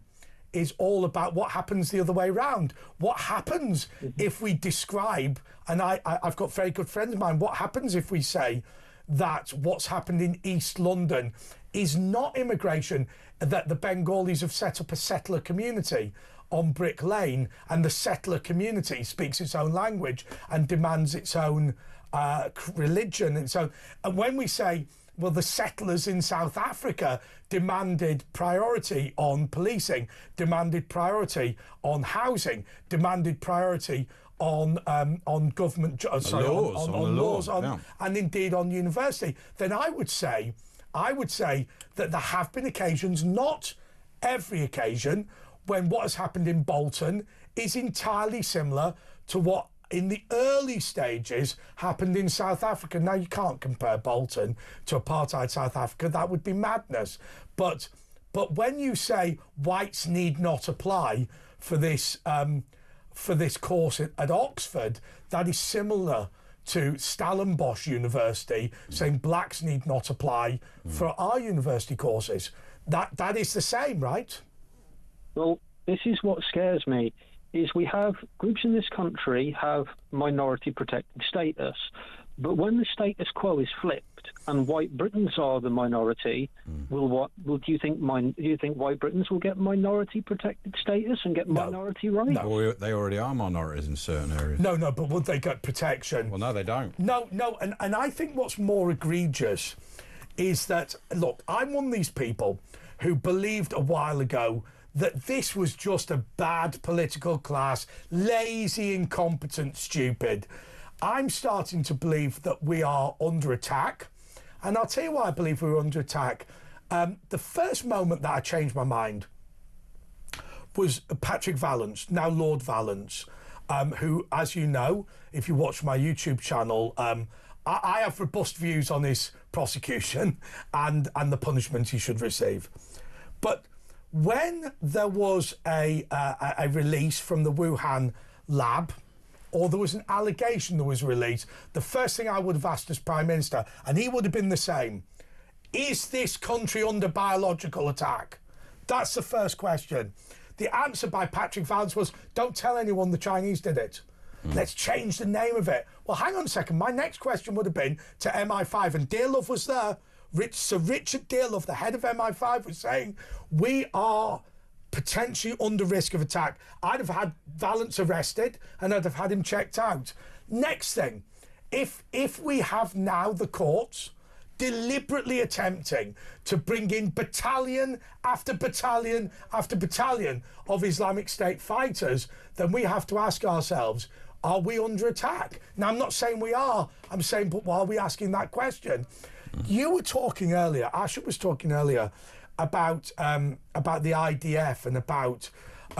is all about what happens the other way around. What happens if we describe, and I've got very good friends of mine, what happens if we say that what's happened in East London is not immigration, that the Bengalis have set up a settler community on Brick Lane, and the settler community speaks its own language and demands its own religion. And so, and when we say, well, the settlers in South Africa demanded priority on policing, demanded priority on housing, demanded priority on government, on laws, and indeed on university, then I would say that there have been occasions, not every occasion, when what has happened in Bolton is entirely similar to what in the early stages happened in South Africa. Now, you can't compare Bolton to apartheid South Africa. That would be madness. But when you say whites need not apply for this course at Oxford, that is similar to Stellenbosch University saying blacks need not apply for our university courses. That is the same, right? Well, this is what scares me, is we have groups in this country have minority protected status, but when the status quo is flipped and white Britons are the minority, do you think white Britons will get minority protected status and get minority rights? No. Well, they already are minorities in certain areas. No, but would they get protection? Well, no, they don't. No, and I think what's more egregious is that, look, I'm one of these people who believed a while ago that this was just a bad political class, lazy, incompetent, stupid. I'm starting to believe that we are under attack, and I'll tell you why I believe we're under attack. The first moment that I changed my mind was Patrick Vallance, now Lord Vallance, who, as you know, if you watch my YouTube channel, I have robust views on his prosecution and the punishment he should receive. But when there was a release from the Wuhan lab, or there was an allegation that was released, the first thing I would have asked as Prime Minister, and he would have been the same, is this country under biological attack? That's the first question. The answer by Patrick Vallance was, don't tell anyone the Chinese did it. Let's change the name of it. Well, hang on a second. My next question would have been to MI5, and Dearlove was there. Sir Richard Dearlove, the head of MI5, was saying, we are potentially under risk of attack. I'd have had Valance arrested, and I'd have had him checked out. Next thing, if we have now the courts deliberately attempting to bring in battalion after battalion after battalion of Islamic State fighters, then we have to ask ourselves, are we under attack? Now, I'm not saying we are. I'm saying, but why are we asking that question? You were talking earlier, Ashok was talking earlier about the IDF and about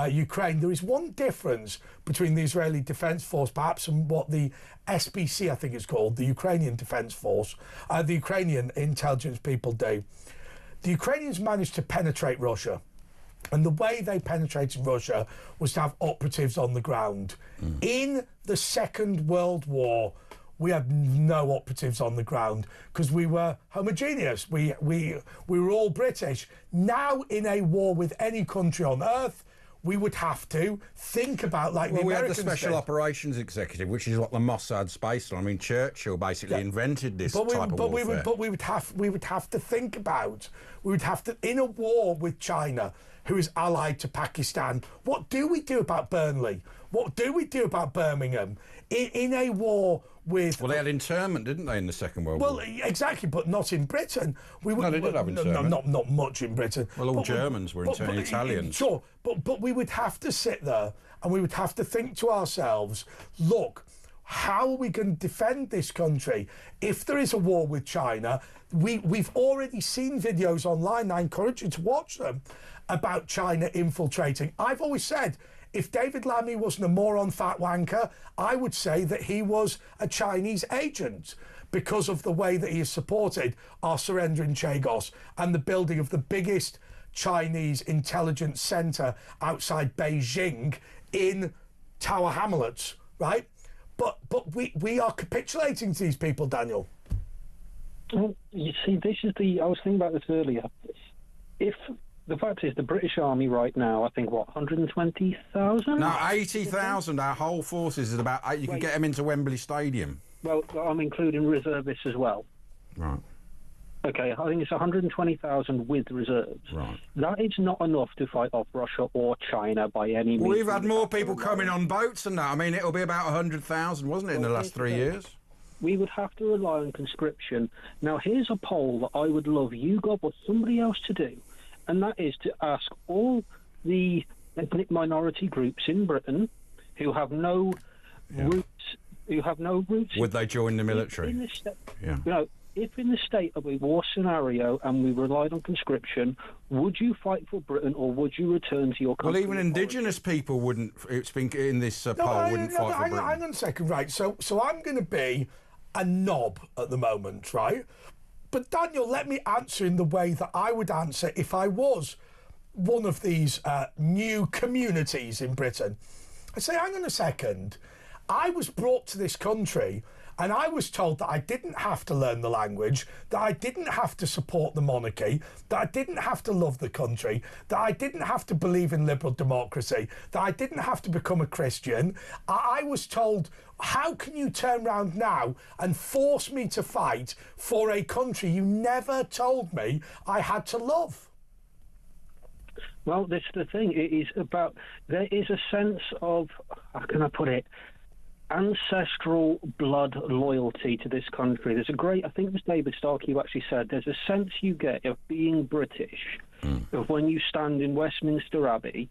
Ukraine. There is one difference between the Israeli Defense Force, perhaps, and what the SBC, I think it's called, the Ukrainian Defense Force, the Ukrainian intelligence people do. The Ukrainians managed to penetrate Russia. And the way they penetrated Russia was to have operatives on the ground. In the Second World War, we had no operatives on the ground because we were homogeneous. We were all British. Now, in a war with any country on earth, we would have to think about, like, the Americans had the Special Operations Executive, which is what the Mossad's based on. I mean, Churchill basically invented this type of warfare. But we would have to think about, in a war with China, who is allied to Pakistan, what do we do about Burnley? What do we do about Birmingham? In a war with... Well, they had internment, didn't they, in the Second World War? Well, exactly, but not in Britain. No, they did have internment. Not much in Britain. Well, all Germans were interned, Italians. Sure, but we would have to sit there and we would have to think to ourselves, look, how are we going to defend this country? If there is a war with China, we've already seen videos online, I encourage you to watch them, about China infiltrating. I've always said, if David Lammy wasn't a moron fat wanker, I would say that he was a Chinese agent because of the way that he has supported our surrender in Chagos and the building of the biggest Chinese intelligence centre outside Beijing in Tower Hamlets, right? But we are capitulating to these people, Daniel. Well, you see, I was thinking about this earlier. If the fact is, the British Army right now, I think, 120,000? No, 80,000. Our whole forces is about 8. You can get them into Wembley Stadium. Well, I'm including reservists as well. Right. Okay, I think it's 120,000 with reserves. Right. That is not enough to fight off Russia or China by any means. Well, we've had more people coming on boats than that. I mean, it'll be about 100,000, wasn't it, in the last 3 years? We would have to rely on conscription. Now, here's a poll that I would love you, God, or somebody else to do, and that is to ask all the ethnic minority groups in Britain who have no roots. Would they join the military? If in the state of a war scenario and we relied on conscription, would you fight for Britain or would you return to your country? Well, even indigenous people wouldn't. It's been in this poll wouldn't fight for Britain. Hang on a second, right? So I'm going to be a knob at the moment, right? But Daniel, let me answer in the way that I would answer if I was one of these new communities in Britain. I say, hang on a second. I was brought to this country and I was told that I didn't have to learn the language, that I didn't have to support the monarchy, that I didn't have to love the country, that I didn't have to believe in liberal democracy, that I didn't have to become a Christian. I was told, how can you turn around now and force me to fight for a country you never told me I had to love? Well, this is the thing. It is about, there is a sense of, how can I put it, ancestral blood loyalty to this country. There's a great, I think it was David Starkey who actually said, there's a sense you get of being British, of when you stand in Westminster Abbey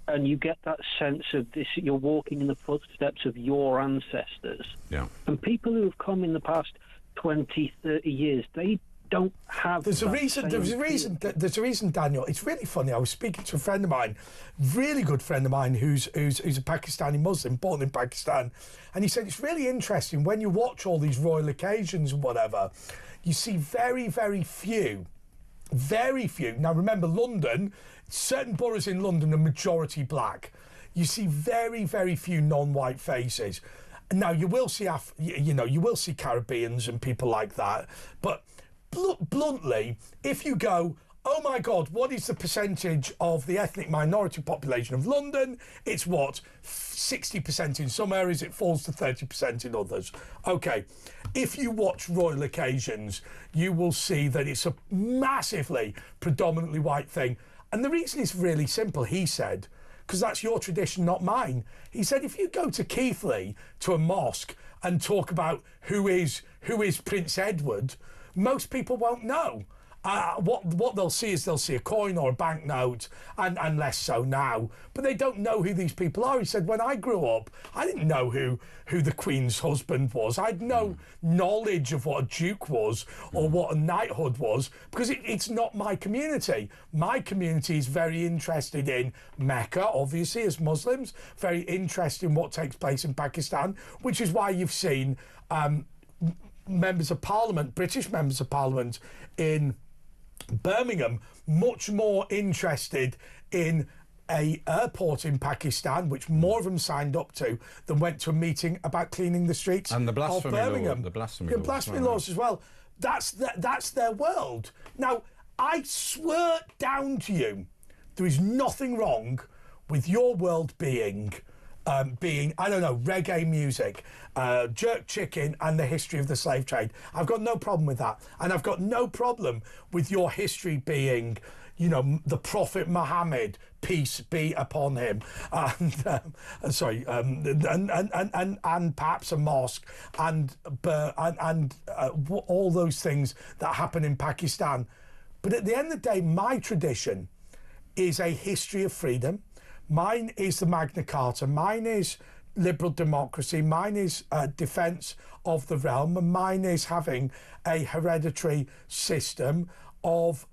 and you get that sense of this, you're walking in the footsteps of your ancestors. Yeah. And people who have come in the past 20, 30 years, they don't have. There's a reason, Daniel. It's really funny. I was speaking to a friend of mine, really good friend of mine, who's a Pakistani Muslim, born in Pakistan, and he said it's really interesting when you watch all these royal occasions and whatever, you see very, very few. Now remember, London, certain boroughs in London are majority black. You see very, very few non-white faces. Now you will see, you will see Caribbeans and people like that, but bluntly, if you go, oh my God, what is the percentage of the ethnic minority population of London? It's what? 60% in some areas, it falls to 30% in others. Okay, if you watch Royal Occasions, you will see that it's a massively predominantly white thing. And the reason is really simple, he said, because that's your tradition, not mine. He said, if you go to Keighley, to a mosque, and talk about who is Prince Edward, most people won't know. What they'll see is they'll see a coin or a banknote, and less so now, but they don't know who these people are. He said, when I grew up, I didn't know who the Queen's husband was. I had no knowledge of what a duke was or what a knighthood was, because it's not my community. My community is very interested in Mecca, obviously, as Muslims, very interested in what takes place in Pakistan, which is why you've seen members of Parliament, British members of Parliament in Birmingham, much more interested in a airport in Pakistan, which more of them signed up to, than went to a meeting about cleaning the streets and the blasphemy of Birmingham. law, the blasphemy laws as well. That's their world. Now, I swear down to you, there is nothing wrong with your world being, I don't know, reggae music, jerk chicken, and the history of the slave trade. I've got no problem with that. And I've got no problem with your history being, you know, the Prophet Muhammad, peace be upon him, and and perhaps a mosque, and all those things that happen in Pakistan. But at the end of the day, my tradition is a history of freedom. Mine is the Magna Carta. Mine is liberal democracy. Mine is defence of the realm, and mine is having a hereditary system of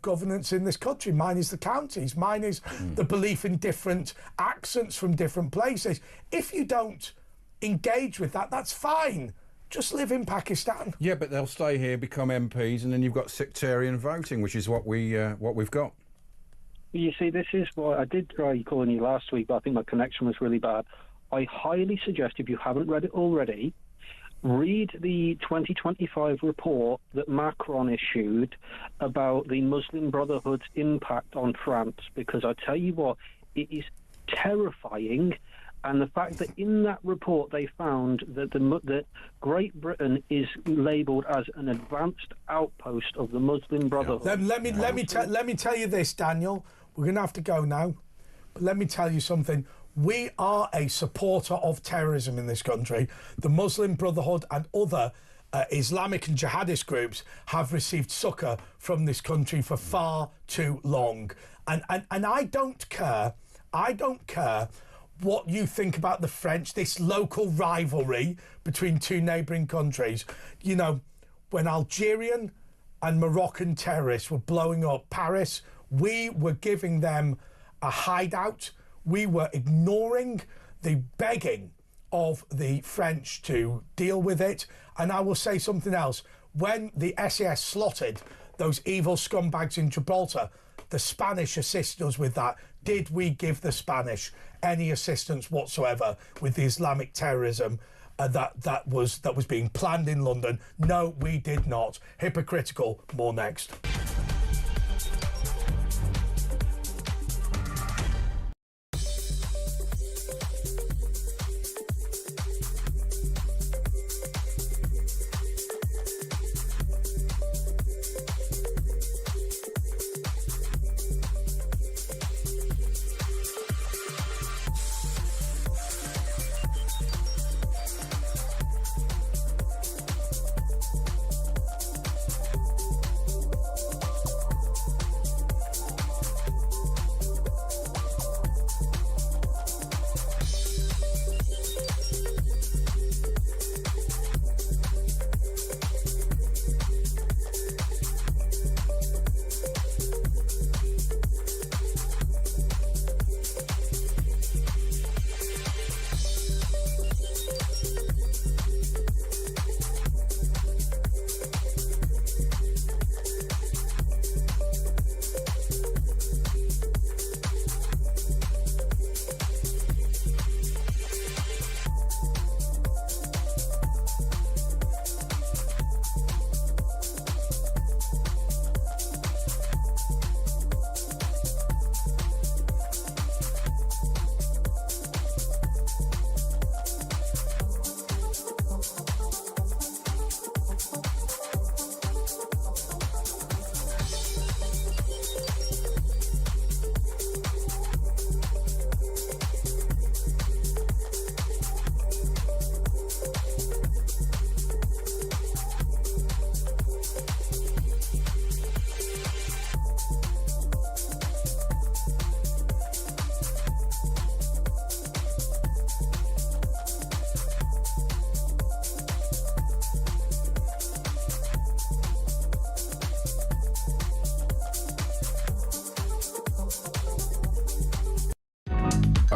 governance in this country. Mine is the counties. Mine is the belief in different accents from different places. If you don't engage with that, that's fine. Just live in Pakistan. Yeah, but they'll stay here, become MPs, and then you've got sectarian voting, which is what we've got. You see, this is why I did try calling you last week, but I think my connection was really bad. I highly suggest, if you haven't read it already, read the 2025 report that Macron issued about the Muslim Brotherhood's impact on France, because I tell you what, it is terrifying. And the fact that in that report they found that that Great Britain is labelled as an advanced outpost of the Muslim Brotherhood. Let me tell you this, Daniel. We're going to have to go now. But let me tell you something. We are a supporter of terrorism in this country. The Muslim Brotherhood and other Islamic and jihadist groups have received succour from this country for far too long. And I don't care. I don't care what you think about the French, this local rivalry between two neighbouring countries. You know, when Algerian and Moroccan terrorists were blowing up Paris, we were giving them a hideout. We were ignoring the begging of the French to deal with it. And I will say something else. When the SAS slaughtered those evil scumbags in Gibraltar, the Spanish assisted us with that. Did we give the Spanish any assistance whatsoever with the Islamic terrorism that was being planned in London? No, we did not. Hypocritical. More next.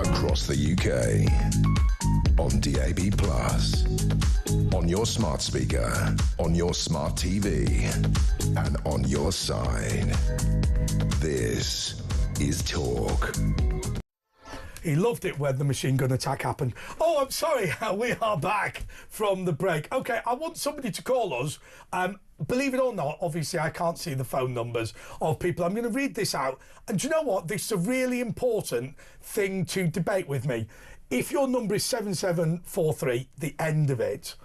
across the UK, on DAB+, on your smart speaker, on your smart TV, and on your side. This is Talk. He loved it when the machine gun attack happened. Oh, I'm sorry. We are back from the break. Okay, I want somebody to call us. Believe it or not, obviously I can't see the phone numbers of people. I'm going to read this out. And do you know what? This is a really important thing to debate with me. If your number is 7743, the end of it,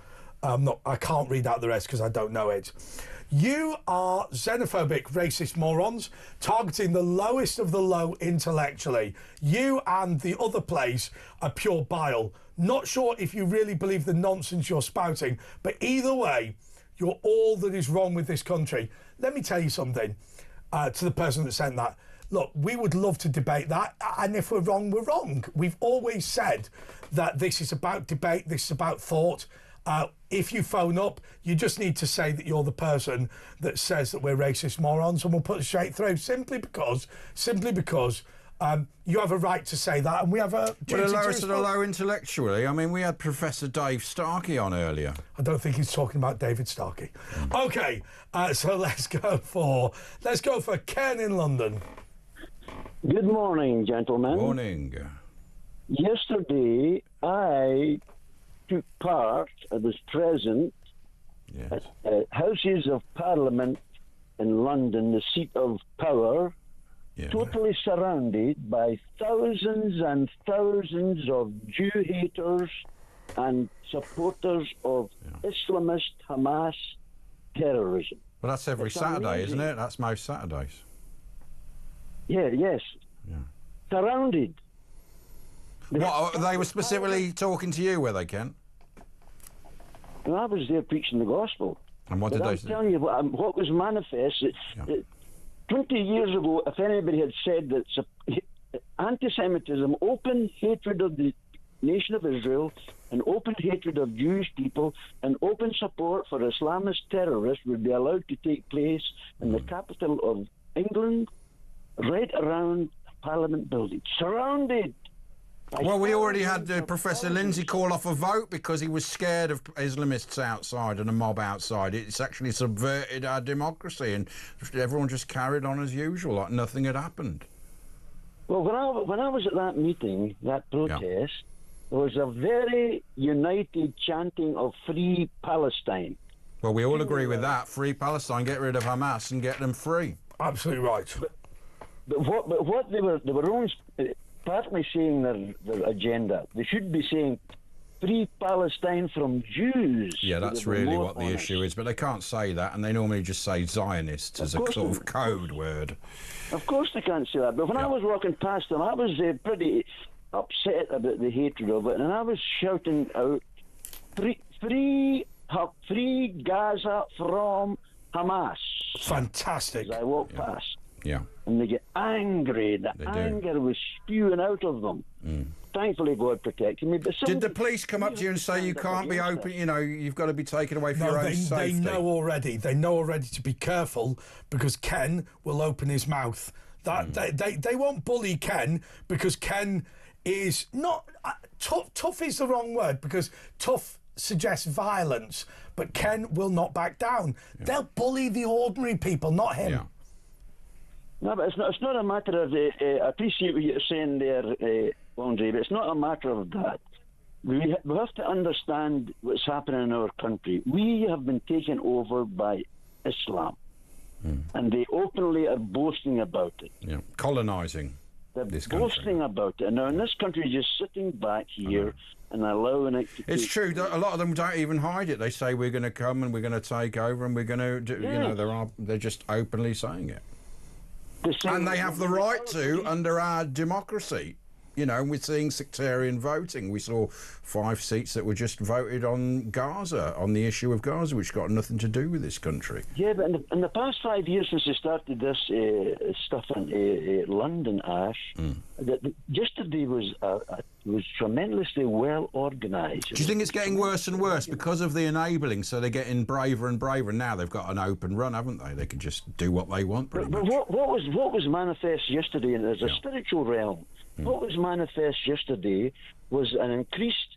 I can't read out the rest because I don't know it. You are xenophobic, racist morons, targeting the lowest of the low intellectually. You and the other place are pure bile. Not sure if you really believe the nonsense you're spouting, but either way, you're all that is wrong with this country. Let me tell you something to the person that sent that. Look, we would love to debate that, and if we're wrong, we're wrong. We've always said that this is about debate, this is about thought. If you phone up, you just need to say that you're the person that says that we're racist morons, and we'll put it straight through, simply because you have a right to say that, and we have a duty to to respond. The low intellectually. I mean, we had Professor Dave Starkey on earlier. I don't think he's talking about David Starkey. Okay, so let's go for Ken in London. Good morning, gentlemen. Morning. Yesterday, I took part, I was present at Houses of Parliament in London, the seat of power, totally surrounded by thousands and thousands of Jew haters and supporters of Islamist Hamas terrorism. Well, that's every Saturday, isn't it? That's most Saturdays. Yes. Surrounded. What, they were specifically talking to you, were they, Ken? Well, I was there preaching the gospel. And what did they say? I'm telling you what was manifest. That 20 years ago, if anybody had said that anti-Semitism, open hatred of the nation of Israel, and open hatred of Jewish people, and open support for Islamist terrorists would be allowed to take place in the capital of England, right around Parliament building, surrounded. Well, we already had Professor Lindsay call off a vote because he was scared of Islamists outside and a mob outside. It's actually subverted our democracy, and everyone just carried on as usual, like nothing had happened. Well, when I was at that meeting, that protest, there was a very united chanting of Free Palestine. Well, we all agree with that. Free Palestine, get rid of Hamas and get them free. Absolutely right. But what they were only partly saying their agenda. They should be saying Free Palestine from Jews. Yeah, that's really what the issue is. But they can't say that, and they normally just say Zionists as a sort of code word. Of course they can't say that. But when I was walking past them, I was pretty upset about the hatred of it, and I was shouting out, free Gaza from Hamas. Fantastic. As I walked past. Yeah. And they get angry. The anger was spewing out of them. Thankfully, God protected me. But did the police come up to you and say you can't be open, you know, you've got to be taken away for your own safety? They know already. They know already to be careful because Ken will open his mouth. They won't bully Ken because Ken is not... tough is the wrong word because tough suggests violence, but Ken will not back down. They'll bully the ordinary people, not him. Yeah. No, but it's not a matter of... I appreciate what you're saying there, Andre, but it's not a matter of that. We have to understand what's happening in our country. We have been taken over by Islam, and they openly are boasting about it. Yeah, colonising this country. They're boasting about it. Now, in this country, just sitting back here and allowing it to It's true. A lot of them don't even hide it. They say we're going to come and we're going to take over and we're going to do... You know, they're just openly saying it. And they have the right to under our democracy. You know, we're seeing sectarian voting. We saw 5 seats that were just voted on Gaza, on the issue of Gaza, which got nothing to do with this country. Yeah, but in the past 5 years since they started this stuff in London, Ash, yesterday was tremendously well organised. Do you think it's getting worse and worse because of the enabling? So they're getting braver and braver. And now they've got an open run, haven't they? They can just do what they want, pretty much. But what was manifest yesterday in a spiritual realm? What was manifest yesterday was an increased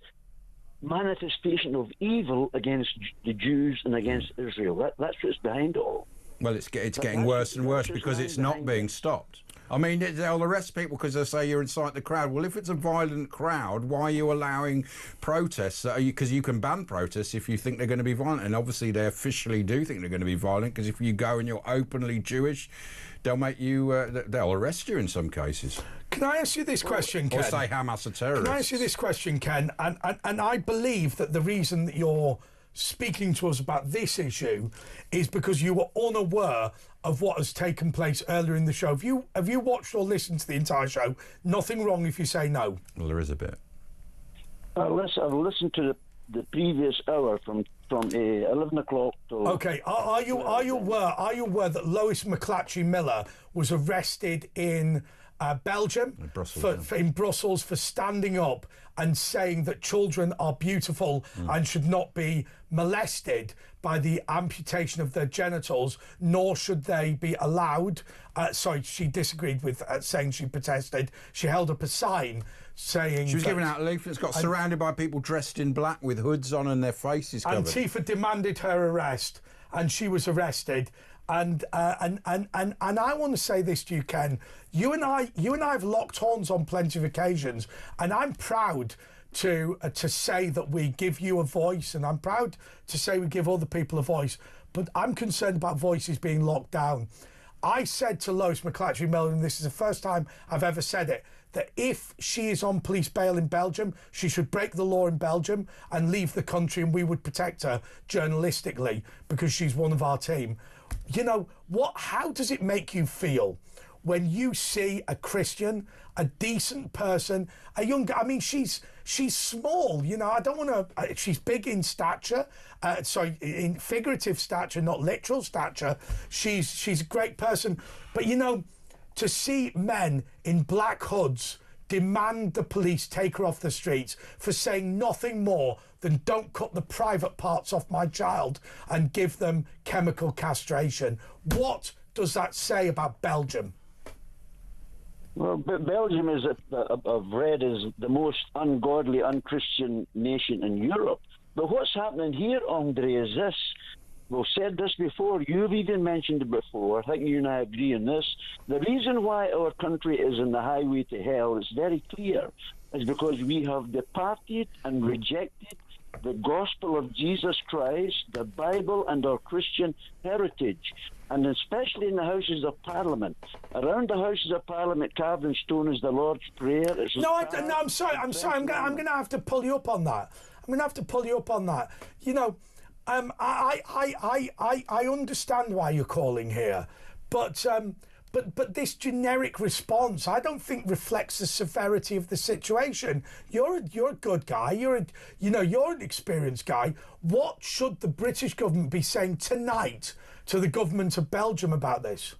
manifestation of evil against the Jews and against Israel. That's what's behind it all. Well, it's getting worse and worse because it's not being stopped. I mean, they'll arrest people because they say you're inside the crowd. Well, if it's a violent crowd, why are you allowing protests? Because you can ban protests if you think they're going to be violent. And obviously they officially do think they're going to be violent, because if you go and you're openly Jewish, they'll make you, they'll arrest you in some cases. Can I ask you this question, Ken? Or say Hamas are terrorists. Can I ask you this question, Ken? And I believe that the reason that you're speaking to us about this issue is because you were unaware of what has taken place earlier in the show. Have you watched or listened to the entire show? Nothing wrong if you say no. Well, there is a bit. I've listened to the previous hour from 11 o'clock till... Okay, are you aware that Lois McClatchy Miller was arrested in Belgium, in Brussels, for standing up and saying that children are beautiful and should not be molested by the amputation of their genitals, nor should they be allowed. She disagreed with saying she protested. She held up a sign saying... She was giving out leaflets, got surrounded by people dressed in black with hoods on and their faces covered. Antifa demanded her arrest, and she was arrested. And I want to say this to you, Ken. You and I have locked horns on plenty of occasions, and I'm proud to say that we give you a voice, and I'm proud to say we give other people a voice. But I'm concerned about voices being locked down. I said to Lois McClatchy Miller, and this is the first time I've ever said it, that if she is on police bail in Belgium, she should break the law in Belgium and leave the country, and we would protect her journalistically because she's one of our team. You know, how does it make you feel when you see a Christian, a decent person, a young guy? I mean, she's small, you know, I don't want to... she's big in stature, in figurative stature, not literal stature. She's a great person. But, you know, to see men in black hoods demand the police take her off the streets for saying nothing more than don't cut the private parts off my child and give them chemical castration. What does that say about Belgium? Well, Belgium is, I've read, is the most ungodly, unchristian nation in Europe. But what's happening here, Andre, is this. We've said this before. You've even mentioned it before. I think you and I agree on this. The reason why our country is on the highway to hell is very clear. It's because we have departed and rejected the gospel of Jesus Christ, the Bible, and our Christian heritage, and especially in the Houses of Parliament. Around the Houses of Parliament, carved in stone, is the Lord's Prayer. I'm sorry. I'm going to have to pull you up on that. You know, I understand why you're calling here, but this generic response, I don't think reflects the severity of the situation. You're a good guy. You're an experienced guy. What should the British government be saying tonight to the government of Belgium about this?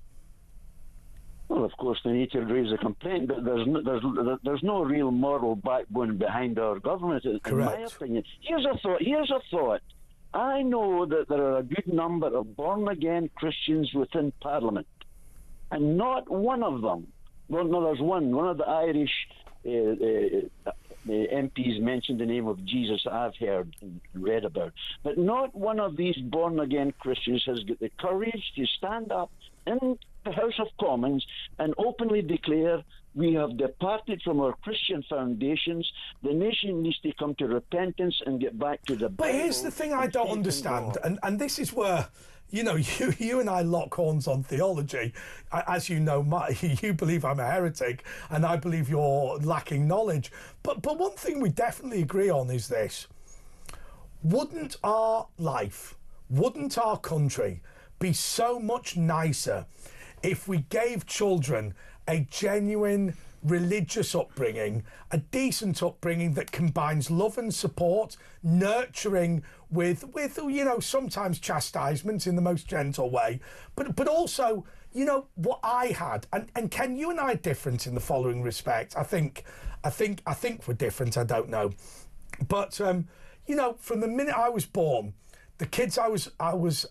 Well, of course, they need to raise a complaint, but there's no real moral backbone behind our government, in my opinion. Here's a thought. I know that there are a good number of born-again Christians within Parliament, and not one of them, well, no, there's one of the Irish MPs mentioned the name of Jesus I've heard and read about, but not one of these born-again Christians has got the courage to stand up in the House of Commons and openly declare we have departed from our Christian foundations. The nation needs to come to repentance and get back to the Bible. But here's the thing I don't understand, and this is where, you know, you and I lock horns on theology. As you know, you believe I'm a heretic, and I believe you're lacking knowledge. But one thing we definitely agree on is this. Wouldn't our life, wouldn't our country be so much nicer if we gave children a genuine religious upbringing, a decent upbringing that combines love and support, nurturing with you know, sometimes chastisement in the most gentle way, but also, you know, what I had, and Ken, you and I are different in the following respect. I think we're different. I don't know, but you know, from the minute I was born, the kids I was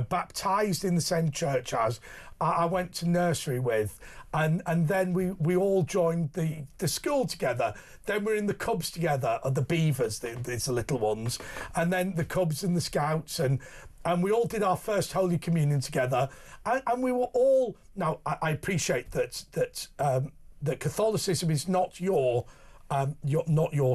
baptised in the same church as, I went to nursery with, and then we all joined the school together. Then we're in the Cubs together, or the Beavers, it's the little ones, and then the Cubs and the Scouts, and we all did our first Holy Communion together, and we were all. Now I appreciate that Catholicism is not your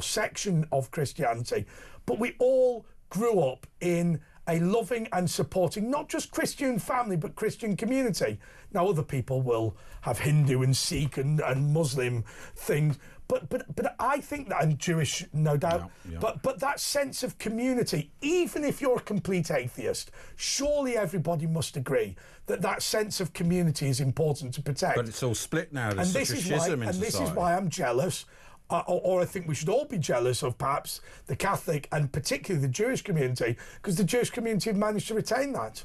section of Christianity, but we all grew up in a loving and supporting, not just Christian family, but Christian community. Now, other people will have Hindu and Sikh and Muslim things, but I think that, and Jewish, no doubt, but that sense of community, even if you're a complete atheist, surely everybody must agree that sense of community is important to protect. But it's all split now. There's such a schism in society. This is why I'm jealous. Or I think we should all be jealous of perhaps the Catholic and particularly the Jewish community, because the Jewish community have managed to retain that.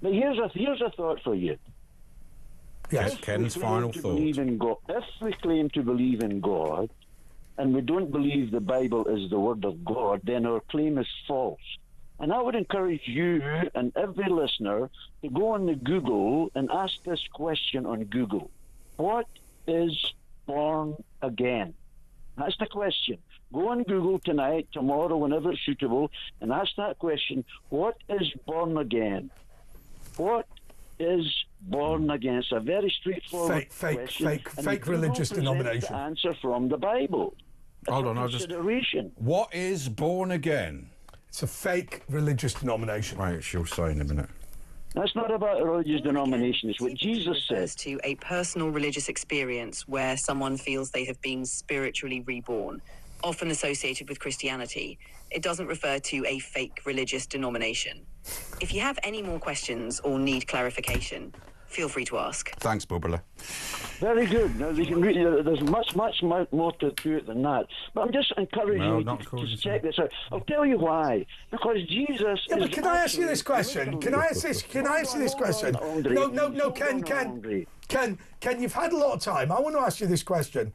But here's a thought for you. Yes. Ken's final thought. If we claim to believe in God, and we don't believe the Bible is the Word of God, then our claim is false. And I would encourage you and every listener to go on the Google and ask this question on Google: what is born again? That's the question. Go on Google tonight, tomorrow, whenever it's suitable, and ask that question: what is born again? What is born again? It's a very straightforward question. Fake religious denomination. The answer from the Bible. Hold on, what is born again? It's a fake religious denomination. Right, she'll say in a minute. That's not about a religious denomination. It's what Jesus says. To a personal religious experience where someone feels they have been spiritually reborn, often associated with Christianity. It doesn't refer to a fake religious denomination. If you have any more questions or need clarification, feel free to ask. Thanks, Bubbler. Very good. Now, there's much more to it than that. But I'm just encouraging you to check this out. I'll tell you why. Because Jesus. Yeah, but can I ask you this question? Can I answer this question? No, Ken, you've had a lot of time. I want to ask you this question.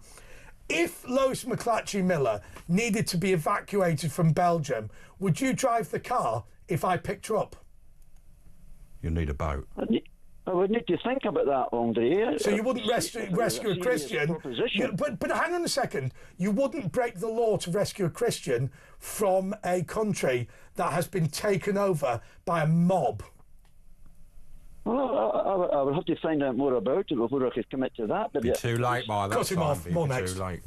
If Lois McClatchy Miller needed to be evacuated from Belgium, would you drive the car if I picked her up? You need a boat. I would need to think about that, Andre. So you wouldn't rescue a Christian, but hang on a second. You wouldn't break the law to rescue a Christian from a country that has been taken over by a mob. Well, I would have to find out more about it before I could commit to that. But be too late by that time. Cut him off. More next. Too late.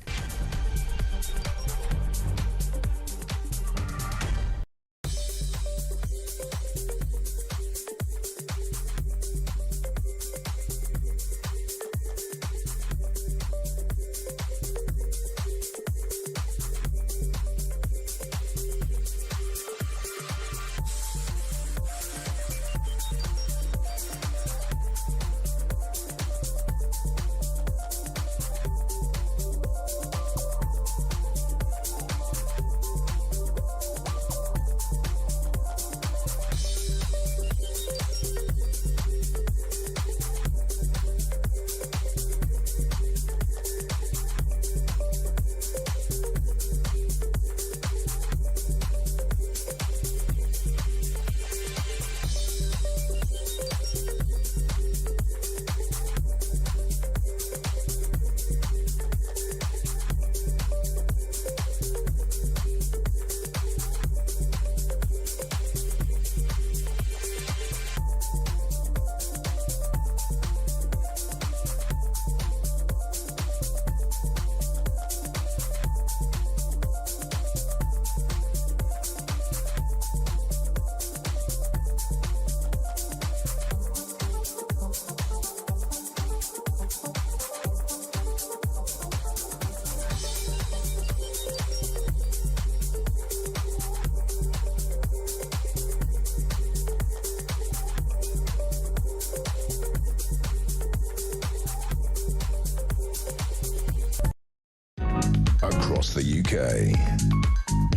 Across the UK,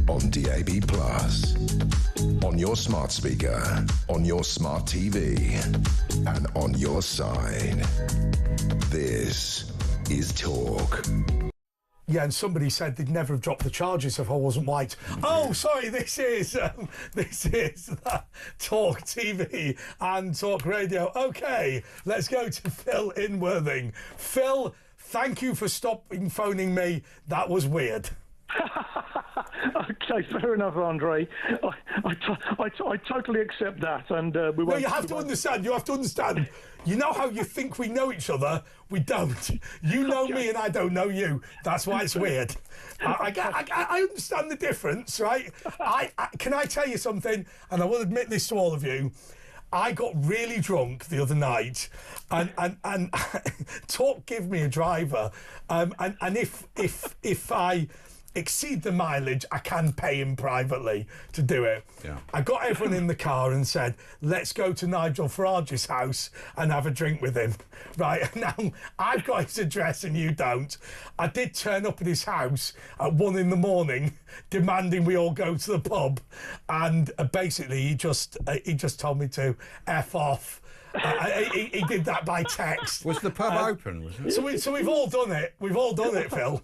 on DAB+, on your smart speaker, on your smart TV, and on your side. This is Talk. Yeah, and somebody said they'd never have dropped the charges if I wasn't white. Oh, sorry, this is Talk TV and Talk Radio. Okay, let's go to Phil in Worthing. Phil, thank you for stopping phoning me. That was weird. Okay, fair enough, Andre. I totally accept that, and we won't. No, you have to understand. You have to understand. You know how you think we know each other? We don't. You know me, and I don't know you. That's why it's weird. I understand the difference, right? Can I tell you something? And I will admit this to all of you. I got really drunk the other night, and Talk give me a driver, and if I exceed the mileage, I can pay him privately to do it. Yeah. I got everyone in the car and said, let's go to Nigel Farage's house and have a drink with him. Right, now I've got his address and you don't. I did turn up at his house at 1 a.m, demanding we all go to the pub, and basically he just told me to F off. He did that by text. Was the pub open? Was it? So we've all done it. We've all done it, Phil.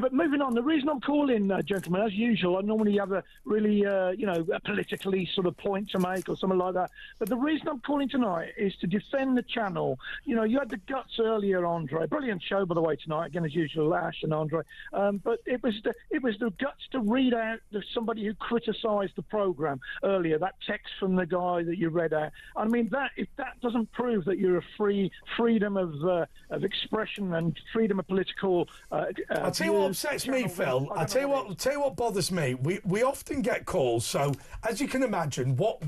But moving on. The reason I'm calling, gentlemen, as usual, I normally have a really, a politically sort of point to make or something like that. But the reason I'm calling tonight is to defend the channel. You know, you had the guts earlier, Andre. Brilliant show, by the way, tonight. Again, as usual, Ash and Andre. But it was the guts to read out somebody who criticised the programme earlier. That text from the guy that you read out. I mean, if that doesn't prove that you're a freedom of expression and freedom of political I'll tell you what upsets me, Phil. I'll tell you what bothers me. We often get calls, so as you can imagine, what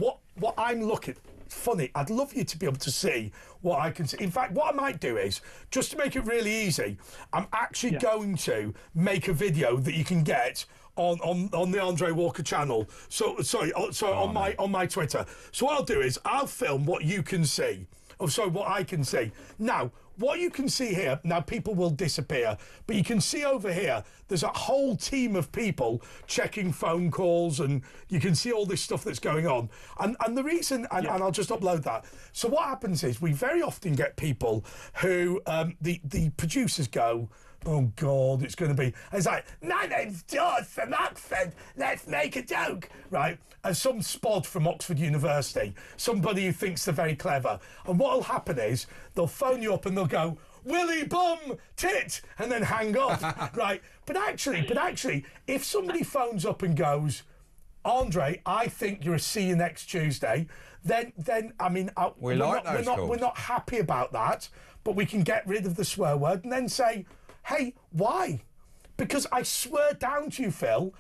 I'm looking. Funny, I'd love you to be able to see what I can see. In fact, what I might do is, just to make it really easy, I'm actually going to make a video that you can get on the Andre Walker channel. On my Twitter. So what I'll do is I'll film what you can see. What I can see. Now, what you can see here, now people will disappear, but you can see over here, there's a whole team of people checking phone calls, and you can see all this stuff that's going on. And the reason, and I'll just upload that. So what happens is we very often get people who, the producers go, oh God, it's going to be. It's like, my name's George from Oxford. Let's make a joke, right? And some spod from Oxford University, somebody who thinks they're very clever. And what'll happen is they'll phone you up and they'll go, Willy bum tit, and then hang up, right? But actually, if somebody phones up and goes, Andre, I think you're a see you next Tuesday, then I mean, we're not happy about that, but we can get rid of the swear word and then say, hey, why? Because I swear down to you, Phil,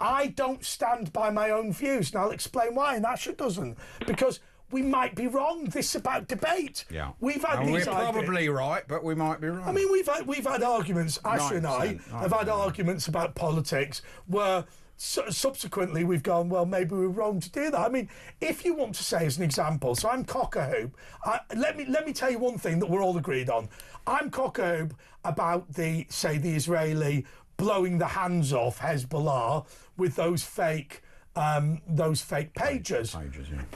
I don't stand by my own views. And I'll explain why, and Asher doesn't. Because we might be wrong. This is about debate. Yeah. We've had and we're probably right, but we might be wrong. I mean, we've had arguments, Asher and I have had arguments about politics where subsequently we've gone, well, maybe we were wrong to do that. I mean, if you want to say as an example, so I'm cock-a-hoop. Let me tell you one thing that we're all agreed on. I'm cock-a-hoop about the Israeli blowing the hands off Hezbollah with those fake pages.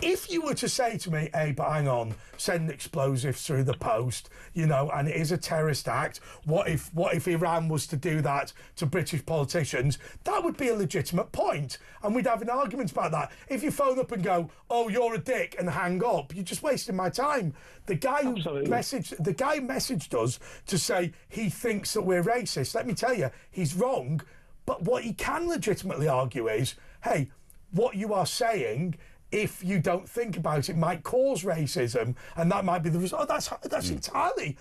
If you were to say to me, hey, but hang on, send explosives through the post, and it is a terrorist act, what if Iran was to do that to British politicians? That would be a legitimate point, and we'd have an argument about that. If you phone up and go, oh, you're a dick, and hang up, you're just wasting my time. The guy who messaged us to say he thinks that we're racist. Let me tell you, he's wrong, but what he can legitimately argue is, hey, what you are saying, if you don't think about it, might cause racism, and that might be the result. That's entirely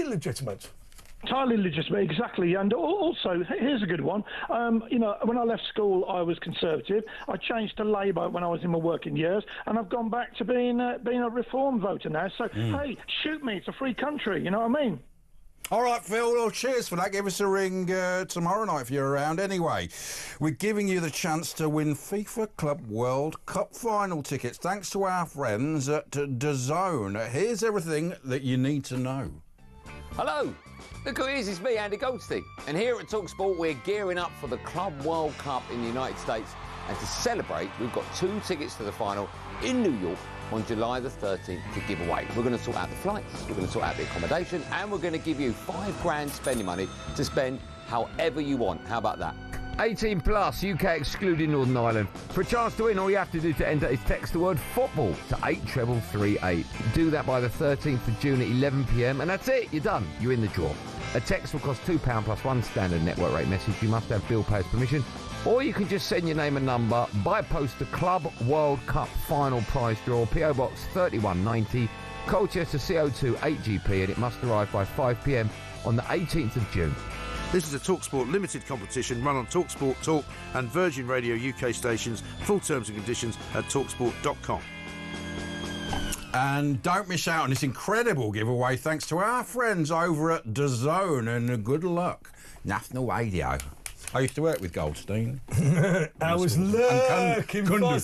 legitimate. Entirely legitimate, exactly. And also, here's a good one. When I left school, I was Conservative. I changed to Labour when I was in my working years, and I've gone back to being a Reform voter now. So, hey, shoot me. It's a free country. You know what I mean? All right, Phil, well, cheers for that. Give us a ring tomorrow night if you're around. Anyway, we're giving you the chance to win FIFA Club World Cup final tickets thanks to our friends at DAZN. Here's everything that you need to know. Hello. Look who it is, it's me, Andy Goldstein. And here at TalkSport, we're gearing up for the Club World Cup in the United States. And to celebrate, we've got 2 tickets to the final in New York on July the 13th to give away. We're going to sort out the flights, we're going to sort out the accommodation, and we're going to give you £5,000 spending money to spend however you want. How about that? 18 plus, UK excluding Northern Ireland. For a chance to win, all you have to do to enter is text the word football to 83338. Do that by the 13th of June at 11 p.m, and that's it, you're done. You're in the draw. A text will cost £2 plus one standard network rate message. You must have Bill Pay's permission. Or you can just send your name and number by post to Club World Cup Final Prize Draw, PO Box 3190, Colchester CO2 8GP, and it must arrive by 5 p.m. on the 18th of June. This is a TalkSport limited competition run on TalkSport Talk and Virgin Radio UK stations. Full terms and conditions at talksport.com. And don't miss out on this incredible giveaway thanks to our friends over at DAZN, and good luck. National Radio. I used to work with Goldstein. I was lurking for...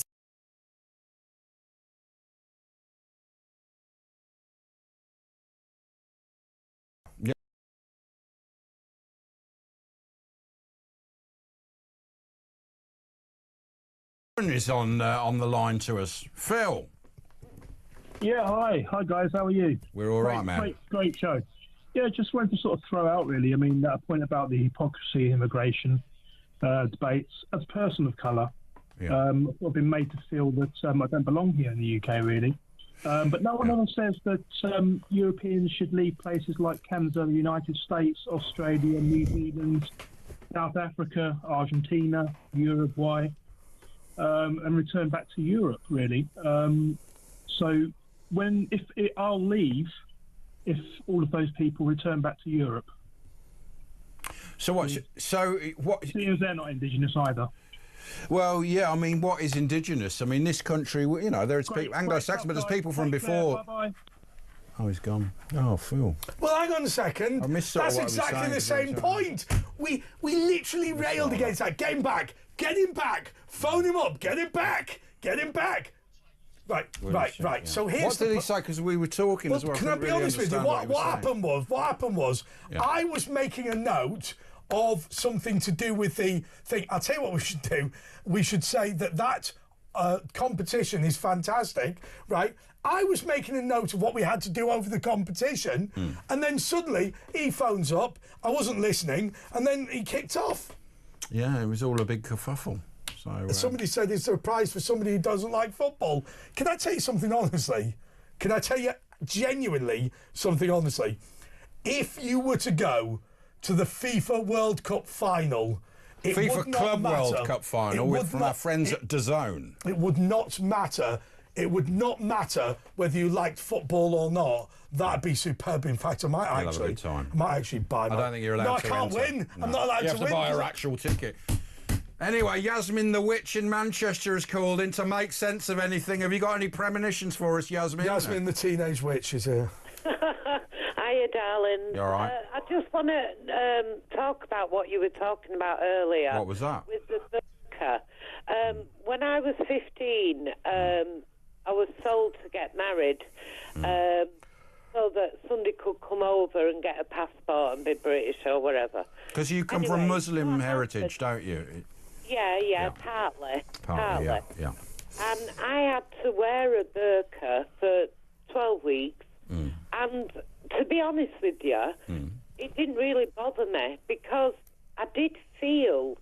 Is on the line to us. Phil. Yeah, hi guys, how are you? We're all right, man. Great show. Yeah, just wanted to sort of throw out really, I mean, that point about the hypocrisy in immigration debates. As a person of colour, I've been made to feel that I don't belong here in the UK really. But no one ever says that Europeans should leave places like Canada, the United States, Australia, New Zealand, South Africa, Argentina, Uruguay, and return back to Europe, really. So I'll leave if all of those people return back to Europe. So what? Seeing as they're not indigenous either. Well, yeah. I mean, what is indigenous? I mean, this country, you know, there's people Anglo-Saxon, but there's people from before. Bye-bye. Oh, he's gone. Oh, Phil. Well, hang on a second. I missed That's exactly the same point. We literally railed against that. Get him back. Get him back. Phone him up. Get him back. Get him back. Right. Yeah. So here's what did he say? Because we were talking as well. Can I be honest with you? What happened was, I was making a note of something to do with the thing. I'll tell you what we should do. We should say that competition is fantastic, right? I was making a note of what we had to do over the competition, and then suddenly he phones up. I wasn't listening, and then he kicked off. Yeah, it was all a big kerfuffle. So, somebody said it's a prize for somebody who doesn't like football. Can I tell you something honestly? Can I tell you genuinely something honestly? If you were to go to the FIFA World Cup final, FIFA Club World Cup final from our friends at DAZN, it would not matter. It would not matter whether you liked football or not. That'd be superb. In fact, I might actually buy. I don't think you're allowed to. No, I can't win. No. I'm not allowed to win. You have to buy an actual ticket. Anyway, Yasmin the Witch in Manchester has called in to make sense of anything. Have you got any premonitions for us, Yasmin? Yasmin the Teenage Witch is here. Hiya, darling. You all right? I just want to talk about what you were talking about earlier. What was that? With the burka. When I was 15, I was sold to get married so that somebody could come over and get a passport and be British or whatever. Because you come from Muslim heritage, don't you? Yeah, partly. Yeah. And I had to wear a burka for 12 weeks. And to be honest with you, it didn't really bother me because I did feel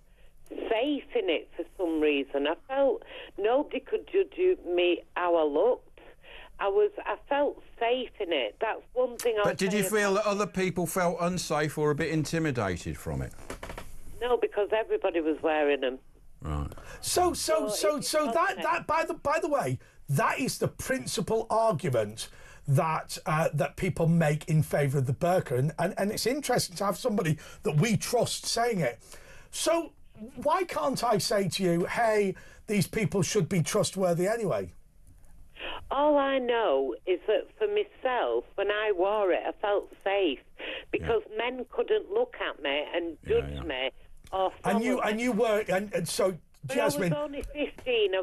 safe in it for some reason. I felt nobody could judge me how I looked. I felt safe in it. That's one thing. But did you feel that other people felt unsafe or a bit intimidated from it? No, because everybody was wearing them. Right. So that by the way, that is the principal argument that that people make in favour of the burqa, and it's interesting to have somebody that we trust saying it. So why can't I say to you, hey, these people should be trustworthy anyway? All I know is that for myself, when I wore it, I felt safe because men couldn't look at me and judge me or follow me. And you were, and so, Jasmine... I was only 15.